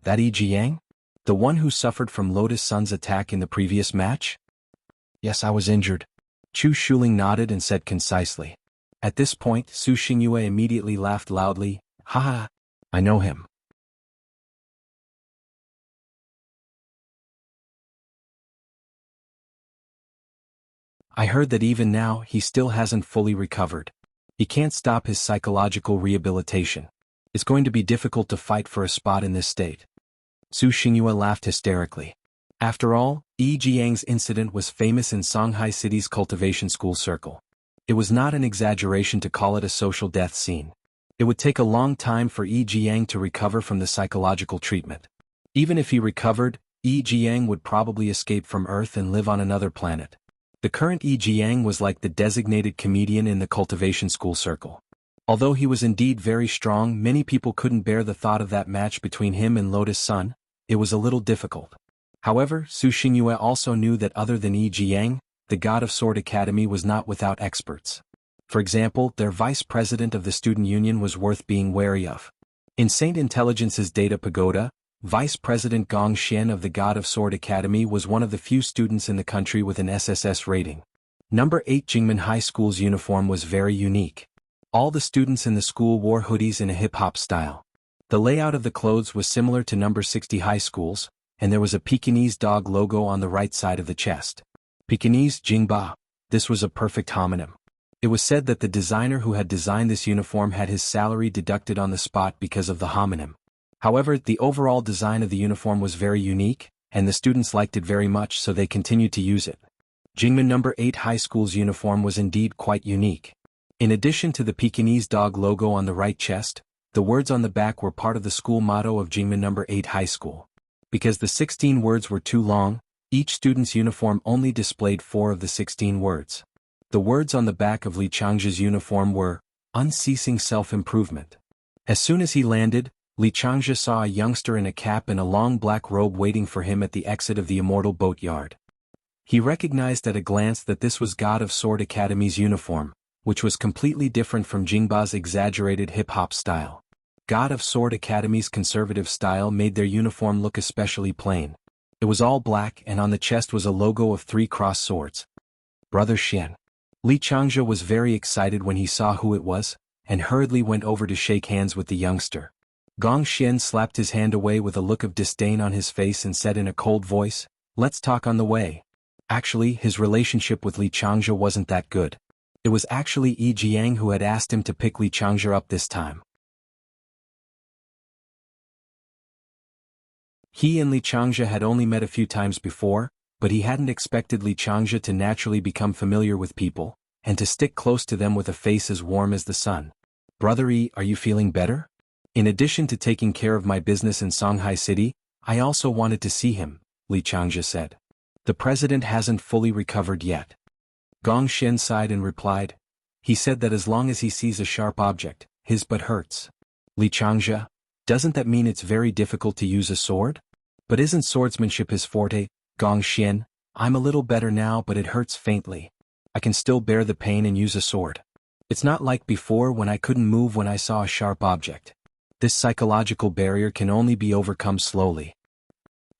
That Yi Jiang? The one who suffered from Lotus Sun's attack in the previous match? Yes, I was injured. Chu Shuling nodded and said concisely. At this point, Su Xingyue immediately laughed loudly. Ha! I know him. I heard that even now he still hasn't fully recovered. He can't stop his psychological rehabilitation. It's going to be difficult to fight for a spot in this state. Su Xingyue laughed hysterically. After all, Yi Jiang's incident was famous in Songhai City's cultivation school circle. It was not an exaggeration to call it a social death scene. It would take a long time for Yi Jiang to recover from the psychological treatment. Even if he recovered, Yi Jiang would probably escape from Earth and live on another planet. The current Yi Jiang was like the designated comedian in the cultivation school circle. Although he was indeed very strong, many people couldn't bear the thought of that match between him and Lotus Sun. It was a little difficult. However, Su Xingyue also knew that other than Yi Jiang, the God of Sword Academy was not without experts. For example, their vice president of the student union was worth being wary of. In Saint Intelligence's data pagoda, Vice President Gong Xian of the God of Sword Academy was one of the few students in the country with an SSS rating. Number 8 Jingmen High School's uniform was very unique. All the students in the school wore hoodies in a hip-hop style. The layout of the clothes was similar to number 60 High School's, and there was a Pekingese dog logo on the right side of the chest. Pekingese Jingba. This was a perfect homonym. It was said that the designer who had designed this uniform had his salary deducted on the spot because of the homonym. However, the overall design of the uniform was very unique, and the students liked it very much, so they continued to use it. Jingmen number 8 High School's uniform was indeed quite unique. In addition to the Pekingese dog logo on the right chest, the words on the back were part of the school motto of Jingmen number 8 High School. Because the 16 words were too long, each student's uniform only displayed 4 of the 16 words. The words on the back of Li Changzhe's uniform were, unceasing self-improvement. As soon as he landed, Li Changzhe saw a youngster in a cap and a long black robe waiting for him at the exit of the Immortal boatyard. He recognized at a glance that this was God of Sword Academy's uniform, which was completely different from Jingba's exaggerated hip-hop style. God of Sword Academy's conservative style made their uniform look especially plain. It was all black and on the chest was a logo of 3 crossed swords. Brother Xian. Li Changzhe was very excited when he saw who it was, and hurriedly went over to shake hands with the youngster. Gong Xian slapped his hand away with a look of disdain on his face and said in a cold voice, "Let's talk on the way." Actually, his relationship with Li Changzhe wasn't that good. It was actually Yi Jiang who had asked him to pick Li Changzhe up this time. He and Li Changzhe had only met a few times before, but he hadn't expected Li Changzhe to naturally become familiar with people, and to stick close to them with a face as warm as the sun. "Brother Yi, are you feeling better? In addition to taking care of my business in Songhai City, I also wanted to see him," Li Changzhe said. "The president hasn't fully recovered yet." Gong Xian sighed and replied, "He said that as long as he sees a sharp object, his butt hurts." Li Changzhe, "Doesn't that mean it's very difficult to use a sword? But isn't swordsmanship his forte?" Gong Xian, "I'm a little better now but it hurts faintly. I can still bear the pain and use a sword. It's not like before when I couldn't move when I saw a sharp object. This psychological barrier can only be overcome slowly."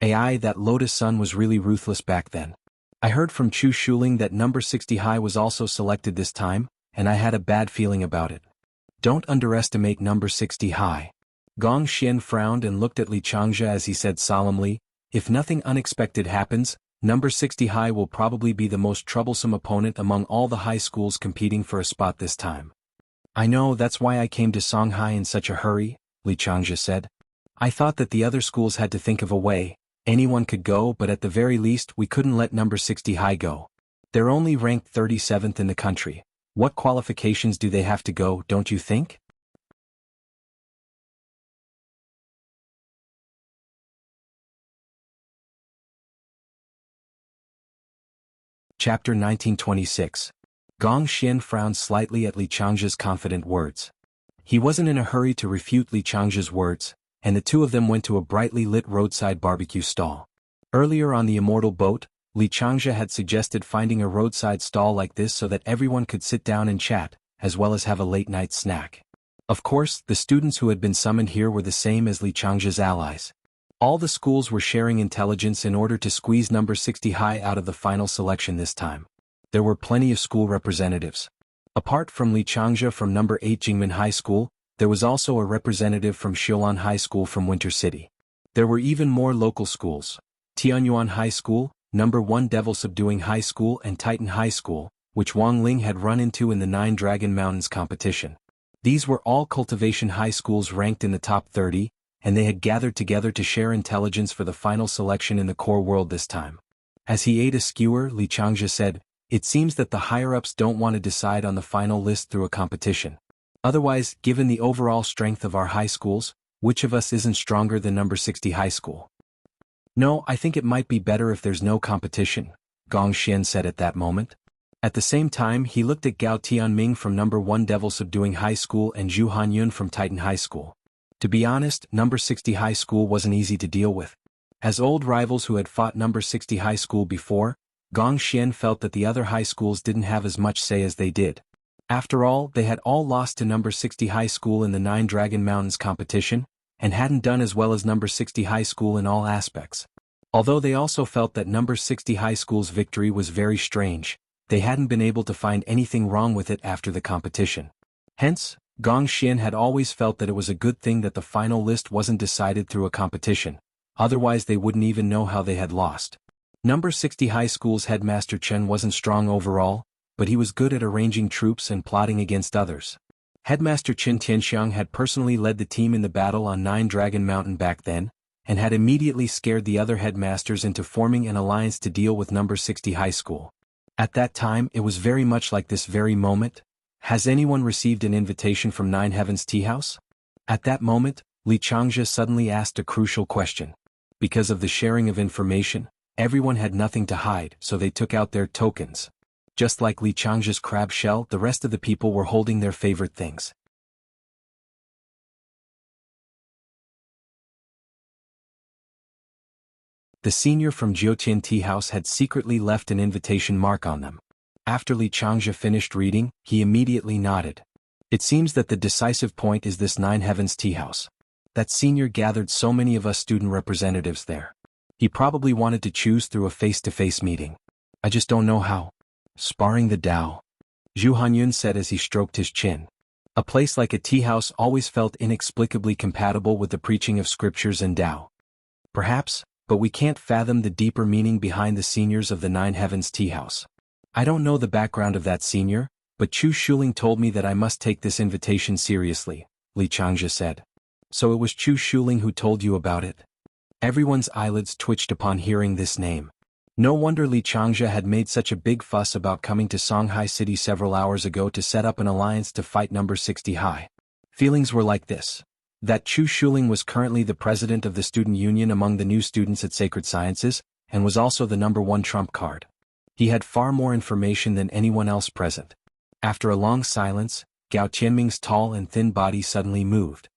AI, that Lotus Sun was really ruthless back then. I heard from Chu Shuling that number 60 High was also selected this time, and I had a bad feeling about it. Don't underestimate number 60 High. Gong Xian frowned and looked at Li Changzhe as he said solemnly, "If nothing unexpected happens, number 60 High will probably be the most troublesome opponent among all the high schools competing for a spot this time." "I know, that's why I came to Songhai in such a hurry," Li Changzhe said. "I thought that the other schools had to think of a way. Anyone could go, but at the very least we couldn't let number 60 High go. They're only ranked 37th in the country. What qualifications do they have to go, don't you think? Chapter 1926. Gong Xian frowned slightly at Li Changzhe's confident words. He wasn't in a hurry to refute Li Changzhe's words, and the two of them went to a brightly lit roadside barbecue stall. Earlier on the Immortal boat, Li Changzhe had suggested finding a roadside stall like this so that everyone could sit down and chat, as well as have a late-night snack. Of course, the students who had been summoned here were the same as Li Changzhe's allies. All the schools were sharing intelligence in order to squeeze number 60 high out of the final selection this time. There were plenty of school representatives. Apart from Li Changzhe from number 8 Jingmen High School, there was also a representative from Xiulan High School from Winter City. There were even more local schools. Tianyuan High School, number 1 Devil Subduing High School and Titan High School, which Wang Ling had run into in the 9 Dragon Mountains competition. These were all cultivation high schools ranked in the top 30, and they had gathered together to share intelligence for the final selection in the core world this time. As he ate a skewer, Li Changzhe said, "It seems that the higher-ups don't want to decide on the final list through a competition. Otherwise, given the overall strength of our high schools, which of us isn't stronger than number 60 high school?" "No, I think it might be better if there's no competition," Gong Xian said at that moment. At the same time, he looked at Gao Tianming from number 1 Devil Subduing High School and Zhu Hanyun from Titan High School. To be honest, number 60 high school wasn't easy to deal with. As old rivals who had fought number 60 high school before, Gong Xian felt that the other high schools didn't have as much say as they did. After all, they had all lost to number 60 high school in the 9 Dragon Mountains competition, and hadn't done as well as number 60 high school in all aspects. Although they also felt that number 60 high school's victory was very strange, they hadn't been able to find anything wrong with it after the competition. Hence, Gong Xian had always felt that it was a good thing that the final list wasn't decided through a competition, otherwise they wouldn't even know how they had lost. Number 60 high school's headmaster Chen wasn't strong overall, but he was good at arranging troops and plotting against others. Headmaster Qin Tianxiang had personally led the team in the battle on 9 Dragon Mountain back then, and had immediately scared the other headmasters into forming an alliance to deal with number 60 high school. At that time it was very much like this very moment. Has anyone received an invitation from 9 Heavens Tea House? At that moment, Li Changzhe suddenly asked a crucial question. Because of the sharing of information, everyone had nothing to hide, so they took out their tokens. Just like Li Changzhe's crab shell, the rest of the people were holding their favorite things. The senior from Jiutian Tea House had secretly left an invitation mark on them. After Li Changzhe finished reading, he immediately nodded. It seems that the decisive point is this 9 Heavens Tea House. That senior gathered so many of us student representatives there. He probably wanted to choose through a face-to-face meeting. I just don't know how. Sparring the Tao. Zhu Hanyun said as he stroked his chin. A place like a tea house always felt inexplicably compatible with the preaching of scriptures and Tao. Perhaps, but we can't fathom the deeper meaning behind the seniors of the 9 Heavens Tea House. I don't know the background of that senior, but Chu Shuling told me that I must take this invitation seriously, Li Changzhe said. So it was Chu Shuling who told you about it? Everyone's eyelids twitched upon hearing this name. No wonder Li Changzhe had made such a big fuss about coming to Songhai City several hours ago to set up an alliance to fight number 60 high. Feelings were like this. That Chu Shuling was currently the president of the student union among the new students at Sacred Sciences, and was also the number 1 trump card. He had far more information than anyone else present. After a long silence, Gao Tianming's tall and thin body suddenly moved.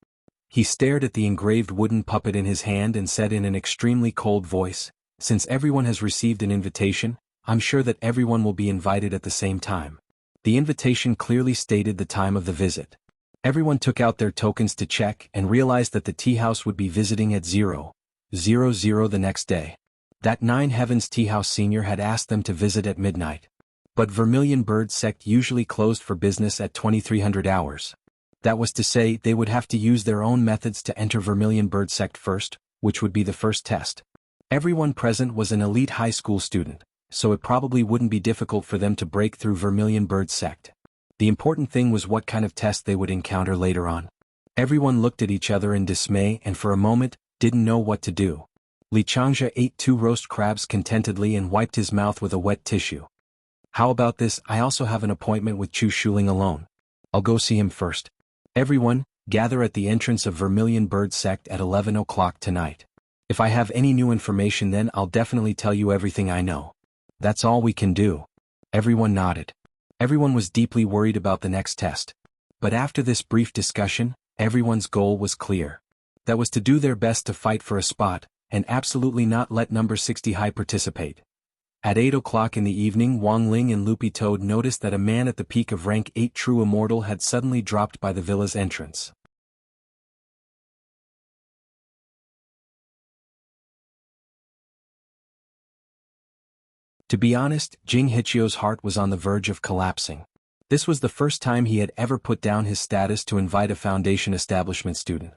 He stared at the engraved wooden puppet in his hand and said in an extremely cold voice, "Since everyone has received an invitation, I'm sure that everyone will be invited at the same time." The invitation clearly stated the time of the visit. Everyone took out their tokens to check and realized that the tea house would be visiting at 00:00 the next day. That 9 Heavens Tea House senior had asked them to visit at midnight. But Vermilion Bird Sect usually closed for business at 2300 hours. That was to say, they would have to use their own methods to enter Vermilion Bird Sect first, which would be the first test. Everyone present was an elite high school student, so it probably wouldn't be difficult for them to break through Vermilion Bird Sect. The important thing was what kind of test they would encounter later on. Everyone looked at each other in dismay and for a moment, didn't know what to do. Li Changzhe ate 2 roast crabs contentedly and wiped his mouth with a wet tissue. How about this? I also have an appointment with Chu Shuling alone. I'll go see him first. Everyone, gather at the entrance of Vermilion Bird Sect at 11 o'clock tonight. If I have any new information then I'll definitely tell you everything I know. That's all we can do. Everyone nodded. Everyone was deeply worried about the next test. But after this brief discussion, everyone's goal was clear. That was to do their best to fight for a spot, and absolutely not let number 60 high participate. At 8 o'clock in the evening, Wang Ling and Loopy Toad noticed that a man at the peak of rank 8 true immortal had suddenly dropped by the villa's entrance. To be honest, Jing Hichio's heart was on the verge of collapsing. This was the first time he had ever put down his status to invite a Foundation establishment student.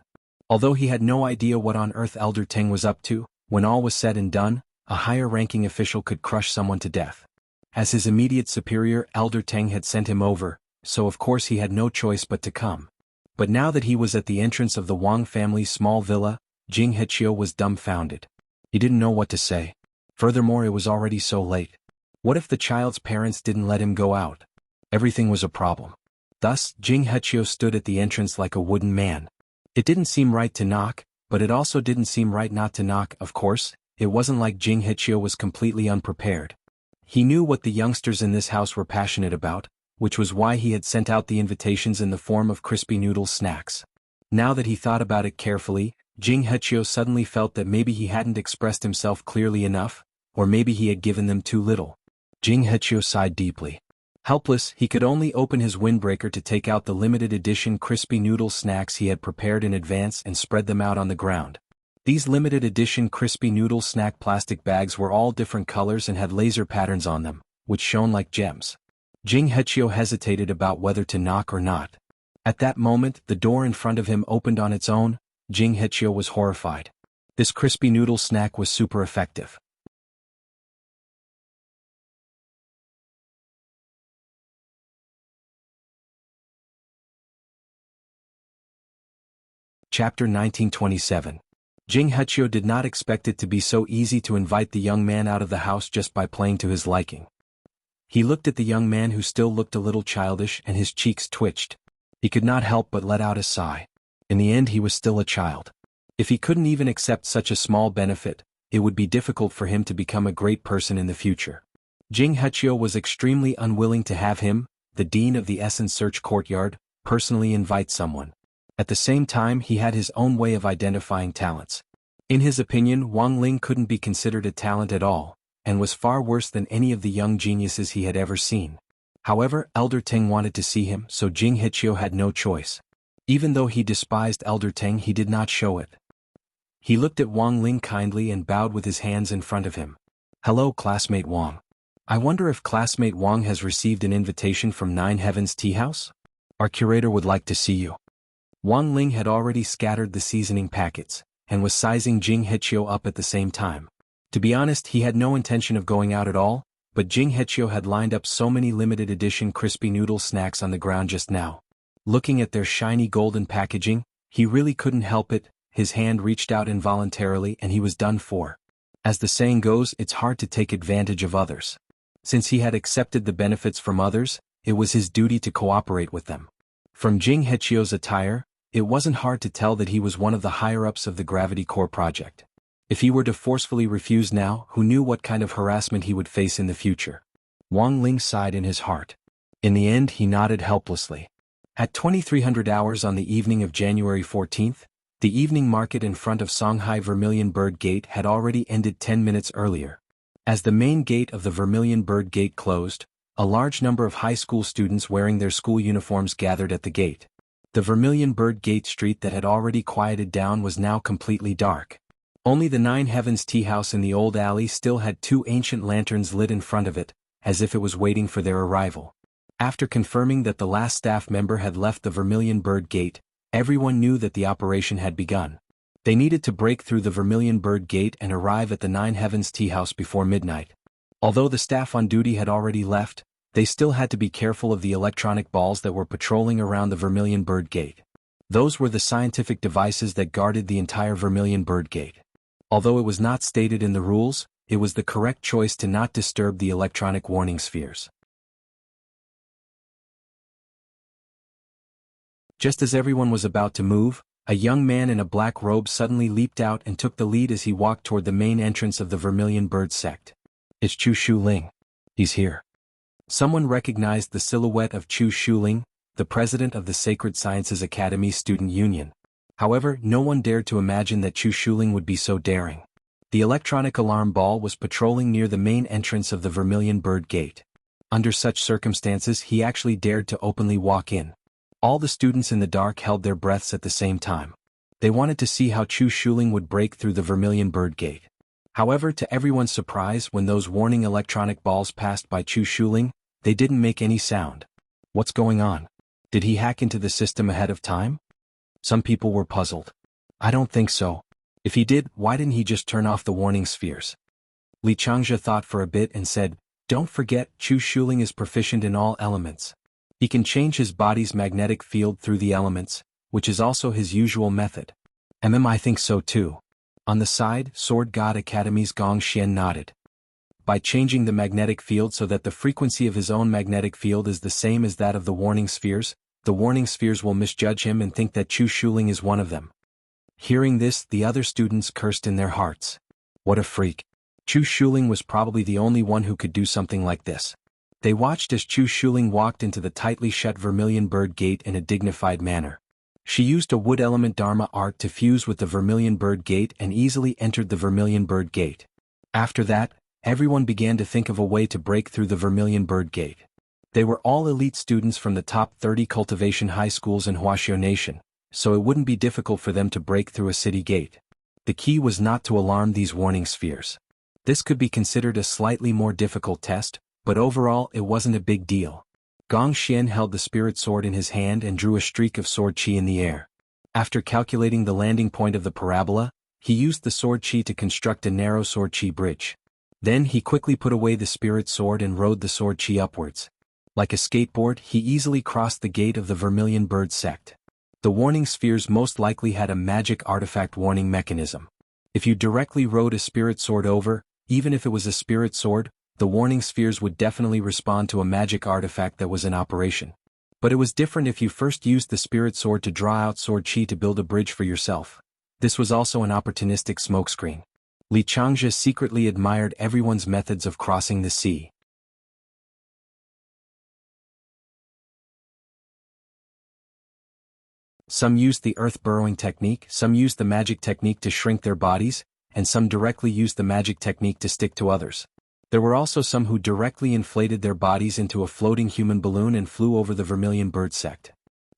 Although he had no idea what on earth Elder Teng was up to, when all was said and done, a higher-ranking official could crush someone to death. As his immediate superior, Elder Teng had sent him over, so of course he had no choice but to come. But now that he was at the entrance of the Wang family's small villa, Jing Hichio was dumbfounded. He didn't know what to say. Furthermore, it was already so late. What if the child's parents didn't let him go out? Everything was a problem. Thus, Jing Hichio stood at the entrance like a wooden man. It didn't seem right to knock, but it also didn't seem right not to knock. Of course, it wasn't like Jing Hichio was completely unprepared. He knew what the youngsters in this house were passionate about, which was why he had sent out the invitations in the form of crispy noodle snacks. Now that he thought about it carefully, Jing Hichio suddenly felt that maybe he hadn't expressed himself clearly enough, or maybe he had given them too little. Jing Hichio sighed deeply. Helpless, he could only open his windbreaker to take out the limited edition crispy noodle snacks he had prepared in advance and spread them out on the ground. These limited edition crispy noodle snack plastic bags were all different colors and had laser patterns on them, which shone like gems. Jing Hichio hesitated about whether to knock or not. At that moment, the door in front of him opened on its own. Jing Hichio was horrified. This crispy noodle snack was super effective. Chapter 1927. Jing Hichio did not expect it to be so easy to invite the young man out of the house just by playing to his liking. He looked at the young man who still looked a little childish and his cheeks twitched. He could not help but let out a sigh. In the end he was still a child. If he couldn't even accept such a small benefit, it would be difficult for him to become a great person in the future. Jing Hichio was extremely unwilling to have him, the dean of the Essence Search Courtyard, personally invite someone. At the same time he had his own way of identifying talents. In his opinion, Wang Ling couldn't be considered a talent at all, and was far worse than any of the young geniuses he had ever seen. However, Elder Teng wanted to see him, so Jing Hichio had no choice. Even though he despised Elder Teng, he did not show it. He looked at Wang Ling kindly and bowed with his hands in front of him. "Hello, classmate Wang. I wonder if classmate Wang has received an invitation from Nine Heavens Tea House? Our curator would like to see you." Wang Ling had already scattered the seasoning packets, and was sizing Jing Hichio up at the same time. To be honest, he had no intention of going out at all, but Jing Hichio had lined up so many limited edition crispy noodle snacks on the ground just now. Looking at their shiny golden packaging, he really couldn't help it. His hand reached out involuntarily and he was done for. As the saying goes, it's hard to take advantage of others. Since he had accepted the benefits from others, it was his duty to cooperate with them. From Jing Hichio's attire, it wasn't hard to tell that he was one of the higher-ups of the Gravity Core project. If he were to forcefully refuse now, who knew what kind of harassment he would face in the future? Wang Ling sighed in his heart. In the end he nodded helplessly. At 2300 hours on the evening of January 14th, the evening market in front of Songhai Vermilion Bird Gate had already ended 10 minutes earlier. As the main gate of the Vermilion Bird Gate closed, a large number of high school students wearing their school uniforms gathered at the gate. The Vermilion Bird Gate street that had already quieted down was now completely dark. Only the Nine Heavens Tea House in the old alley still had two ancient lanterns lit in front of it, as if it was waiting for their arrival. After confirming that the last staff member had left the Vermilion Bird Gate, everyone knew that the operation had begun. They needed to break through the Vermilion Bird Gate and arrive at the Nine Heavens Tea House before midnight. Although the staff on duty had already left, they still had to be careful of the electronic balls that were patrolling around the Vermilion Bird Gate. Those were the scientific devices that guarded the entire Vermilion Bird Gate. Although it was not stated in the rules, it was the correct choice to not disturb the electronic warning spheres. Just as everyone was about to move, a young man in a black robe suddenly leaped out and took the lead as he walked toward the main entrance of the Vermilion Bird sect. It's Chu Shuling. He's here. Someone recognized the silhouette of Chu Shuling, the president of the Sacred Sciences Academy Student Union. However, no one dared to imagine that Chu Shuling would be so daring. The electronic alarm ball was patrolling near the main entrance of the Vermilion Bird Gate. Under such circumstances, he actually dared to openly walk in. All the students in the dark held their breaths at the same time. They wanted to see how Chu Shuling would break through the Vermilion Bird Gate. However, to everyone's surprise, when those warning electronic balls passed by Chu Shuling, they didn't make any sound. What's going on? Did he hack into the system ahead of time? Some people were puzzled. I don't think so. If he did, why didn't he just turn off the warning spheres? Li Changzhe thought for a bit and said, "Don't forget, Chu Shuling is proficient in all elements. He can change his body's magnetic field through the elements, which is also his usual method." I think so too. On the side, Sword God Academy's Gong Xian nodded. By changing the magnetic field so that the frequency of his own magnetic field is the same as that of the warning spheres will misjudge him and think that Chu Shuling is one of them. Hearing this, the other students cursed in their hearts. What a freak. Chu Shuling was probably the only one who could do something like this. They watched as Chu Shuling walked into the tightly shut Vermilion Bird Gate in a dignified manner. She used a wood element Dharma art to fuse with the Vermilion Bird Gate and easily entered the Vermilion Bird Gate. After that, everyone began to think of a way to break through the Vermilion Bird Gate. They were all elite students from the top 30 cultivation high schools in Huaxiao Nation, so it wouldn't be difficult for them to break through a city gate. The key was not to alarm these warning spheres. This could be considered a slightly more difficult test, but overall it wasn't a big deal. Gong Xian held the spirit sword in his hand and drew a streak of sword qi in the air. After calculating the landing point of the parabola, he used the sword qi to construct a narrow sword qi bridge. Then he quickly put away the spirit sword and rode the sword qi upwards. Like a skateboard, he easily crossed the gate of the Vermilion Bird sect. The warning spheres most likely had a magic artifact warning mechanism. If you directly rode a spirit sword over, even if it was a spirit sword, the warning spheres would definitely respond to a magic artifact that was in operation. But it was different if you first used the spirit sword to draw out sword qi to build a bridge for yourself. This was also an opportunistic smokescreen. Li Changzhe secretly admired everyone's methods of crossing the sea. Some used the earth-burrowing technique, some used the magic technique to shrink their bodies, and some directly used the magic technique to stick to others. There were also some who directly inflated their bodies into a floating human balloon and flew over the Vermilion Bird sect.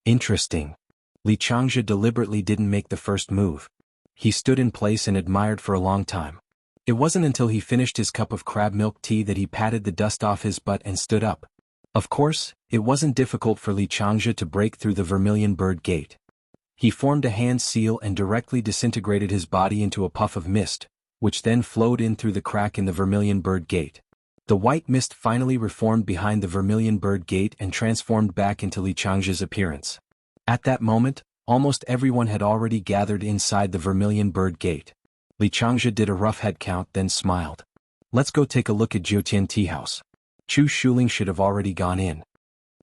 Interesting. Li Changzhe deliberately didn't make the first move. He stood in place and admired for a long time. It wasn't until he finished his cup of crab milk tea that he patted the dust off his butt and stood up. Of course, it wasn't difficult for Li Changzhe to break through the Vermilion Bird Gate. He formed a hand seal and directly disintegrated his body into a puff of mist, which then flowed in through the crack in the Vermilion Bird Gate. The white mist finally reformed behind the Vermilion Bird Gate and transformed back into Li Changzhe's appearance. At that moment, almost everyone had already gathered inside the Vermilion Bird Gate. Li Changzhe did a rough head count, then smiled. Let's go take a look at Jiutian Tea House. Chu Shuling should have already gone in.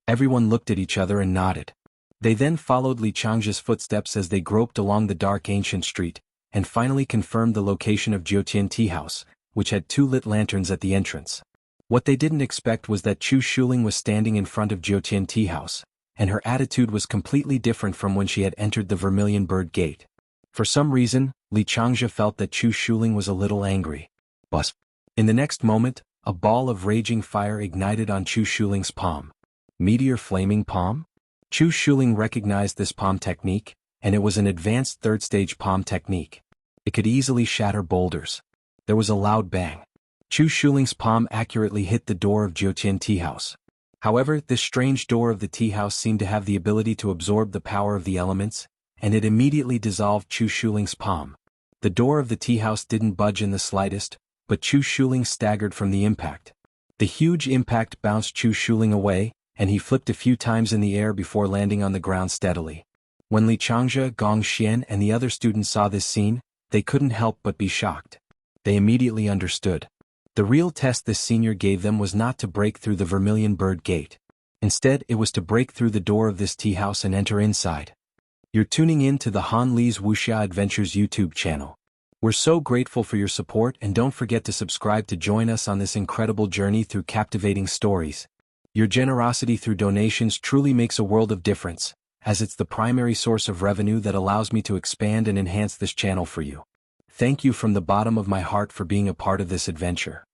Everyone looked at each other and nodded. They then followed Li Changzhe's footsteps as they groped along the dark ancient street, and finally confirmed the location of Jiutian Tea House, which had 2 lit lanterns at the entrance. What they didn't expect was that Chu Shuling was standing in front of Jiutian Tea House, and her attitude was completely different from when she had entered the Vermilion Bird Gate. For some reason, Li Changzhe felt that Chu Shuling was a little angry. Buzz. In the next moment, a ball of raging fire ignited on Chu Shuling's palm. Meteor flaming palm? Chu Shuling recognized this palm technique, and it was an advanced third-stage palm technique. It could easily shatter boulders. There was a loud bang. Chu Shuling's palm accurately hit the door of Jiutian Tea House. However, this strange door of the tea house seemed to have the ability to absorb the power of the elements, and it immediately dissolved Chu Shuling's palm. The door of the tea house didn't budge in the slightest, but Chu Shuling staggered from the impact. The huge impact bounced Chu Shuling away, and he flipped a few times in the air before landing on the ground steadily. When Li Changzhe, Gong Xian and the other students saw this scene, they couldn't help but be shocked. They immediately understood. The real test this senior gave them was not to break through the Vermilion Bird Gate. Instead, it was to break through the door of this tea house and enter inside. You're tuning in to the Han Li's Wuxia Adventures YouTube channel. We're so grateful for your support, and don't forget to subscribe to join us on this incredible journey through captivating stories. Your generosity through donations truly makes a world of difference, as it's the primary source of revenue that allows me to expand and enhance this channel for you. Thank you from the bottom of my heart for being a part of this adventure.